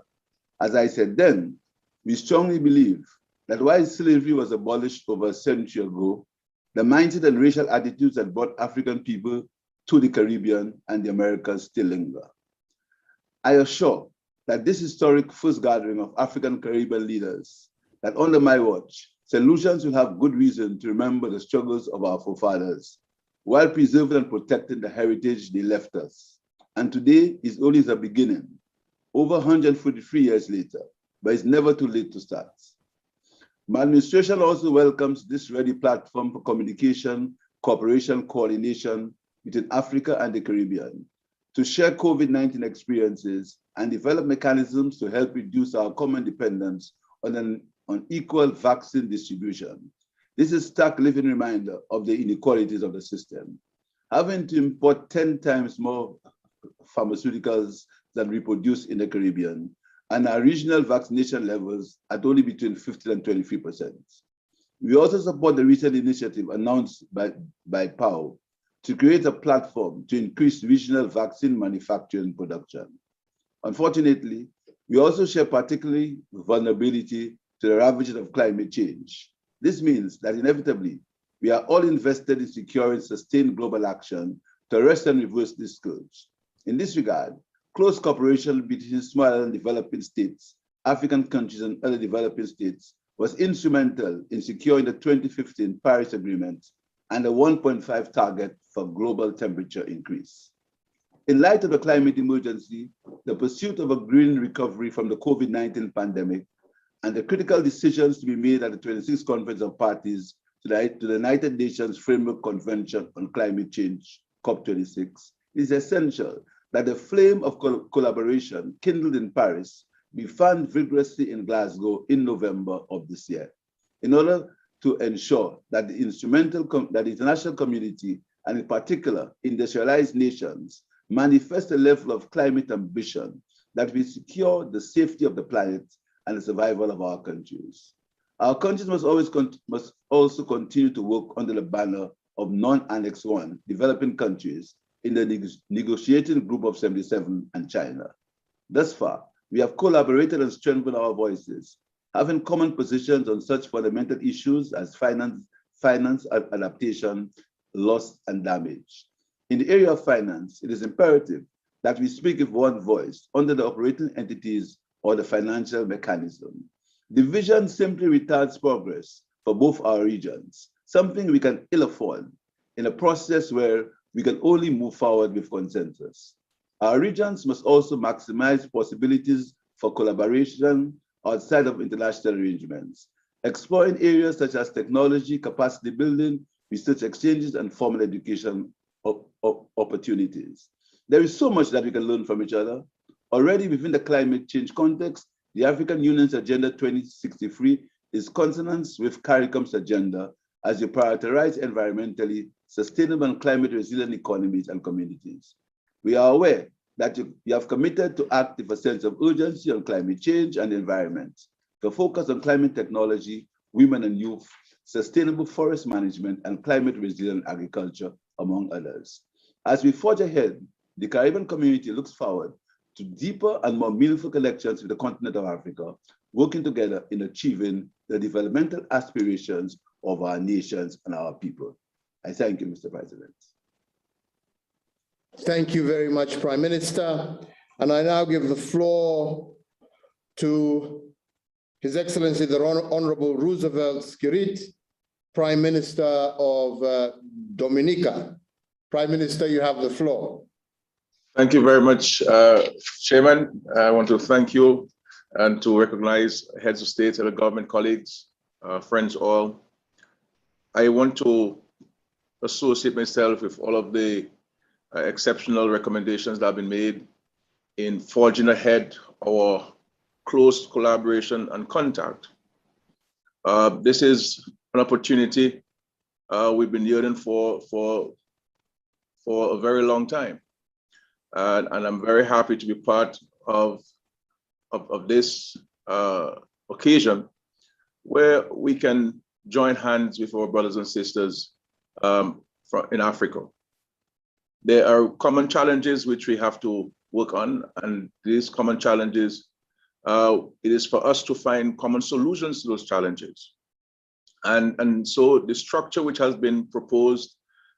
As I said then, we strongly believe that while slavery was abolished over a century ago, the mindset and racial attitudes that brought African people to the Caribbean and the Americas still linger. I assure that this historic first gathering of African Caribbean leaders, that under my watch, St. Lucians will have good reason to remember the struggles of our forefathers, while preserving and protecting the heritage they left us. And today is only the beginning, over 143 years later, but it's never too late to start. My administration also welcomes this ready platform for communication, cooperation, coordination between Africa and the Caribbean to share COVID-19 experiences and develop mechanisms to help reduce our common dependence on equal vaccine distribution. This is a stark living reminder of the inequalities of the system. Having to import 10 times more pharmaceuticals than we produce in the Caribbean, and our regional vaccination levels at only between 15 and 23%. We also support the recent initiative announced by PAO to create a platform to increase regional vaccine manufacturing production. Unfortunately, we also share particularly vulnerability to the ravages of climate change. This means that inevitably, we are all invested in securing sustained global action to arrest and reverse this scourge. In this regard, close cooperation between small and developing states, African countries, and other developing states was instrumental in securing the 2015 Paris Agreement and the 1.5 target for global temperature increase. In light of the climate emergency, the pursuit of a green recovery from the COVID-19 pandemic, and the critical decisions to be made at the 26th Conference of Parties to the United Nations Framework Convention on Climate Change, COP26, is essential that the flame of collaboration kindled in Paris be fanned vigorously in Glasgow in November of this year, in order to ensure that the international community and in particular, industrialized nations, manifest a level of climate ambition that will secure the safety of the planet and the survival of our countries. Our countries must also continue to work under the banner of non-Annex 1 developing countries in the negotiating group of 77 and China. Thus far, we have collaborated and strengthened our voices, having common positions on such fundamental issues as finance adaptation, loss, and damage. In the area of finance, it is imperative that we speak with one voice under the operating entities or the financial mechanism. Division simply retards progress for both our regions, something we can ill afford in a process where we can only move forward with consensus. Our regions must also maximize possibilities for collaboration outside of international arrangements, exploring areas such as technology, capacity building, research exchanges, and formal education opportunities. There is so much that we can learn from each other. Already within the climate change context, the African Union's Agenda 2063 is consonant with CARICOM's agenda as you prioritize environmentally sustainable and climate resilient economies and communities. We are aware that you have committed to act with a sense of urgency on climate change and the environment, to focus on climate technology, women and youth, sustainable forest management, and climate resilient agriculture, among others. As we forge ahead, the Caribbean community looks forward to deeper and more meaningful connections with the continent of Africa, working together in achieving the developmental aspirations of our nations and our people. I thank you, Mr. President. Thank you very much, Prime Minister. And I now give the floor to His Excellency, the Honorable Roosevelt Skerrit, Prime Minister of Dominica. Prime Minister, you have the floor. Thank you very much, Chairman. I want to thank you and to recognize heads of state and government colleagues, friends all. I want to associate myself with all of the exceptional recommendations that have been made in forging ahead our close collaboration and contact. This is an opportunity we've been yearning for a very long time. And I'm very happy to be part of this occasion where we can join hands with our brothers and sisters in Africa. There are common challenges which we have to work on, and these common challenges, it is for us to find common solutions to those challenges. And so the structure which has been proposed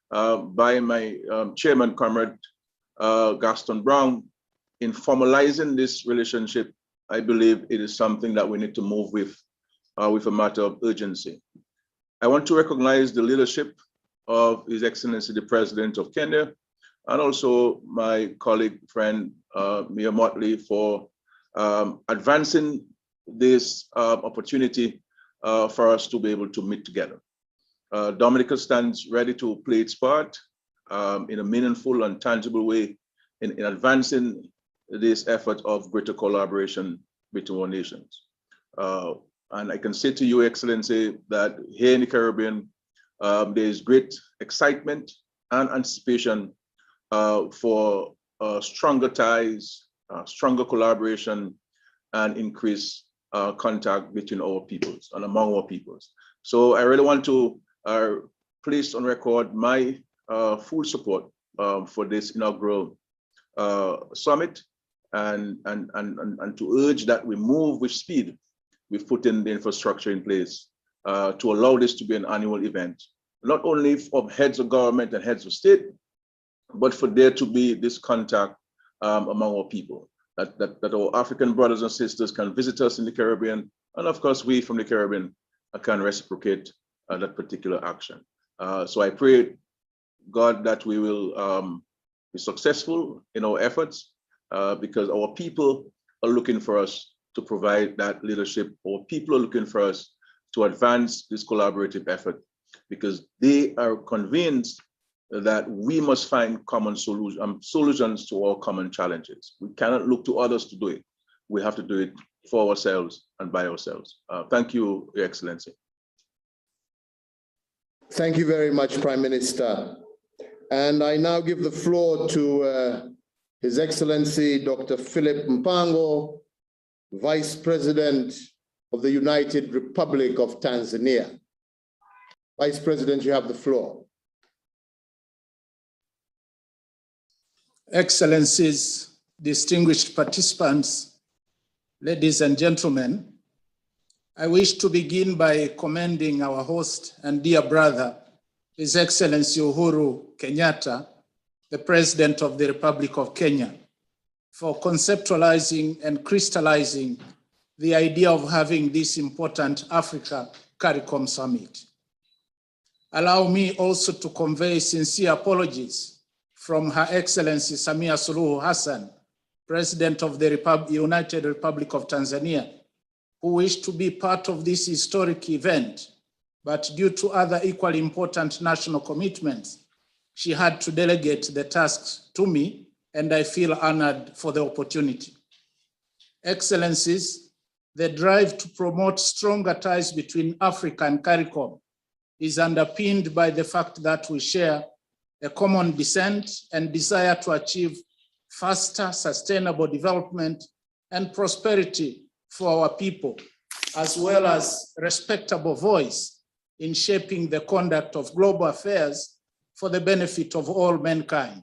by my chairman, Comrade Gaston Browne, in formalizing this relationship, I believe it is something that we need to move with a matter of urgency. I want to recognize the leadership of His Excellency, the President of Kenya, and also my colleague, friend, Mayor Mottley, for advancing this opportunity for us to be able to meet together. Dominica stands ready to play its part in a meaningful and tangible way in advancing this effort of greater collaboration between our nations. And I can say to you, Excellency, that here in the Caribbean, there is great excitement and anticipation for stronger ties, stronger collaboration, and increased contact between our peoples and among our peoples. So I really want to place on record my full support for this inaugural summit, and to urge that we move with speed with putting the infrastructure in place to allow this to be an annual event, not only of heads of government and heads of state, but for there to be this contact among our people, that our African brothers and sisters can visit us in the Caribbean, and of course we from the Caribbean can reciprocate that particular action. So I pray, God, that we will be successful in our efforts because our people are looking for us to provide that leadership. Our people are looking for us to advance this collaborative effort because they are convinced that we must find common solutions to our common challenges. We cannot look to others to do it. We have to do it for ourselves and by ourselves. Thank you, Your Excellency. Thank you very much, Prime Minister. And I now give the floor to His Excellency Dr. Philip Mpango, Vice President of the United Republic of Tanzania. Vice President, you have the floor. Excellencies, distinguished participants, ladies and gentlemen, I wish to begin by commending our host and dear brother, His Excellency Uhuru Kenyatta, the President of the Republic of Kenya, for conceptualizing and crystallizing the idea of having this important Africa-CARICOM summit. Allow me also to convey sincere apologies from Her Excellency Samia Suluhu Hassan, President of the United Republic of Tanzania, who wished to be part of this historic event, but due to other equally important national commitments, she had to delegate the tasks to me, and I feel honored for the opportunity. Excellencies, the drive to promote stronger ties between Africa and CARICOM is underpinned by the fact that we share a common descent and desire to achieve faster, sustainable development and prosperity for our people, as well as respectable voice in shaping the conduct of global affairs for the benefit of all mankind.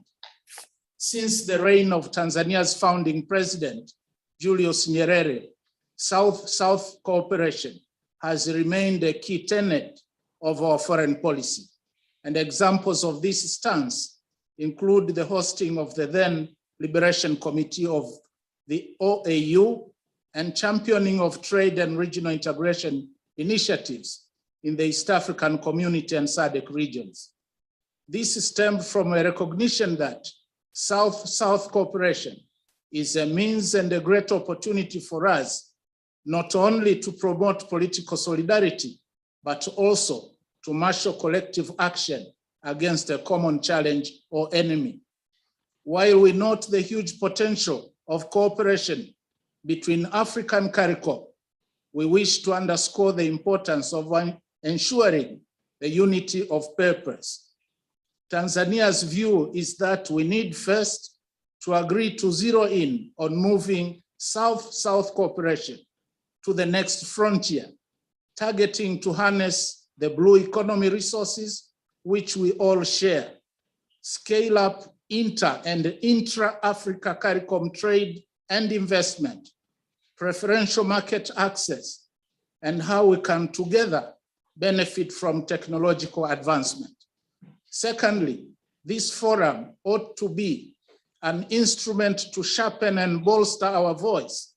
Since the reign of Tanzania's founding president, Julius Nyerere, South-South cooperation has remained a key tenet of our foreign policy. And examples of this stance include the hosting of the then Liberation Committee of the OAU and championing of trade and regional integration initiatives in the East African Community and SADC regions. This stemmed from a recognition that South-South cooperation is a means and a great opportunity for us, not only to promote political solidarity, but also to marshal collective action against a common challenge or enemy. While we note the huge potential of cooperation between Africa and CARICOM, we wish to underscore the importance of ensuring the unity of purpose. Tanzania's view is that we need first to agree to zero in on moving South-South cooperation to the next frontier, targeting to harness the blue economy resources which we all share, scale up inter- and intra-Africa CARICOM trade and investment, preferential market access, and how we can together benefit from technological advancement. Secondly, this forum ought to be an instrument to sharpen and bolster our voice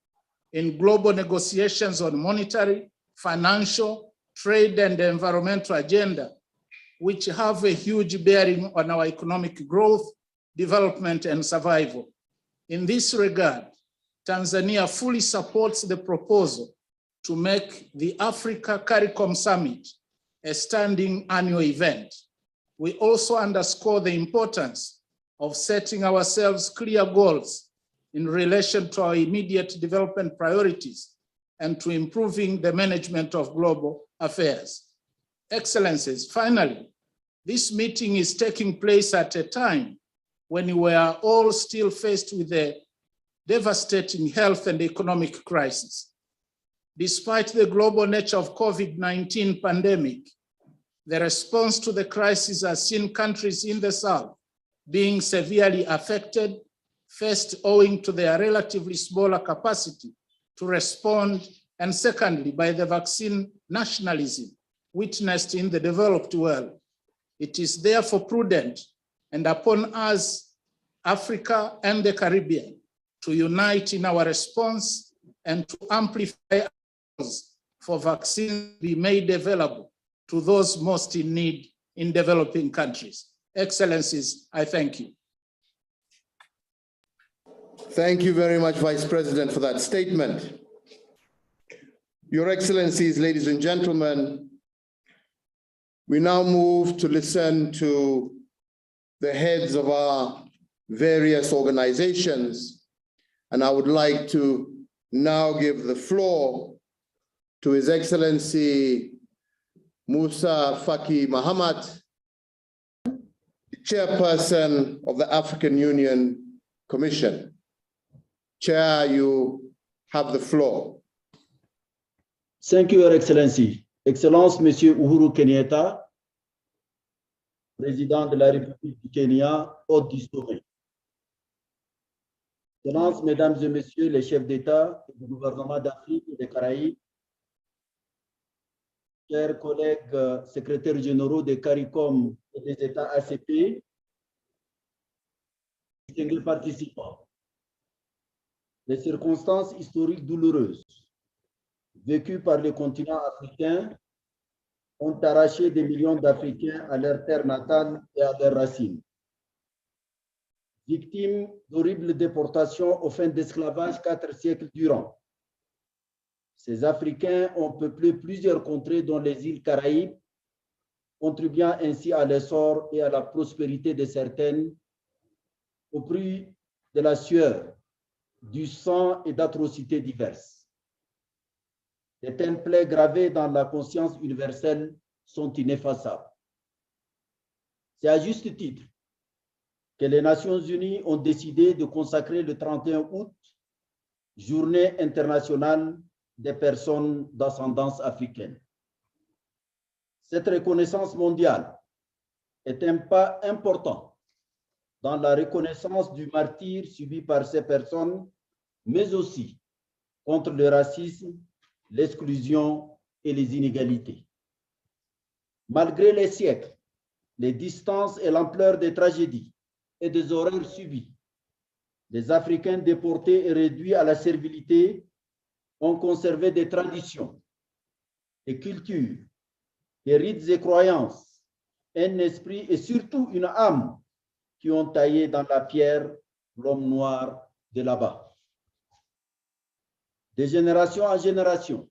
in global negotiations on monetary, financial, trade, and environmental agenda, which have a huge bearing on our economic growth, development, and survival. In this regard, Tanzania fully supports the proposal to make the Africa-CARICOM Summit a standing annual event. We also underscore the importance of setting ourselves clear goals in relation to our immediate development priorities and to improving the management of global affairs. Excellencies, finally, this meeting is taking place at a time when we are all still faced with a devastating health and economic crisis. Despite the global nature of COVID-19 pandemic, the response to the crisis has seen countries in the South being severely affected, first owing to their relatively smaller capacity to respond, and secondly, by the vaccine nationalism witnessed in the developed world. It is therefore prudent and upon us, Africa and the Caribbean, to unite in our response and to amplify efforts for vaccines to be made available to those most in need in developing countries. Excellencies, I thank you. Thank you very much, Vice President, for that statement. Your Excellencies, ladies and gentlemen, we now move to listen to the heads of our various organizations, and I would like to now give the floor to His Excellency Musa Faki Mahamat, the Chairperson of the African Union Commission. Chair, you have the floor. Thank you, Your Excellency. Excellence, Monsieur Uhuru Kenyatta, Président de la République du Kenya, hôte du sommet. Excellences, Mesdames et Messieurs les chefs d'État et du gouvernement d'Afrique et des Caraïbes, chers collègues secrétaires généraux des CARICOM et des États ACP, distingués participants, les circonstances historiques douloureuses vécues par le continent africain ont arraché des millions d'Africains à leur terre natale et à leurs racines. Victimes d'horribles déportations aux fins d'esclavage 4 siècles durant, ces Africains ont peuplé plusieurs contrées dont les îles Caraïbes, contribuant ainsi à l'essor et à la prospérité de certaines au prix de la sueur, du sang et d'atrocités diverses. Les telles plaies gravées dans la conscience universelle sont ineffaçables. C'est à juste titre que les Nations Unies ont décidé de consacrer le 31 août, Journée internationale des personnes d'ascendance africaine. Cette reconnaissance mondiale est un pas important dans la reconnaissance du martyre subi par ces personnes, mais aussi contre le racisme, l'exclusion et les inégalités. Malgré les siècles, les distances et l'ampleur des tragédies et des horreurs subies, les Africains déportés et réduits à la servilité ont conservé des traditions, des cultures, des rites et croyances, un esprit et surtout une âme qui ont taillé dans la pierre l'homme noir de là-bas. De génération en génération,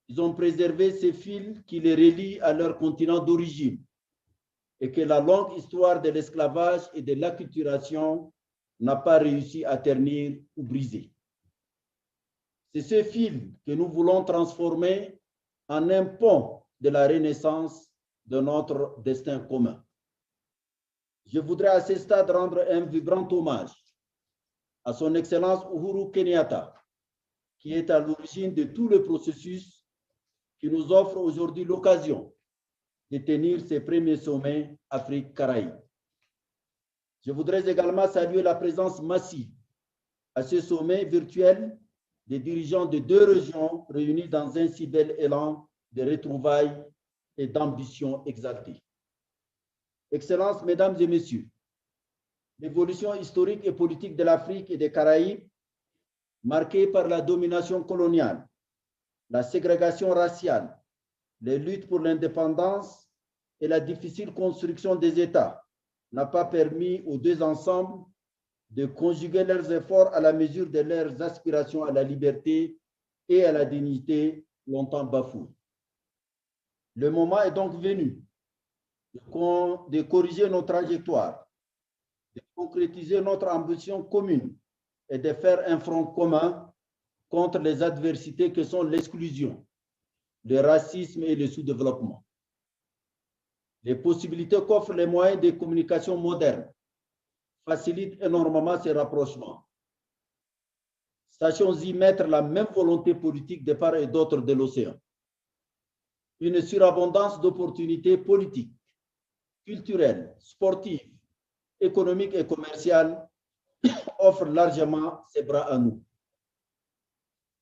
ils ont préservé ces fils qui les relient à leur continent d'origine et que la longue histoire de l'esclavage et de l'acculturation n'a pas réussi à ternir ou briser. C'est ce fil que nous voulons transformer en un pont de la renaissance de notre destin commun. Je voudrais à ce stade rendre un vibrant hommage à son Excellence Uhuru Kenyatta, qui est à l'origine de tout le processus qui nous offre aujourd'hui l'occasion de tenir ces premiers sommets Afrique-Caraïbes. Je voudrais également saluer la présence massive à ce sommet virtuel des dirigeants de 2 régions réunis dans un si bel élan de retrouvailles et d'ambition exaltée. Excellences, Mesdames et Messieurs, l'évolution historique et politique de l'Afrique et des Caraïbes, marquée par la domination coloniale, la ségrégation raciale, les luttes pour l'indépendance et la difficile construction des États, n'a pas permis aux 2 ensembles de conjuguer leurs efforts à la mesure de leurs aspirations à la liberté et à la dignité longtemps bafouées. Le moment est donc venu de corriger nos trajectoires, de concrétiser notre ambition commune et de faire un front commun contre les adversités que sont l'exclusion, le racisme et le sous-développement. Les possibilités qu'offrent les moyens de communication modernes facilitent énormément ces rapprochements. Sachons y mettre la même volonté politique de part et d'autre de l'océan. Une surabondance d'opportunités politiques, culturelles, sportives, économiques et commerciales offre largement ses bras à nous.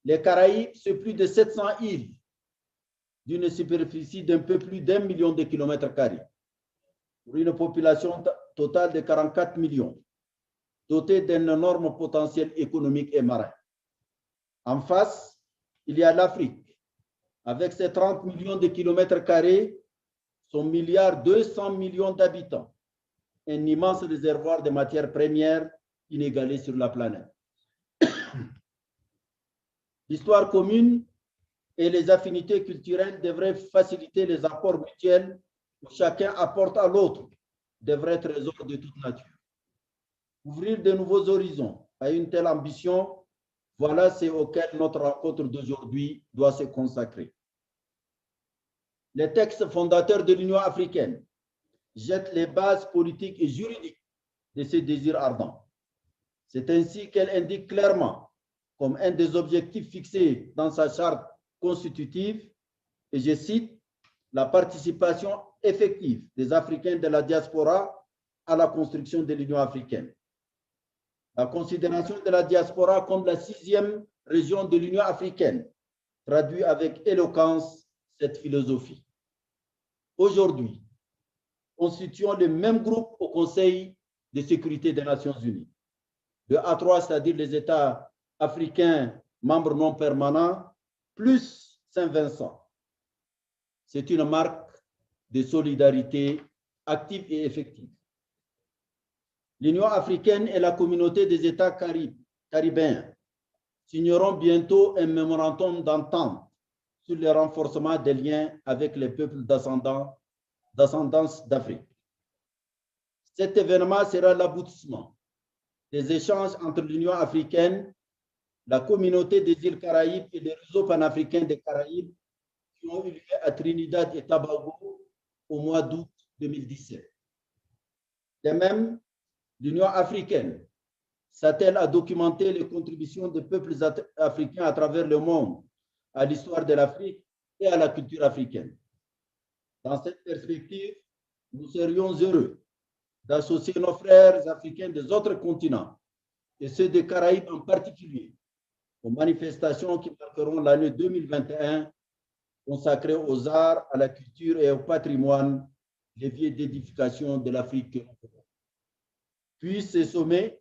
Les Caraïbes, c'est plus de 700 îles d'une superficie d'un peu plus d'1 million de kilomètres carrés, pour une population totale de 44 millions, dotée d'un énorme potentiel économique et marin. En face, il y a l'Afrique, avec ses 30 millions de kilomètres carrés, son 1,2 milliard d'habitants, un immense réservoir de matières premières inégalé sur la planète. L'histoire commune et les affinités culturelles devraient faciliter les apports mutuels où chacun apporte à l'autre de vrais trésors de toute nature. Ouvrir de nouveaux horizons à une telle ambition, voilà ce auquel notre rencontre d'aujourd'hui doit se consacrer. Les textes fondateurs de l'Union africaine, jette les bases politiques et juridiques de ces désirs ardents. C'est ainsi qu'elle indique clairement, comme un des objectifs fixés dans sa charte constitutive, et je cite, la participation effective des Africains de la diaspora à la construction de l'Union africaine. La considération de la diaspora comme la 6e région de l'Union africaine traduit avec éloquence cette philosophie. Aujourd'hui, constituons le même groupe au Conseil de sécurité des Nations Unies. De A3, c'est-à-dire les États africains membres non permanents, plus Saint-Vincent. C'est une marque de solidarité active et effective. L'Union africaine et la communauté des États caribéens signeront bientôt un mémorandum d'entente sur le renforcement des liens avec les peuples d'ascendance d'Afrique. Cet événement sera l'aboutissement des échanges entre l'Union africaine, la communauté des îles Caraïbes et le réseau panafricain des Caraïbes qui ont eu lieu à Trinidad et Tobago au mois d'août 2017. De même, l'Union africaine s'attelle à documenter les contributions des peuples africains à travers le monde à l'histoire de l'Afrique et à la culture africaine. Dans cette perspective, nous serions heureux d'associer nos frères africains des autres continents, et ceux des Caraïbes en particulier, aux manifestations qui marqueront l'année 2021 consacrée aux arts, à la culture et au patrimoine, levier d'édification de l'Afrique. Puissent ces sommets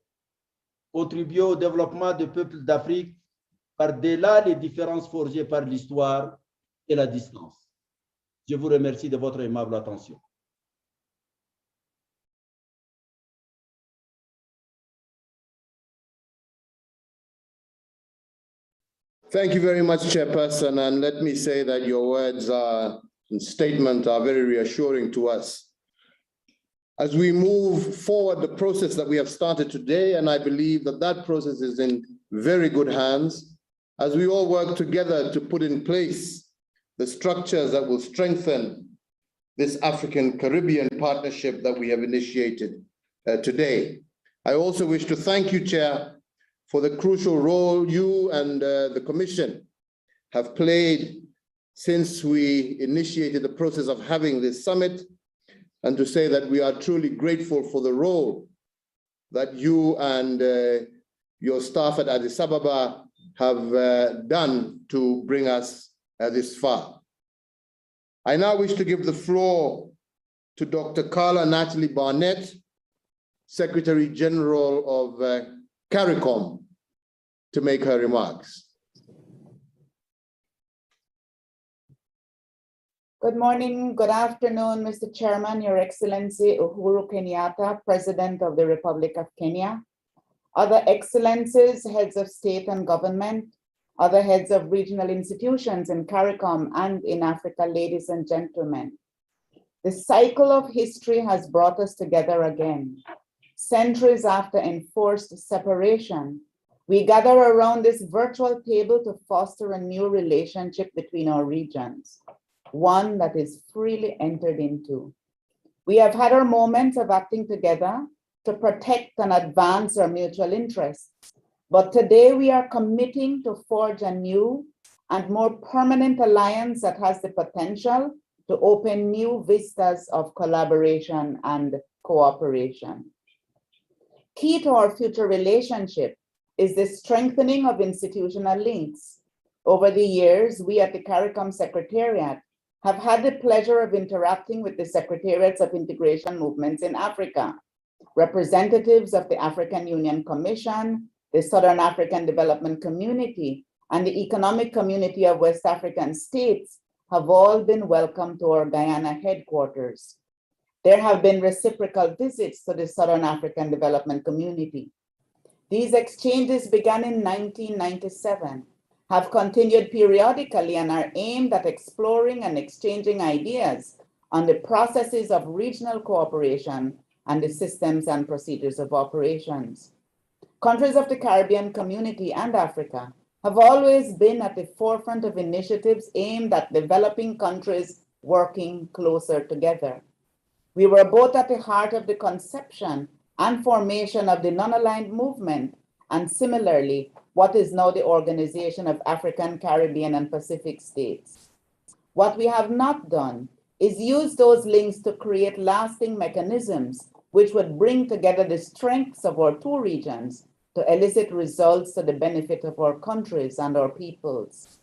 contribuer au développement des peuples d'Afrique par-delà les différences forgées par l'histoire et la distance. Je vous remercie de votre aimable attention. Thank you very much, Chairperson, and let me say that your words and statement are very reassuring to us. As we move forward the process that we have started today, and I believe that that process is in very good hands, as we all work together to put in place the structures that will strengthen this African-Caribbean partnership that we have initiated today. I also wish to thank you, Chair, for the crucial role you and the Commission have played since we initiated the process of having this summit, and to say that we are truly grateful for the role that you and your staff at Addis Ababa have done to bring us this far. I now wish to give the floor to Dr. Carla Barnett, Secretary General of CARICOM, to make her remarks. Good morning, good afternoon, Mr. Chairman, Your Excellency Uhuru Kenyatta, President of the Republic of Kenya, other excellencies, heads of state and government, other heads of regional institutions in CARICOM and in Africa, ladies and gentlemen. The cycle of history has brought us together again. Centuries after enforced separation, we gather around this virtual table to foster a new relationship between our regions, one that is freely entered into. We have had our moments of acting together to protect and advance our mutual interests, but today we are committing to forge a new and more permanent alliance that has the potential to open new vistas of collaboration and cooperation. Key to our future relationship is the strengthening of institutional links. Over the years, we at the CARICOM Secretariat have had the pleasure of interacting with the Secretariats of Integration Movements in Africa. Representatives of the African Union Commission, the Southern African Development Community, and the Economic Community of West African States have all been welcomed to our Guyana headquarters. There have been reciprocal visits to the Southern African Development Community. These exchanges began in 1997, have continued periodically, and are aimed at exploring and exchanging ideas on the processes of regional cooperation and the systems and procedures of operations. Countries of the Caribbean community and Africa have always been at the forefront of initiatives aimed at developing countries working closer together. We were both at the heart of the conception and formation of the non-aligned movement, and similarly, what is now the Organization of African, Caribbean, and Pacific States. What we have not done is use those links to create lasting mechanisms which would bring together the strengths of our two regions to elicit results to the benefit of our countries and our peoples.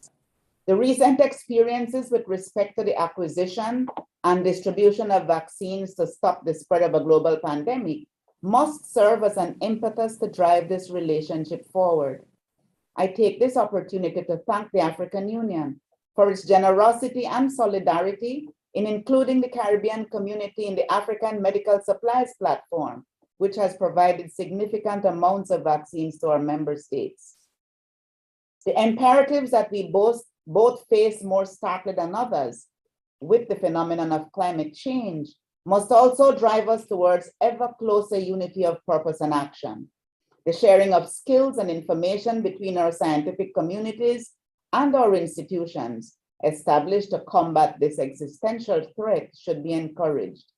The recent experiences with respect to the acquisition and distribution of vaccines to stop the spread of a global pandemic must serve as an impetus to drive this relationship forward. I take this opportunity to thank the African Union for its generosity and solidarity in including the Caribbean community in the African Medical Supplies Platform, which has provided significant amounts of vaccines to our member states. The imperatives that we both face more starkly than others with the phenomenon of climate change must also drive us towards ever closer unity of purpose and action. The sharing of skills and information between our scientific communities and our institutions established to combat this existential threat should be encouraged.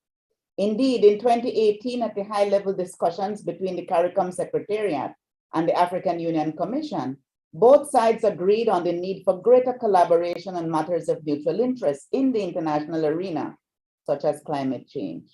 Indeed, in 2018, at the high-level discussions between the CARICOM Secretariat and the African Union Commission, both sides agreed on the need for greater collaboration on matters of mutual interest in the international arena, such as climate change.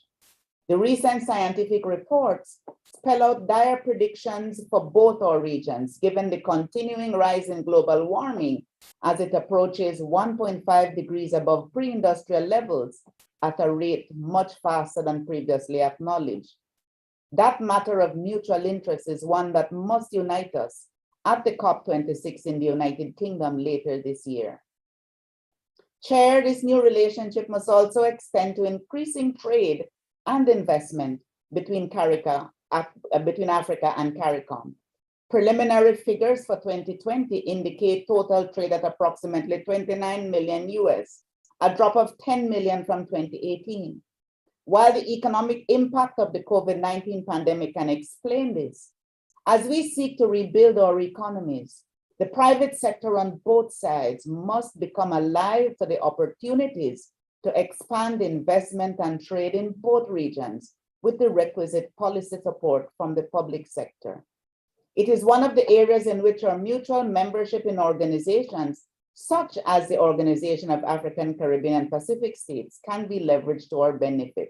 The recent scientific reports spell out dire predictions for both our regions, given the continuing rise in global warming as it approaches 1.5 degrees above pre-industrial levels at a rate much faster than previously acknowledged. That matter of mutual interest is one that must unite us at the COP26 in the United Kingdom later this year. Chair, this new relationship must also extend to increasing trade and investment between Africa and CARICOM. Preliminary figures for 2020 indicate total trade at approximately 29 million US, a drop of 10 million from 2018. While the economic impact of the COVID-19 pandemic can explain this, as we seek to rebuild our economies, the private sector on both sides must become alive to the opportunities to expand investment and trade in both regions with the requisite policy support from the public sector. It is one of the areas in which our mutual membership in organizations, such as the Organization of African, Caribbean, and Pacific States, can be leveraged to our benefit.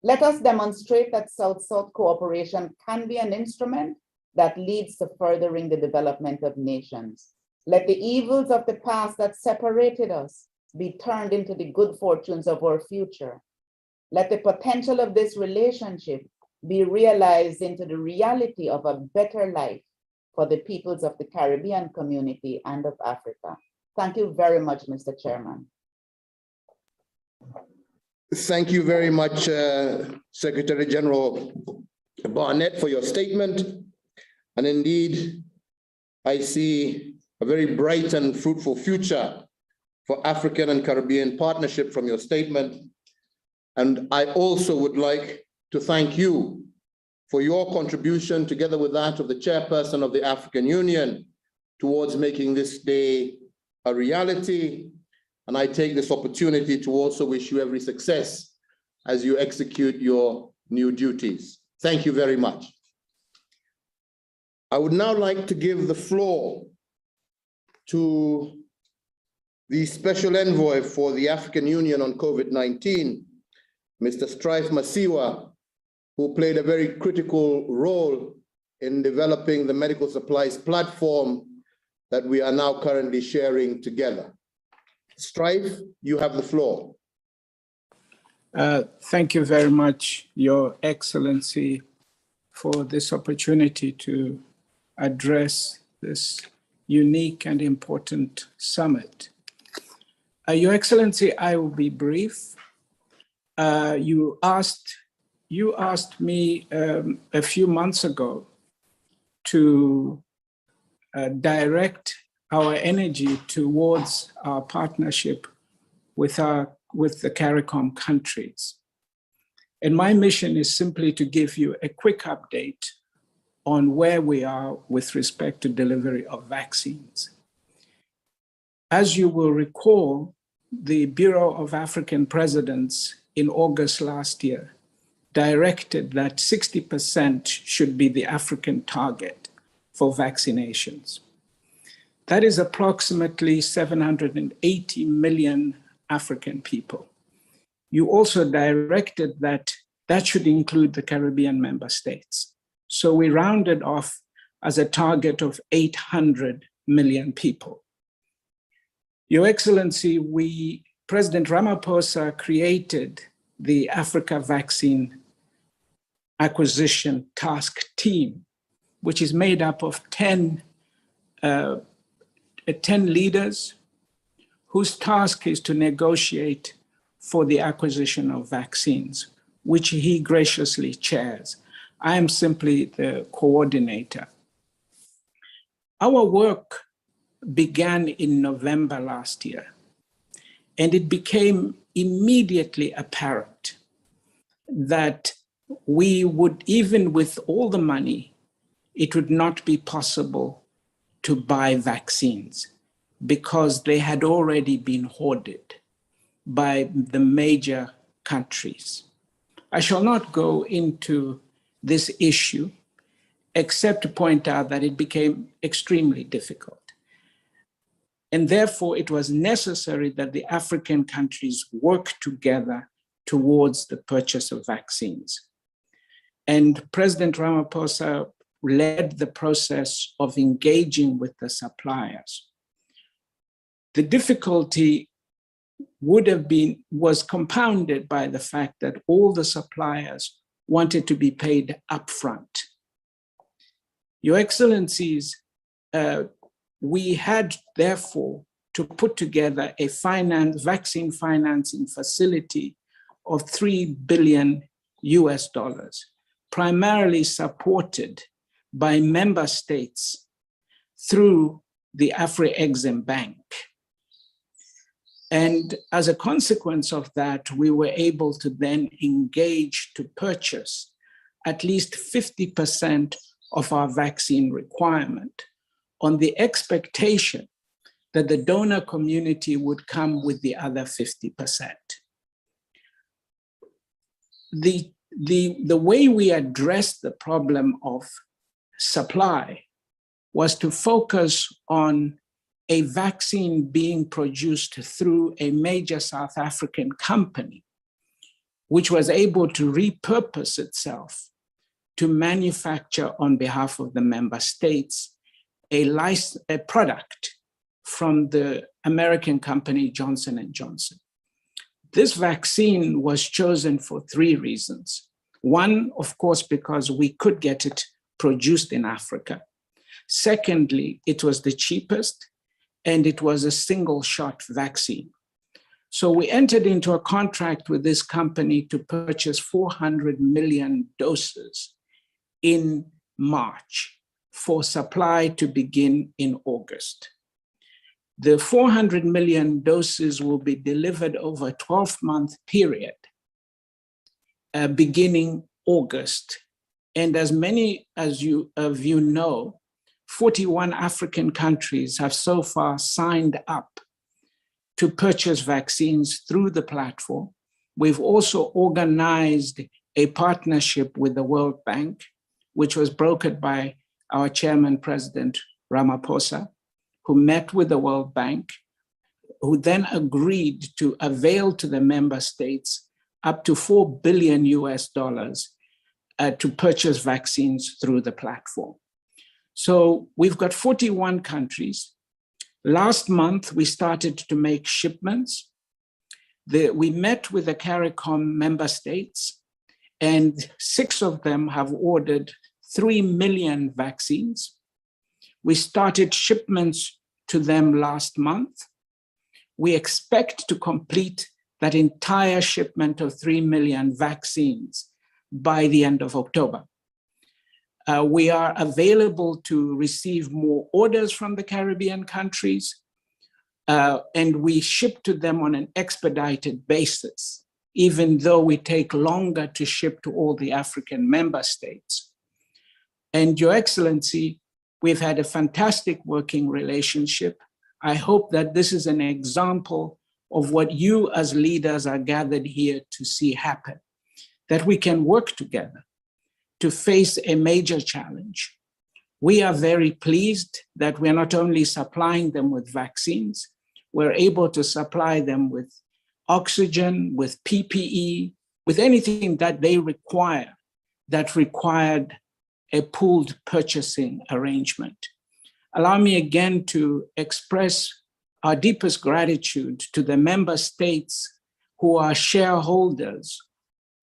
Let us demonstrate that South-South cooperation can be an instrument that leads to furthering the development of nations. Let the evils of the past that separated us be turned into the good fortunes of our future. Let the potential of this relationship be realized into the reality of a better life for the peoples of the Caribbean community and of Africa. Thank you very much, Mr. Chairman. Thank you very much, Secretary General Barnett, for your statement. And indeed, I see a very bright and fruitful future for African and Caribbean partnership from your statement. And I also would like to thank you for your contribution, together with that of the chairperson of the African Union, towards making this day a reality. And I take this opportunity to also wish you every success as you execute your new duties. Thank you very much. I would now like to give the floor to the Special Envoy for the African Union on COVID-19, Mr. Strife Masiyiwa, who played a very critical role in developing the medical supplies platform that we are now currently sharing together. Strife, you have the floor. Thank you very much, Your Excellency, for this opportunity to address this unique and important summit. Your Excellency, I will be brief. You asked me a few months ago to direct our energy towards our partnership with the CARICOM countries. And my mission is simply to give you a quick update on where we are with respect to delivery of vaccines. As you will recall, the Bureau of African Presidents in August last year, directed that 60% should be the African target for vaccinations. That is approximately 780 million African people. You also directed that that should include the Caribbean member states. So we rounded off as a target of 800 million people. Your Excellency, President Ramaphosa created the Africa Vaccine Acquisition Task Team, which is made up of 10 leaders whose task is to negotiate for the acquisition of vaccines, which he graciously chairs. I am simply the coordinator. Our work began in November last year, and it became immediately apparent that we would, even with all the money, it would not be possible to buy vaccines because they had already been hoarded by the major countries. I shall not go into this issue except to point out that it became extremely difficult. And therefore, it was necessary that the African countries work together towards the purchase of vaccines. And President Ramaphosa led the process of engaging with the suppliers. The difficulty was compounded by the fact that all the suppliers wanted to be paid upfront. Your Excellencies, we had therefore to put together a vaccine financing facility of $3 billion, primarily supported by member states through the Afri-Exim Bank. And as a consequence of that, we were able to then engage to purchase at least 50% of our vaccine requirement on the expectation that the donor community would come with the other 50%. The way we addressed the problem of supply was to focus on a vaccine being produced through a major South African company, which was able to repurpose itself to manufacture on behalf of the member states a product from the American company Johnson & Johnson. This vaccine was chosen for 3 reasons. One, of course, because we could get it produced in Africa. Secondly, it was the cheapest, and it was a single-shot vaccine. So we entered into a contract with this company to purchase 400 million doses in March for supply to begin in August. The 400 million doses will be delivered over a 12-month period, beginning August. And as many of you know, 41 African countries have so far signed up to purchase vaccines through the platform. We've also organized a partnership with the World Bank, which was brokered by our chairman, President Ramaphosa, who met with the World Bank, who then agreed to avail to the member states up to $4 billion to purchase vaccines through the platform. So we've got 41 countries. Last month, we started to make shipments. We met with the CARICOM member states, and 6 of them have ordered 3 million vaccines. We started shipments to them last month. We expect to complete that entire shipment of 3 million vaccines by the end of October. We are available to receive more orders from the Caribbean countries, and we ship to them on an expedited basis, even though we take longer to ship to all the African member states. And Your Excellency, we've had a fantastic working relationship. I hope that this is an example of what you as leaders are gathered here to see happen, that we can work together to face a major challenge. We are very pleased that we're not only supplying them with vaccines, we're able to supply them with oxygen, with PPE, with anything that they require that required a pooled purchasing arrangement. Allow me again to express our deepest gratitude to the member states who are shareholders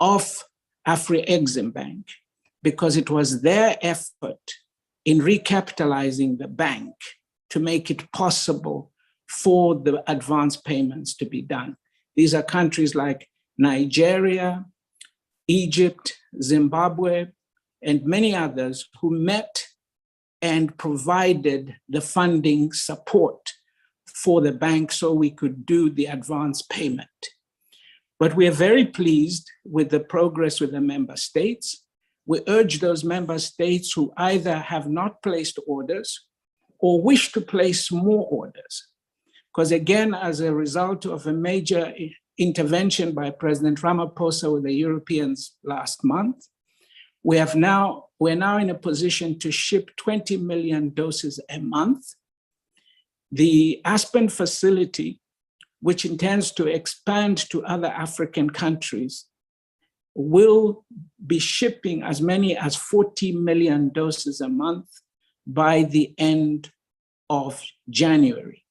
of Afri-Exim Bank, because it was their effort in recapitalizing the bank to make it possible for the advance payments to be done. These are countries like Nigeria, Egypt, Zimbabwe, and many others who met and provided the funding support for the bank so we could do the advance payment. But we are very pleased with the progress with the member states. We urge those member states who either have not placed orders or wish to place more orders. Because again, as a result of a major intervention by President Ramaphosa with the Europeans last month, we're now in a position to ship 20 million doses a month. The Aspen facility, which intends to expand to other African countries, will be shipping as many as 40 million doses a month by the end of January.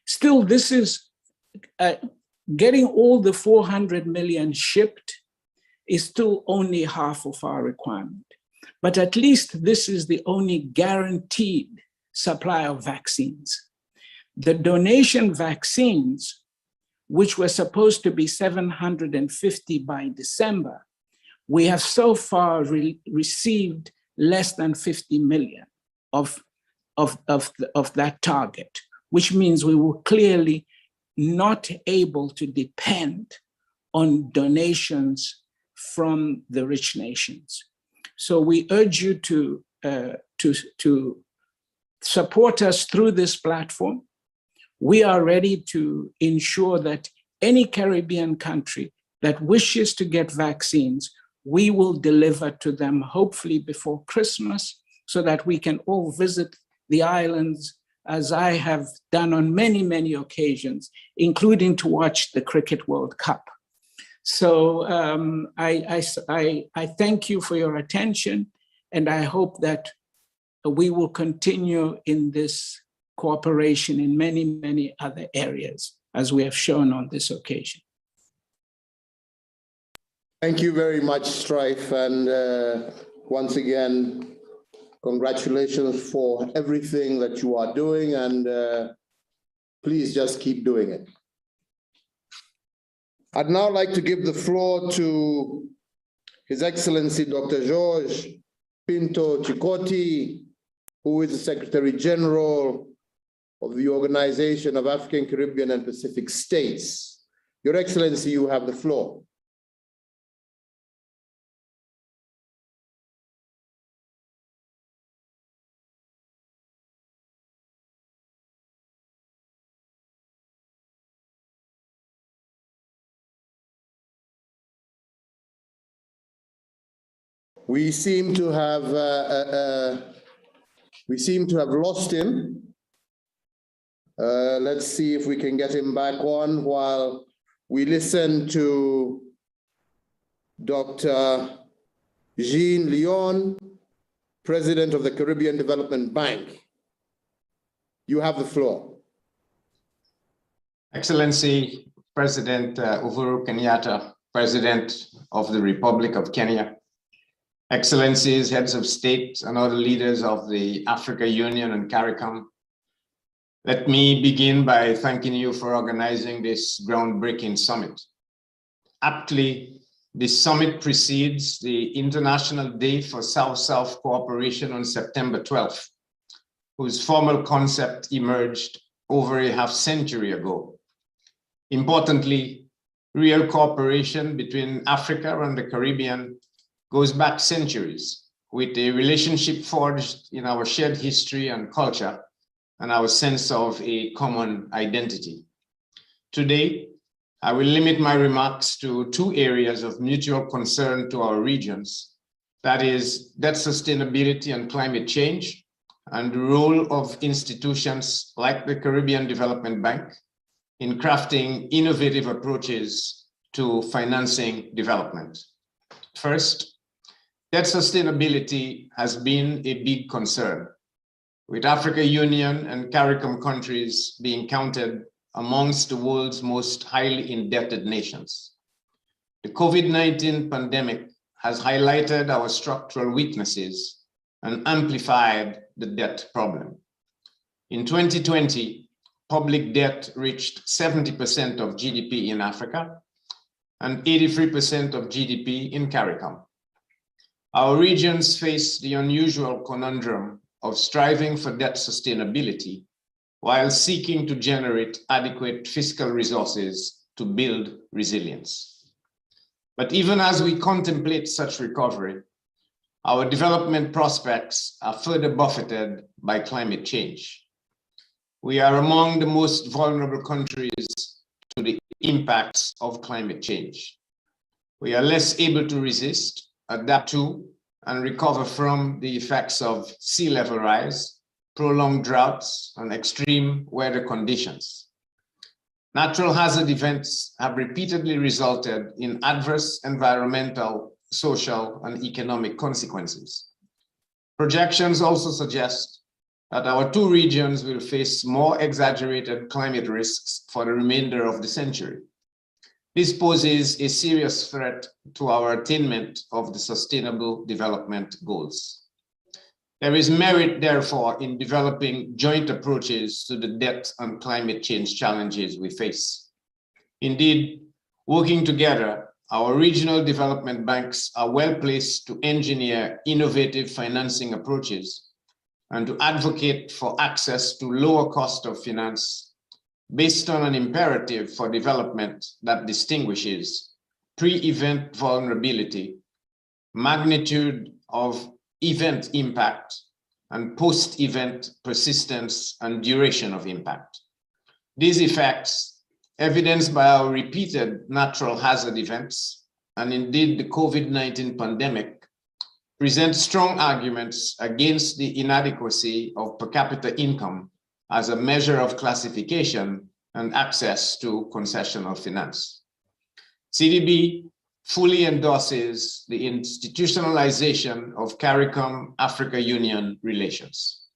Still, this is getting all the 400 million shipped is still only half of our requirement. But at least this is the only guaranteed supply of vaccines. The donation vaccines, which were supposed to be 750 by December, we have so far received less than 50 million of that target, which means we were clearly not able to depend on donations from the rich nations. So we urge you to support us through this platform. We are ready to ensure that any Caribbean country that wishes to get vaccines, we will deliver to them hopefully before Christmas so that we can all visit the islands as I have done on many, many occasions, including to watch the Cricket World Cup. So I thank you for your attention, and I hope that we will continue in this cooperation in many, many other areas, as we have shown on this occasion. Thank you very much, Strife, and once again, congratulations for everything that you are doing, and please just keep doing it. I'd now like to give the floor to His Excellency Dr. George Pinto Chikoti, who is the Secretary General of the Organization of African, Caribbean, and Pacific States. Your Excellency, you have the floor. We seem to have lost him. Let's see if we can get him back on while we listen to Dr. Jean Leon, President of the Caribbean Development Bank. You have the floor. Excellency President Uhuru Kenyatta, President of the Republic of Kenya, Excellencies, heads of state, and other leaders of the Africa Union and CARICOM, let me begin by thanking you for organizing this groundbreaking summit. Aptly, this summit precedes the International Day for South-South Cooperation on September 12th, whose formal concept emerged over a half-century ago. Importantly, real cooperation between Africa and the Caribbean goes back centuries, with a relationship forged in our shared history and culture and our sense of a common identity. Today, I will limit my remarks to two areas of mutual concern to our regions, that is, debt sustainability and climate change, and the role of institutions like the Caribbean Development Bank in crafting innovative approaches to financing development. First, debt sustainability has been a big concern, with Africa Union and CARICOM countries being counted amongst the world's most highly indebted nations. The COVID-19 pandemic has highlighted our structural weaknesses and amplified the debt problem. In 2020, public debt reached 70% of GDP in Africa and 83% of GDP in CARICOM. Our regions face the unusual conundrum of striving for debt sustainability while seeking to generate adequate fiscal resources to build resilience. But even as we contemplate such recovery, our development prospects are further buffeted by climate change. We are among the most vulnerable countries to the impacts of climate change. We are less able to resist, adapt to, and recover from the effects of sea level rise, prolonged droughts, and extreme weather conditions. Natural hazard events have repeatedly resulted in adverse environmental, social, and economic consequences. Projections also suggest that our two regions will face more exaggerated climate risks for the remainder of the century. This poses a serious threat to our attainment of the Sustainable Development Goals. There is merit, therefore, in developing joint approaches to the debt and climate change challenges we face. Indeed, working together, our regional development banks are well placed to engineer innovative financing approaches and to advocate for access to lower cost of finance based on an imperative for development that distinguishes pre-event vulnerability, magnitude of event impact, and post-event persistence and duration of impact. These effects, evidenced by our repeated natural hazard events, and indeed the COVID-19 pandemic, present strong arguments against the inadequacy of per capita income as a measure of classification and access to concessional finance. CDB fully endorses the institutionalization of CARICOM Africa Union relations.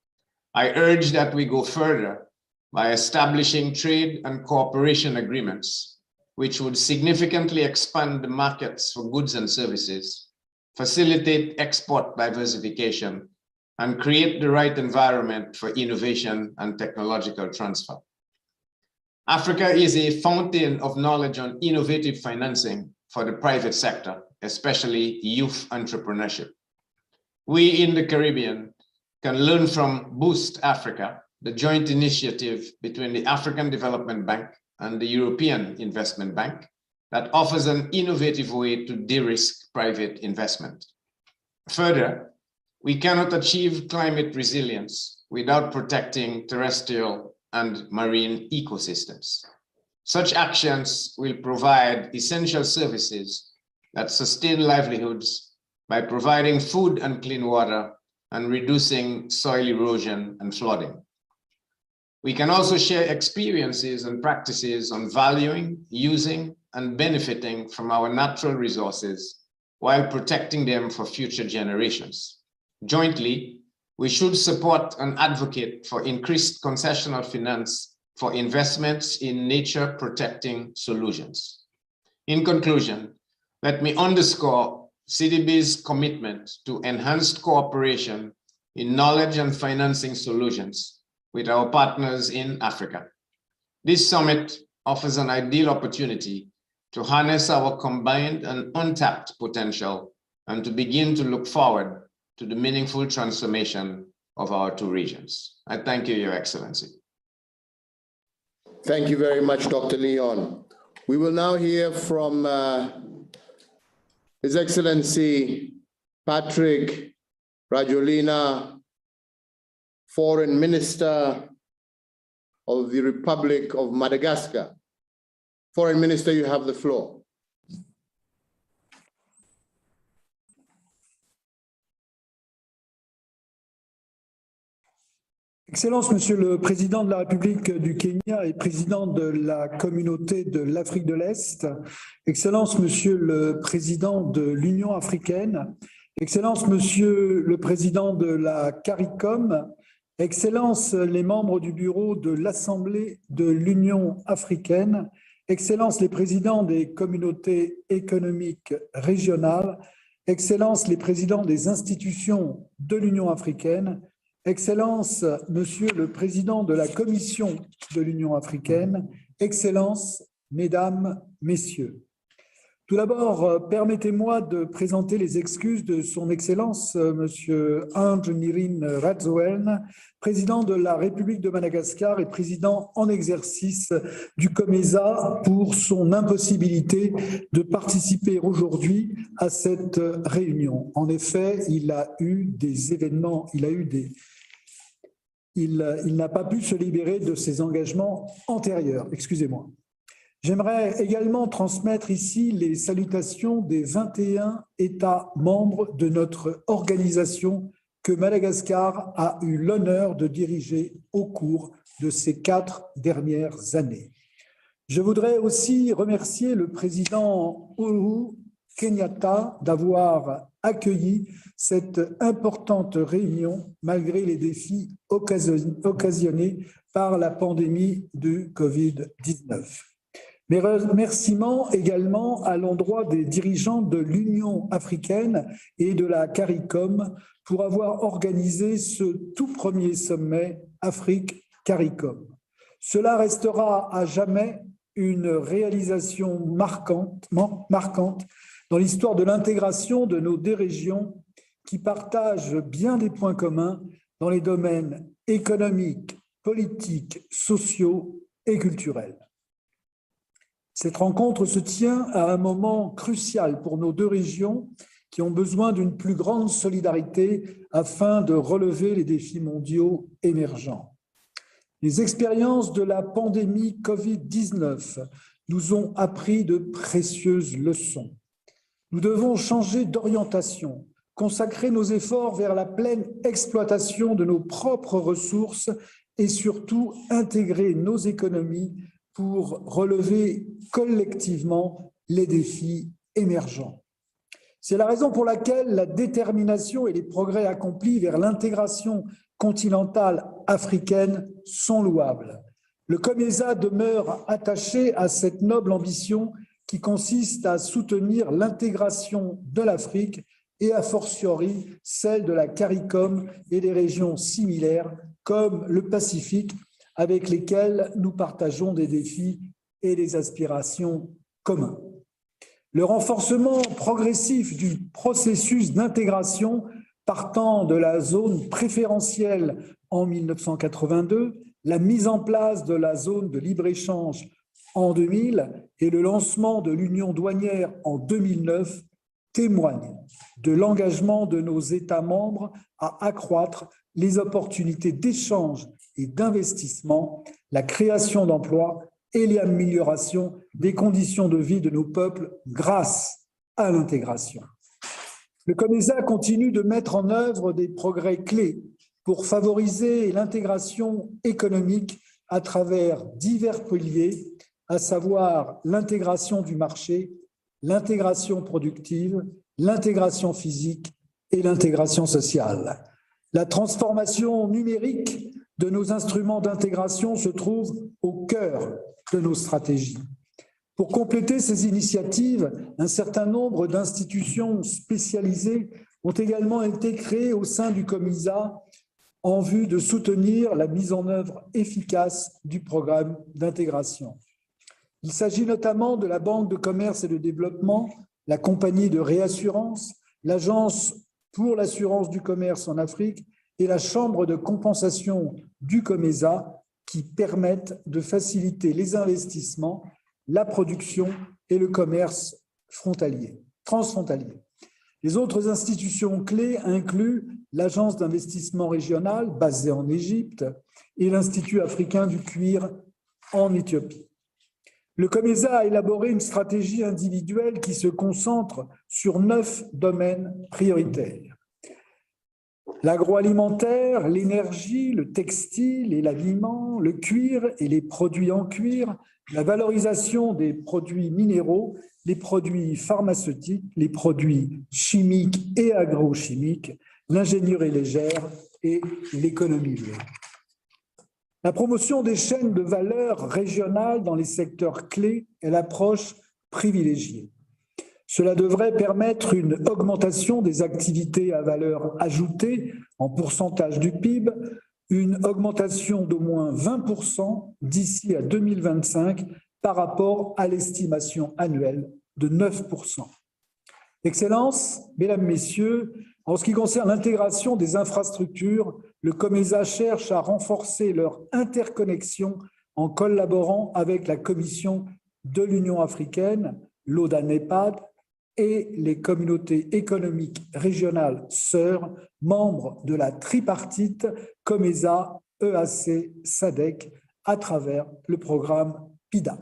I urge that we go further by establishing trade and cooperation agreements, which would significantly expand the markets for goods and services, facilitate export diversification, and create the right environment for innovation and technological transfer. Africa is a fountain of knowledge on innovative financing for the private sector, especially youth entrepreneurship. We in the Caribbean can learn from Boost Africa, the joint initiative between the African Development Bank and the European Investment Bank that offers an innovative way to de-risk private investment. Further, we cannot achieve climate resilience without protecting terrestrial and marine ecosystems. Such actions will provide essential services that sustain livelihoods by providing food and clean water and reducing soil erosion and flooding. We can also share experiences and practices on valuing, using, and benefiting from our natural resources while protecting them for future generations. Jointly, we should support and advocate for increased concessional finance for investments in nature-protecting solutions. In conclusion, let me underscore CDB's commitment to enhanced cooperation in knowledge and financing solutions with our partners in Africa. This summit offers an ideal opportunity to harness our combined and untapped potential and to begin to look forward to the meaningful transformation of our two regions. I thank you, Your Excellency. Thank you very much, Dr. Leon. We will now hear from His Excellency Patrick Rajoelina, Foreign Minister of the Republic of Madagascar. Foreign Minister, you have the floor. Excellence, Monsieur le Président de la République du Kenya et Président de la Communauté de l'Afrique de l'Est, Excellence, Monsieur le Président de l'Union africaine, Excellence, Monsieur le Président de la CARICOM, Excellence, les membres du bureau de l'Assemblée de l'Union africaine, Excellence, les présidents des communautés économiques régionales, Excellence, les présidents des institutions de l'Union africaine, Excellence, Monsieur le Président de la Commission de l'Union africaine, Excellences, Mesdames, Messieurs. Tout d'abord, permettez-moi de présenter les excuses de Son Excellence, Monsieur André Rajoelina, Président de la République de Madagascar et Président en exercice du COMESA, pour son impossibilité de participer aujourd'hui à cette réunion. En effet, il a eu des événements, il n'a pas pu se libérer de ses engagements antérieurs. Excusez-moi. J'aimerais également transmettre ici les salutations des 21 États membres de notre organisation que Madagascar a eu l'honneur de diriger au cours de ces 4 dernières années. Je voudrais aussi remercier le président Uhuru Kenyatta d'avoir accueilli cette importante réunion malgré les défis occasionnés par la pandémie du Covid-19. Mes remerciements également à l'endroit des dirigeants de l'Union africaine et de la CARICOM pour avoir organisé ce tout premier sommet Afrique-CARICOM. Cela restera à jamais une réalisation marquante dans l'histoire de l'intégration de nos deux régions qui partagent bien des points communs dans les domaines économiques, politiques, sociaux et culturels. Cette rencontre se tient à un moment crucial pour nos deux régions qui ont besoin d'une plus grande solidarité afin de relever les défis mondiaux émergents. Les expériences de la pandémie Covid-19 nous ont appris de précieuses leçons. Nous devons changer d'orientation, consacrer nos efforts vers la pleine exploitation de nos propres ressources et surtout intégrer nos économies pour relever collectivement les défis émergents. C'est la raison pour laquelle la détermination et les progrès accomplis vers l'intégration continentale africaine sont louables. Le COMESA demeure attaché à cette noble ambition qui consiste à soutenir l'intégration de l'Afrique et a fortiori celle de la CARICOM et des régions similaires comme le Pacifique, avec lesquels nous partageons des défis et des aspirations communs. Le renforcement progressif du processus d'intégration partant de la zone préférentielle en 1982, la mise en place de la zone de libre-échange en 2000 et le lancement de l'union douanière en 2009 témoignent de l'engagement de nos États membres à accroître les opportunités d'échange et d'investissement, la création d'emplois et l'amélioration des conditions de vie de nos peuples grâce à l'intégration. Le COMESA continue de mettre en œuvre des progrès clés pour favoriser l'intégration économique à travers divers piliers, à savoir l'intégration du marché, l'intégration productive, l'intégration physique et l'intégration sociale. La transformation numérique de nos instruments d'intégration se trouve au cœur de nos stratégies. Pour compléter ces initiatives, un certain nombre d'institutions spécialisées ont également été créées au sein du COMESA en vue de soutenir la mise en œuvre efficace du programme d'intégration. Il s'agit notamment de la Banque de commerce et de développement, la compagnie de réassurance, l'Agence pour l'assurance du commerce en Afrique et la Chambre de compensation du COMESA qui permettent de faciliter les investissements, la production et le commerce transfrontalier. Les autres institutions clés incluent l'Agence d'investissement régional basée en Égypte et l'Institut africain du cuir en Éthiopie. Le COMESA a élaboré une stratégie individuelle qui se concentre sur 9 domaines prioritaires. L'agroalimentaire, l'énergie, le textile et l'habillement, le cuir et les produits en cuir, la valorisation des produits minéraux, les produits pharmaceutiques, les produits chimiques et agrochimiques, l'ingénierie légère et l'économie verte. La promotion des chaînes de valeur régionales dans les secteurs clés est l'approche privilégiée. Cela devrait permettre une augmentation des activités à valeur ajoutée en pourcentage du PIB, une augmentation d'au moins 20% d'ici à 2025 par rapport à l'estimation annuelle de 9%. Excellences, Mesdames, Messieurs, en ce qui concerne l'intégration des infrastructures, le COMESA cherche à renforcer leur interconnexion en collaborant avec la Commission de l'Union africaine, l'ODA-NEPAD, et les communautés économiques régionales sœurs, membres de la tripartite COMESA, EAC, SADC, à travers le programme PIDA.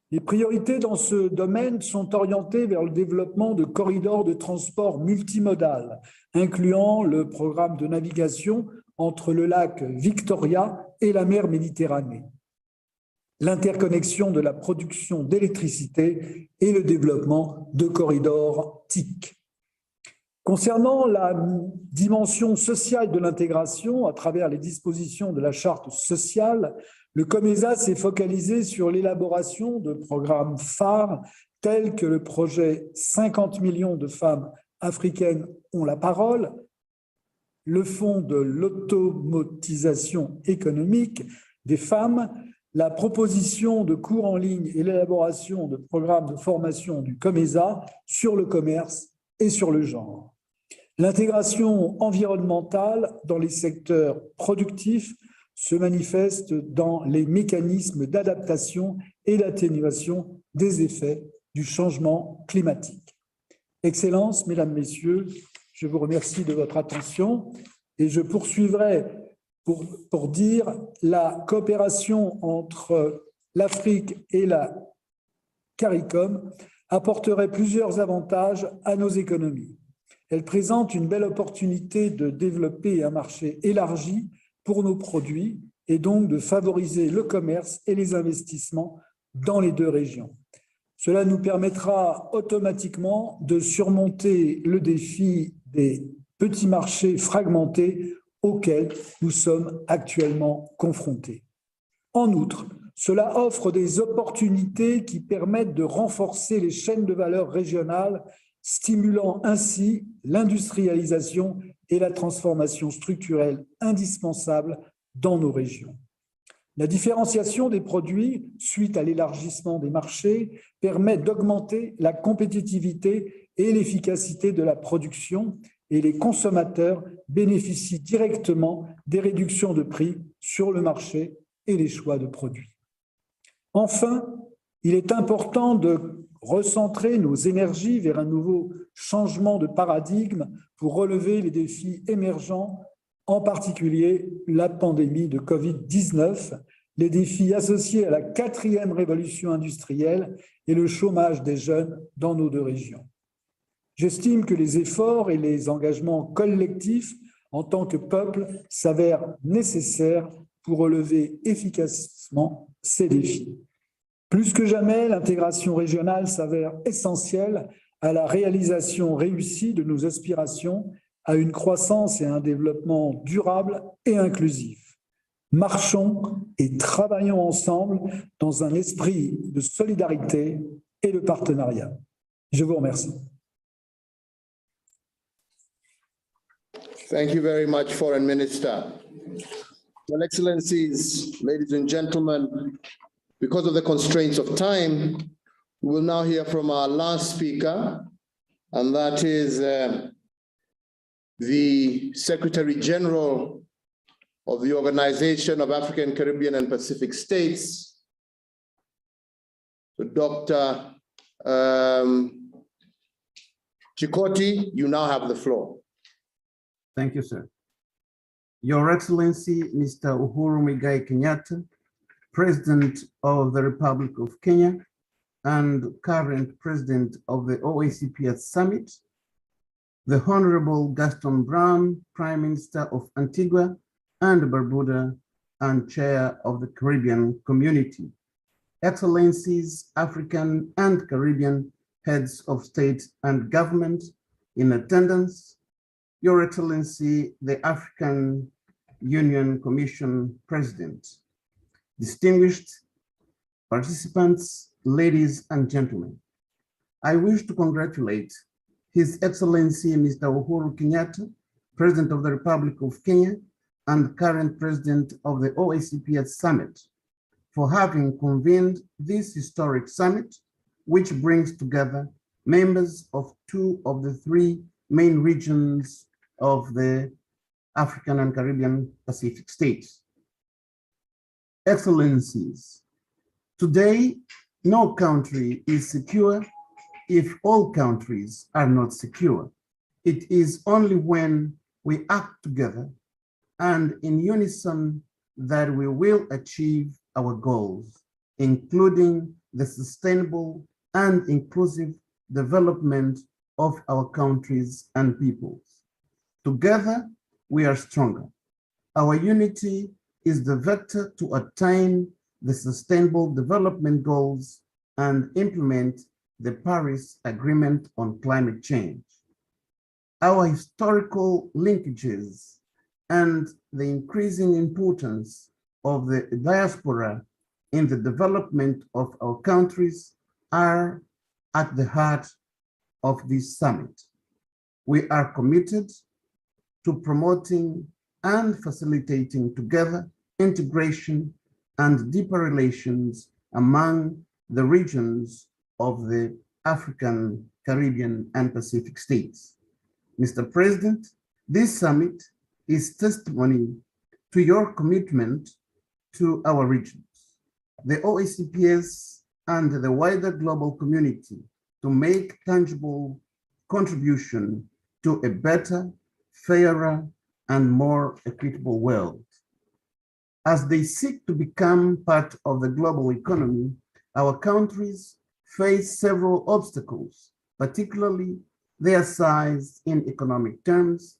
Les priorités dans ce domaine sont orientées vers le développement de corridors de transport multimodal, incluant le programme de navigation entre le lac Victoria et la mer Méditerranée, l'interconnexion de la production d'électricité et le développement de corridors TIC. Concernant la dimension sociale de l'intégration à travers les dispositions de la charte sociale, le COMESA s'est focalisé sur l'élaboration de programmes phares tels que le projet 50 millions de femmes africaines ont la parole, le fonds de l'automatisation économique des femmes, la proposition de cours en ligne et l'élaboration de programmes de formation du COMESA sur le commerce et sur le genre. L'intégration environnementale dans les secteurs productifs se manifeste dans les mécanismes d'adaptation et d'atténuation des effets du changement climatique. Excellences, Mesdames, Messieurs, je vous remercie de votre attention et je poursuivrai pour dire la coopération entre l'Afrique et la CARICOM apporterait plusieurs avantages à nos économies. Elle présente une belle opportunité de développer un marché élargi pour nos produits et donc de favoriser le commerce et les investissements dans les deux régions. Cela nous permettra automatiquement de surmonter le défi des petits marchés fragmentés auxquels nous sommes actuellement confrontés. En outre, cela offre des opportunités qui permettent de renforcer les chaînes de valeur régionales, stimulant ainsi l'industrialisation et la transformation structurelle indispensable dans nos régions. La différenciation des produits, suite à l'élargissement des marchés, permet d'augmenter la compétitivité et l'efficacité de la production et les consommateurs bénéficient directement des réductions de prix sur le marché et les choix de produits. Enfin, il est important de recentrer nos énergies vers un nouveau changement de paradigme pour relever les défis émergents, en particulier la pandémie de Covid-19, les défis associés à la 4e révolution industrielle et le chômage des jeunes dans nos deux régions. J'estime que les efforts et les engagements collectifs en tant que peuple s'avèrent nécessaires pour relever efficacement ces défis. Plus que jamais, l'intégration régionale s'avère essentielle à la réalisation réussie de nos aspirations à une croissance et un développement durable et inclusif. Marchons et travaillons ensemble dans un esprit de solidarité et de partenariat. Je vous remercie. Thank you very much, Foreign Minister. Well, Excellencies, ladies and gentlemen, because of the constraints of time, we will now hear from our last speaker, and that is the Secretary General of the Organization of African, Caribbean, and Pacific States, Dr. Chikoti. You now have the floor. Thank you, sir. Your Excellency, Mr. Uhuru Muigai Kenyatta, President of the Republic of Kenya and current President of the OACPS Summit, the Honorable Gaston Browne, Prime Minister of Antigua and Barbuda and Chair of the Caribbean Community, Excellencies, African and Caribbean Heads of State and Government in attendance, Your Excellency, the African Union Commission President, distinguished participants, ladies and gentlemen, I wish to congratulate His Excellency Mr. Uhuru Kenyatta, President of the Republic of Kenya and current President of the OACPS Summit, for having convened this historic summit, which brings together members of two of the three main regions of the African and Caribbean Pacific states. Excellencies, today, no country is secure if all countries are not secure. It is only when we act together and in unison that we will achieve our goals, including the sustainable and inclusive development of our countries and peoples. Together, we are stronger. Our unity is the vector to attain the sustainable development goals and implement the Paris Agreement on climate change. Our historical linkages and the increasing importance of the diaspora in the development of our countries are at the heart of this summit. We are committed to promoting and facilitating together integration and deeper relations among the regions of the African, Caribbean, and Pacific states. Mr. President, this summit is testimony to your commitment to our regions, the OACPS, and the wider global community to make tangible contribution to a better, fairer, and more equitable world. As they seek to become part of the global economy, our countries face several obstacles, particularly their size in economic terms,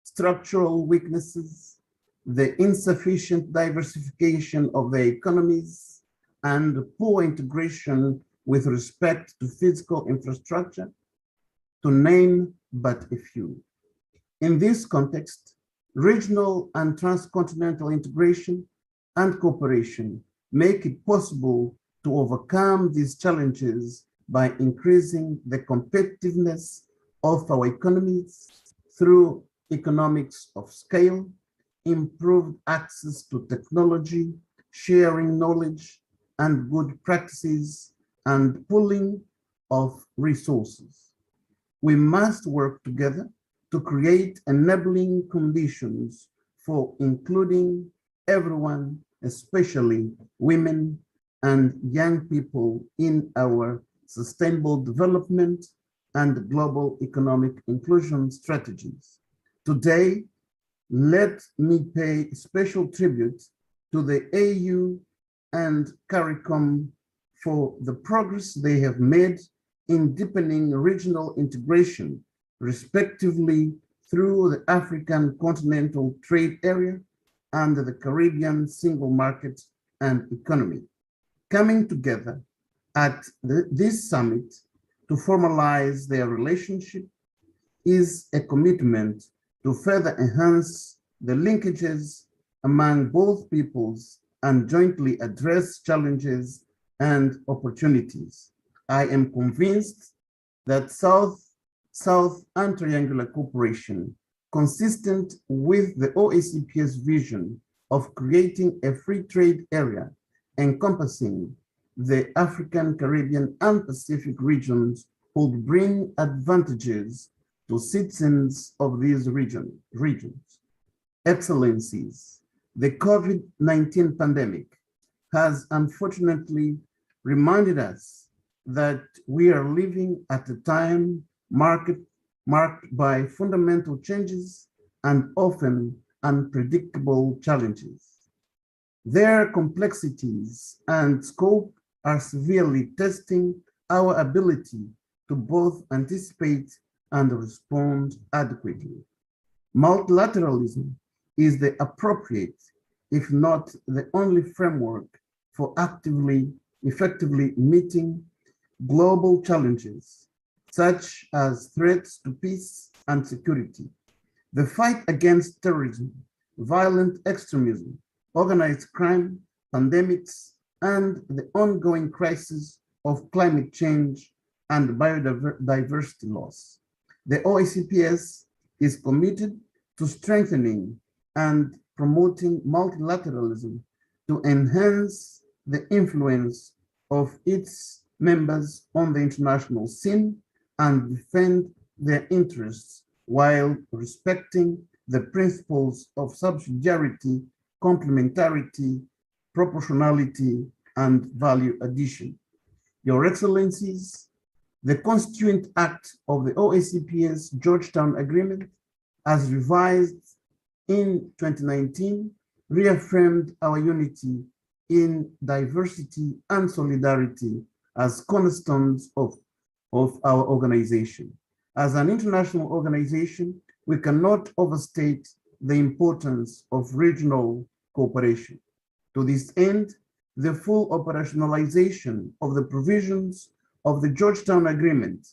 structural weaknesses, the insufficient diversification of their economies, and poor integration with respect to physical infrastructure, to name but a few. In this context, regional and transcontinental integration and cooperation make it possible to overcome these challenges by increasing the competitiveness of our economies through economics of scale, improved access to technology, sharing knowledge and good practices, and pooling of resources. We must work together to create enabling conditions for including everyone, especially women and young people, in our sustainable development and global economic inclusion strategies. Today, let me pay special tribute to the AU and CARICOM for the progress they have made in deepening regional integration, respectively through the African Continental Trade Area and the Caribbean Single Market and Economy. Coming together at this summit to formalize their relationship is a commitment to further enhance the linkages among both peoples and jointly address challenges and opportunities. I am convinced that South and triangular cooperation, consistent with the OACP's vision of creating a free trade area encompassing the African, Caribbean, and Pacific regions, would bring advantages to citizens of these regions. Excellencies, the COVID-19 pandemic has unfortunately reminded us that we are living at a time marked by fundamental changes and often unpredictable challenges. Their complexities and scope are severely testing our ability to both anticipate and respond adequately. Multilateralism is the appropriate, if not the only framework for effectively meeting global challenges, such as threats to peace and security, the fight against terrorism, violent extremism, organized crime, pandemics, and the ongoing crisis of climate change and biodiversity loss. The OACPS is committed to strengthening and promoting multilateralism to enhance the influence of its members on the international scene and defend their interests while respecting the principles of subsidiarity, complementarity, proportionality, and value addition. Your Excellencies, the Constituent Act of the OACPS Georgetown Agreement, as revised in 2019, reaffirmed our unity in diversity and solidarity as cornerstones of our organization. As an international organization, we cannot overstate the importance of regional cooperation. To this end, the full operationalization of the provisions of the Georgetown Agreement,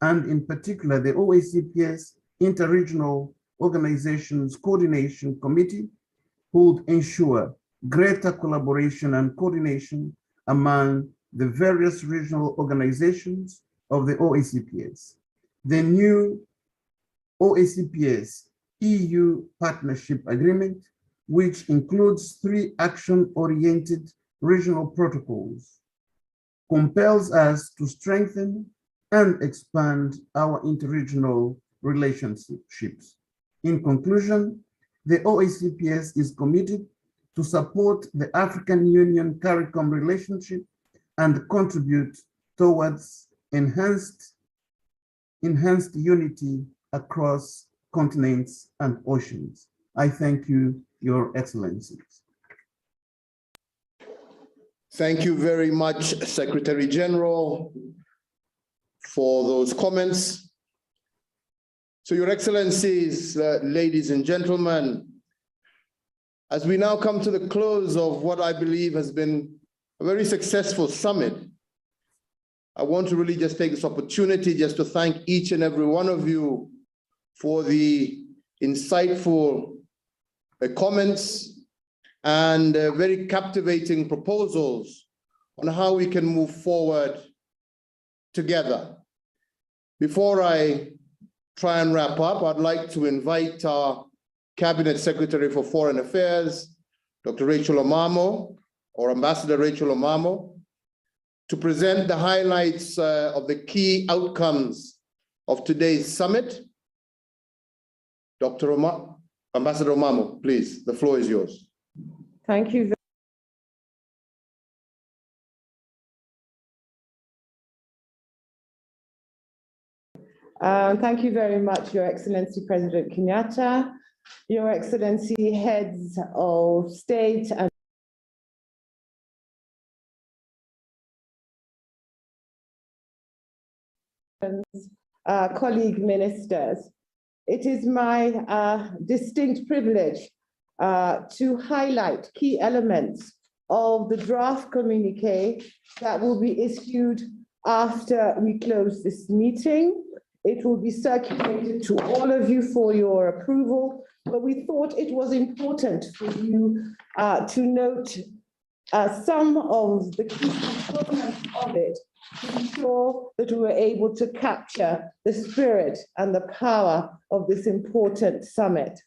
and in particular the OACPS Interregional Organizations Coordination Committee, would ensure greater collaboration and coordination among the various regional organizations of the OACPS. The new OACPS EU Partnership Agreement, which includes 3 action-oriented regional protocols, compels us to strengthen and expand our interregional relationships. In conclusion, the OACPS is committed to support the African Union-CARICOM relationship and contribute towards enhanced unity across continents and oceans. I thank you, Your Excellencies. Thank you very much, Secretary General, for those comments. So, Your Excellencies, ladies and gentlemen, as we now come to the close of what I believe has been a very successful summit, I want to really just take this opportunity just to thank each and every one of you for the insightful comments and very captivating proposals on how we can move forward together. Before I try and wrap up, I'd like to invite our Cabinet Secretary for Foreign Affairs, Dr. Rachel Omamo, or Ambassador Rachel Omamo, to present the highlights of the key outcomes of today's summit. Ambassador Omamo, please, the floor is yours. Thank you. Thank you very much, Your Excellency President Kenyatta, Your Excellency Heads of State and colleague ministers. It is my distinct privilege to highlight key elements of the draft communiqué that will be issued after we close this meeting. It will be circulated to all of you for your approval, but we thought it was important for you to note some of the key components of it to ensure that we were able to capture the spirit and the power of this important summit.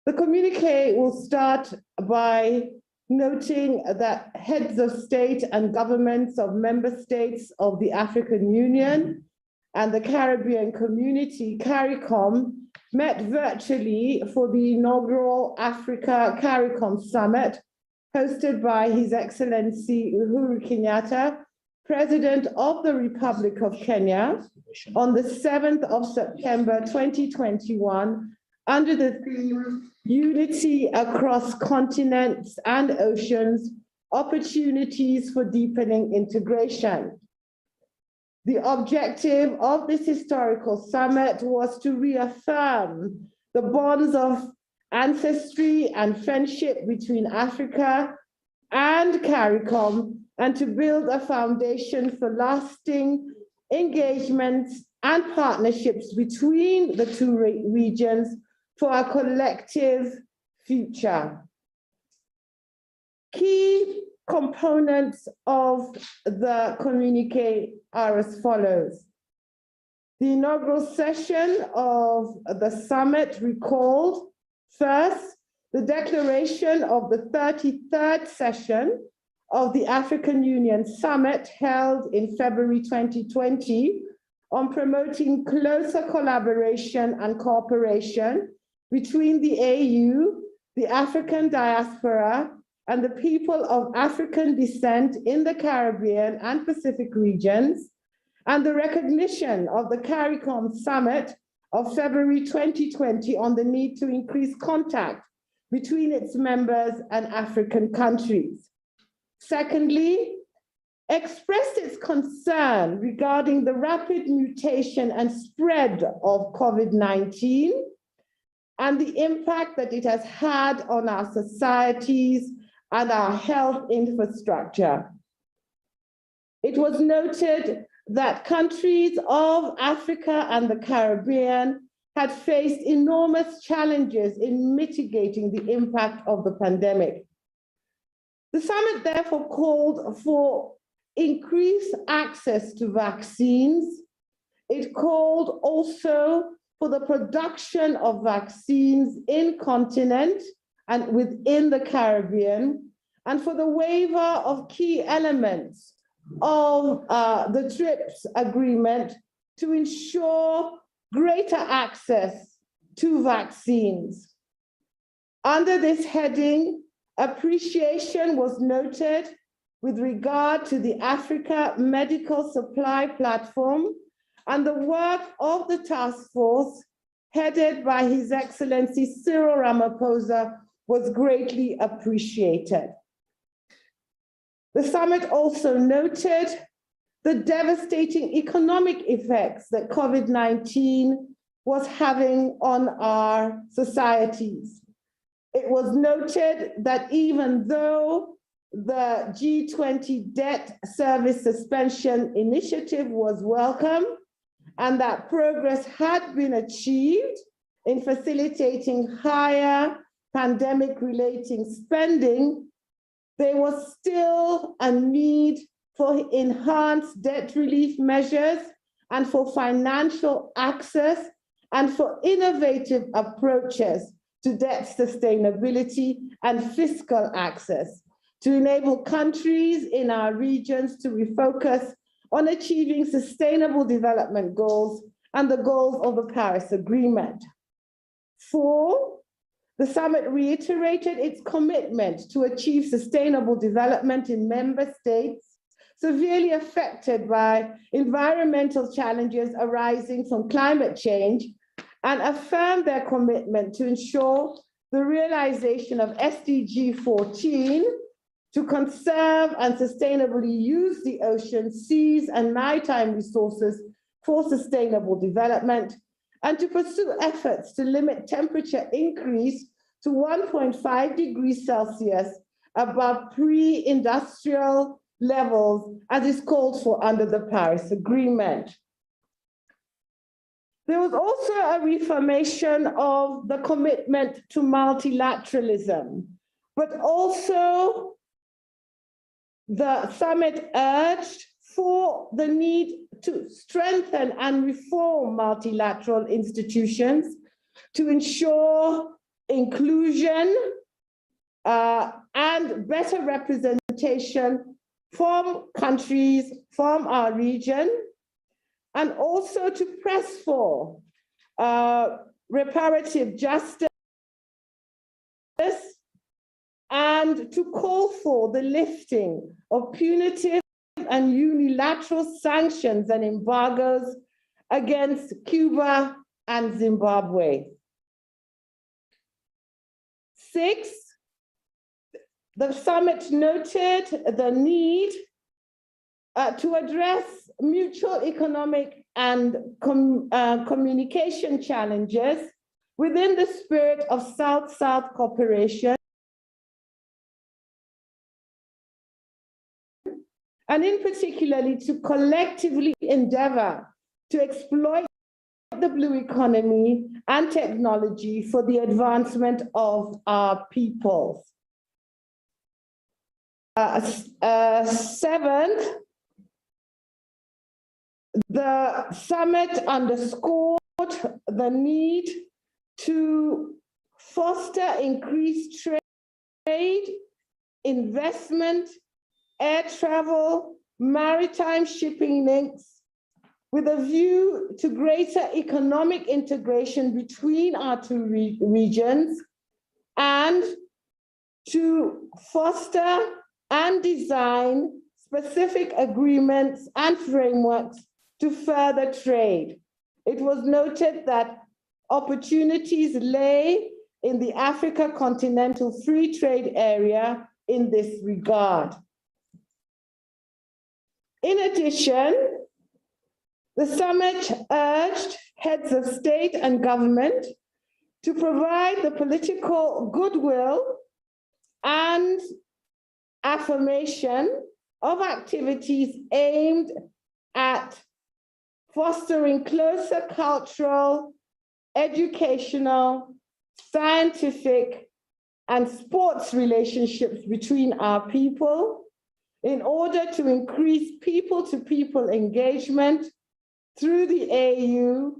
The communiqué will start by noting that heads of state and governments of member states of the African Union and the Caribbean Community, CARICOM, met virtually for the inaugural Africa-CARICOM Summit, hosted by His Excellency Uhuru Kenyatta, President of the Republic of Kenya, on the 7th of September 2021 under the theme Unity Across Continents and Oceans, Opportunities for Deepening Integration. The objective of this historical summit was to reaffirm the bonds of ancestry and friendship between Africa and CARICOM, and to build a foundation for lasting engagements and partnerships between the two regions for a collective future. Key components of the communique are as follows. The inaugural session of the summit recalled, first, the declaration of the 33rd session of the African Union Summit held in February 2020 on promoting closer collaboration and cooperation between the AU, the African diaspora, and the people of African descent in the Caribbean and Pacific regions, and the recognition of the CARICOM Summit of February 2020 on the need to increase contact between its members and African countries. Secondly, expressed its concern regarding the rapid mutation and spread of COVID-19 and the impact that it has had on our societies and our health infrastructure. It was noted that countries of Africa and the Caribbean had faced enormous challenges in mitigating the impact of the pandemic. The summit therefore called for increased access to vaccines. It called also for the production of vaccines in continent and within the Caribbean, and for the waiver of key elements of the TRIPS agreement to ensure greater access to vaccines. Under this heading, appreciation was noted with regard to the Africa Medical Supply Platform and the work of the task force headed by His Excellency Cyril Ramaphosa was greatly appreciated. The summit also noted the devastating economic effects that COVID-19 was having on our societies. It was noted that even though the G20 debt service suspension initiative was welcome and that progress had been achieved in facilitating higher pandemic-related spending, there was still a need for enhanced debt relief measures and for financial access and for innovative approaches to debt sustainability and fiscal access to enable countries in our regions to refocus on achieving sustainable development goals and the goals of the Paris Agreement. 4, the summit reiterated its commitment to achieve sustainable development in member states severely affected by environmental challenges arising from climate change and affirmed their commitment to ensure the realization of SDG 14 to conserve and sustainably use the ocean, seas, and maritime resources for sustainable development, and to pursue efforts to limit temperature increase to 1.5 degrees Celsius above pre-industrial levels, as is called for under the Paris Agreement. There was also a reaffirmation of the commitment to multilateralism, but also the summit urged for the need to strengthen and reform multilateral institutions to ensure inclusion and better representation from countries from our region, and also to press for reparative justice and to call for the lifting of punitive and unilateral sanctions and embargoes against Cuba and Zimbabwe. 6, the summit noted the need to address mutual economic and communication challenges within the spirit of South-South cooperation, and in particularly to collectively endeavor to exploit the blue economy and technology for the advancement of our peoples. 7th, the summit underscored the need to foster increased trade, investment, air travel, maritime shipping links, with a view to greater economic integration between our two regions, and to foster and design specific agreements and frameworks to further trade. It was noted that opportunities lay in the Africa Continental Free Trade Area in this regard. In addition, the summit urged heads of state and government to provide the political goodwill and affirmation of activities aimed at fostering closer cultural, educational, scientific, and sports relationships between our people in order to increase people-to-people engagement through the AU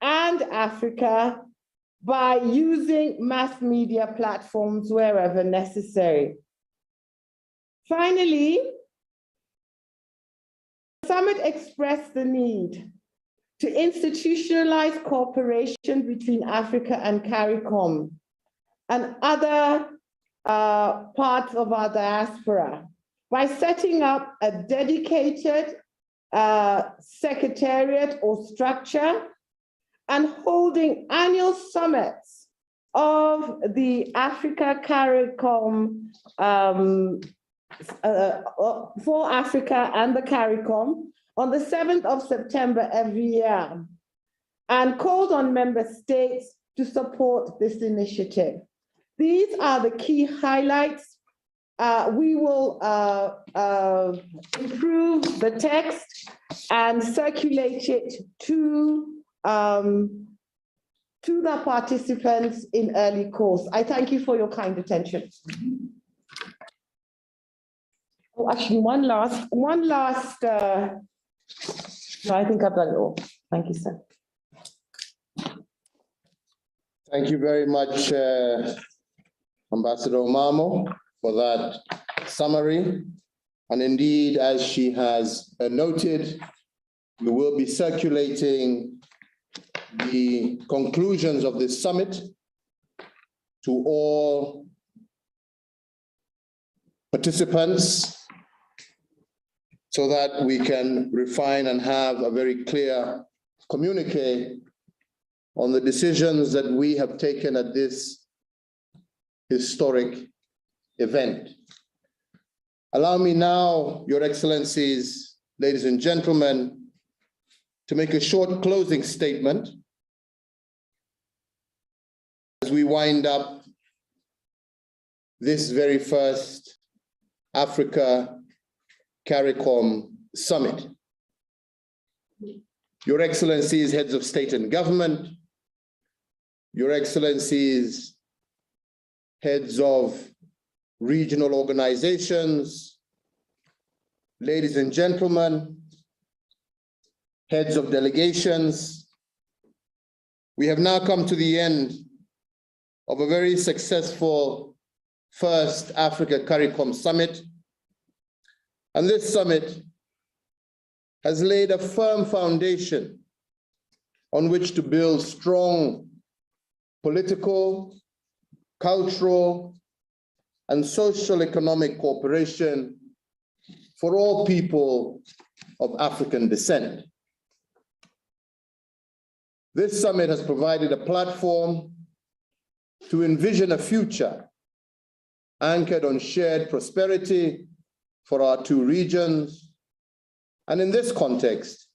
and Africa by using mass media platforms wherever necessary. Finally, the summit expressed the need to institutionalize cooperation between Africa and CARICOM and other parts of our diaspora by setting up a dedicated secretariat or structure and holding annual summits of the Africa-CARICOM for Africa and the CARICOM on the 7th of September every year, and called on member states to support this initiative. These are the key highlights. We will improve the text and circulate it to the participants in early course. I thank you for your kind attention. Oh, actually, one last, no, I think I've done it all. Thank you, sir. Thank you very much, Ambassador Omamo, for that summary. And indeed, as she has noted, we will be circulating the conclusions of this summit to all participants so that we can refine and have a very clear communique on the decisions that we have taken at this historic event. Allow me now, Your Excellencies, ladies and gentlemen, to make a short closing statement as we wind up this very first Africa-CARICOM summit. Your Excellencies, heads of state and government, Your Excellencies, heads of regional organizations, ladies and gentlemen, heads of delegations, we have now come to the end of a very successful first Africa-CARICOM summit. And this summit has laid a firm foundation on which to build strong political, cultural, and social economic cooperation for all people of African descent. This summit has provided a platform to envision a future anchored on shared prosperity for our two regions. And in this context,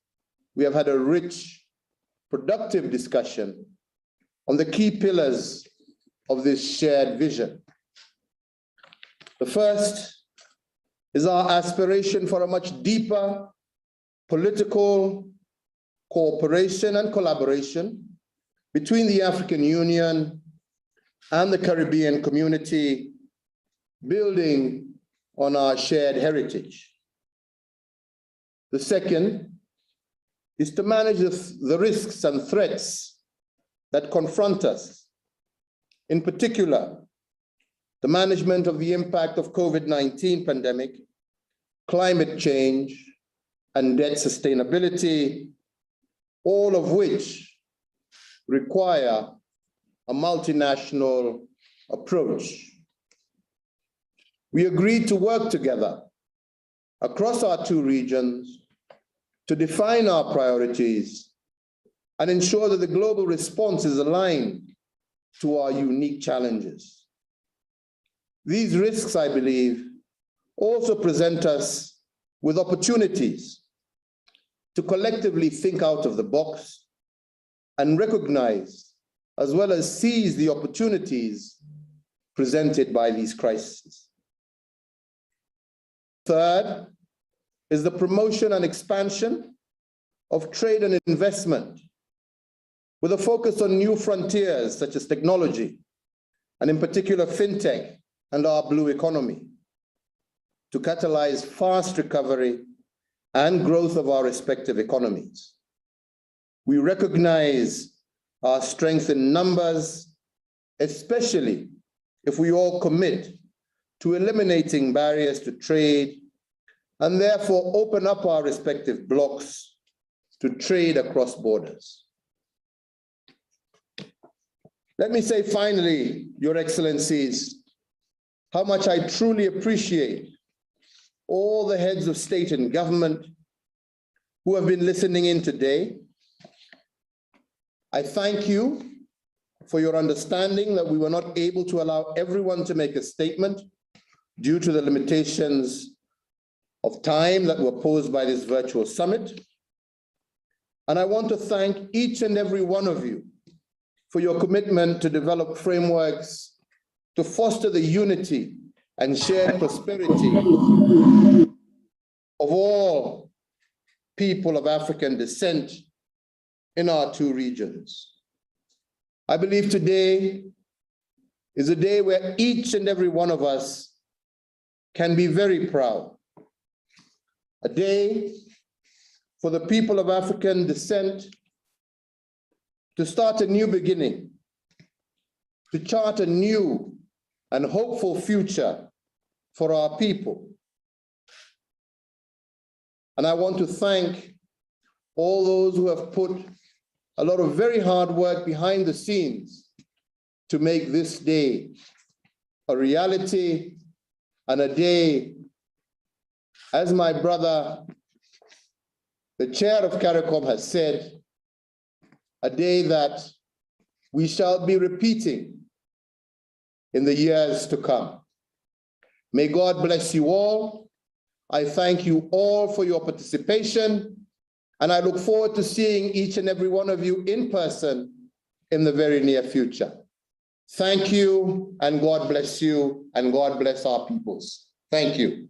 we have had a rich, productive discussion on the key pillars of this shared vision. The first is our aspiration for a much deeper political cooperation and collaboration between the African Union and the Caribbean community, building on our shared heritage. The second is to manage the risks and threats that confront us. In particular, the management of the impact of COVID-19 pandemic, climate change, and debt sustainability, all of which require a multinational approach. We agreed to work together across our two regions to define our priorities and ensure that the global response is aligned to our unique challenges. These risks, I believe, also present us with opportunities to collectively think out of the box and recognize, as well as seize the opportunities presented by these crises. Third is the promotion and expansion of trade and investment with a focus on new frontiers such as technology, and in particular fintech and our blue economy, to catalyze fast recovery and growth of our respective economies. We recognize our strength in numbers, especially if we all commit to eliminating barriers to trade and therefore open up our respective blocks to trade across borders. Let me say finally, Your Excellencies, how much I truly appreciate all the heads of state and government who have been listening in today. I thank you for your understanding that we were not able to allow everyone to make a statement due to the limitations of time that were posed by this virtual summit. And I want to thank each and every one of you for your commitment to develop frameworks to foster the unity and shared prosperity of all people of African descent in our two regions. I believe today is a day where each and every one of us can be very proud. A day for the people of African descent to start a new beginning, to chart a new and hopeful future for our people. And I want to thank all those who have put a lot of very hard work behind the scenes to make this day a reality, and a day, as my brother, the chair of CARICOM, has said, a day that we shall be repeating in the years to come. May God bless you all. I thank you all for your participation, and I look forward to seeing each and every one of you in person in the very near future. Thank you, and God bless you, and God bless our peoples. Thank you.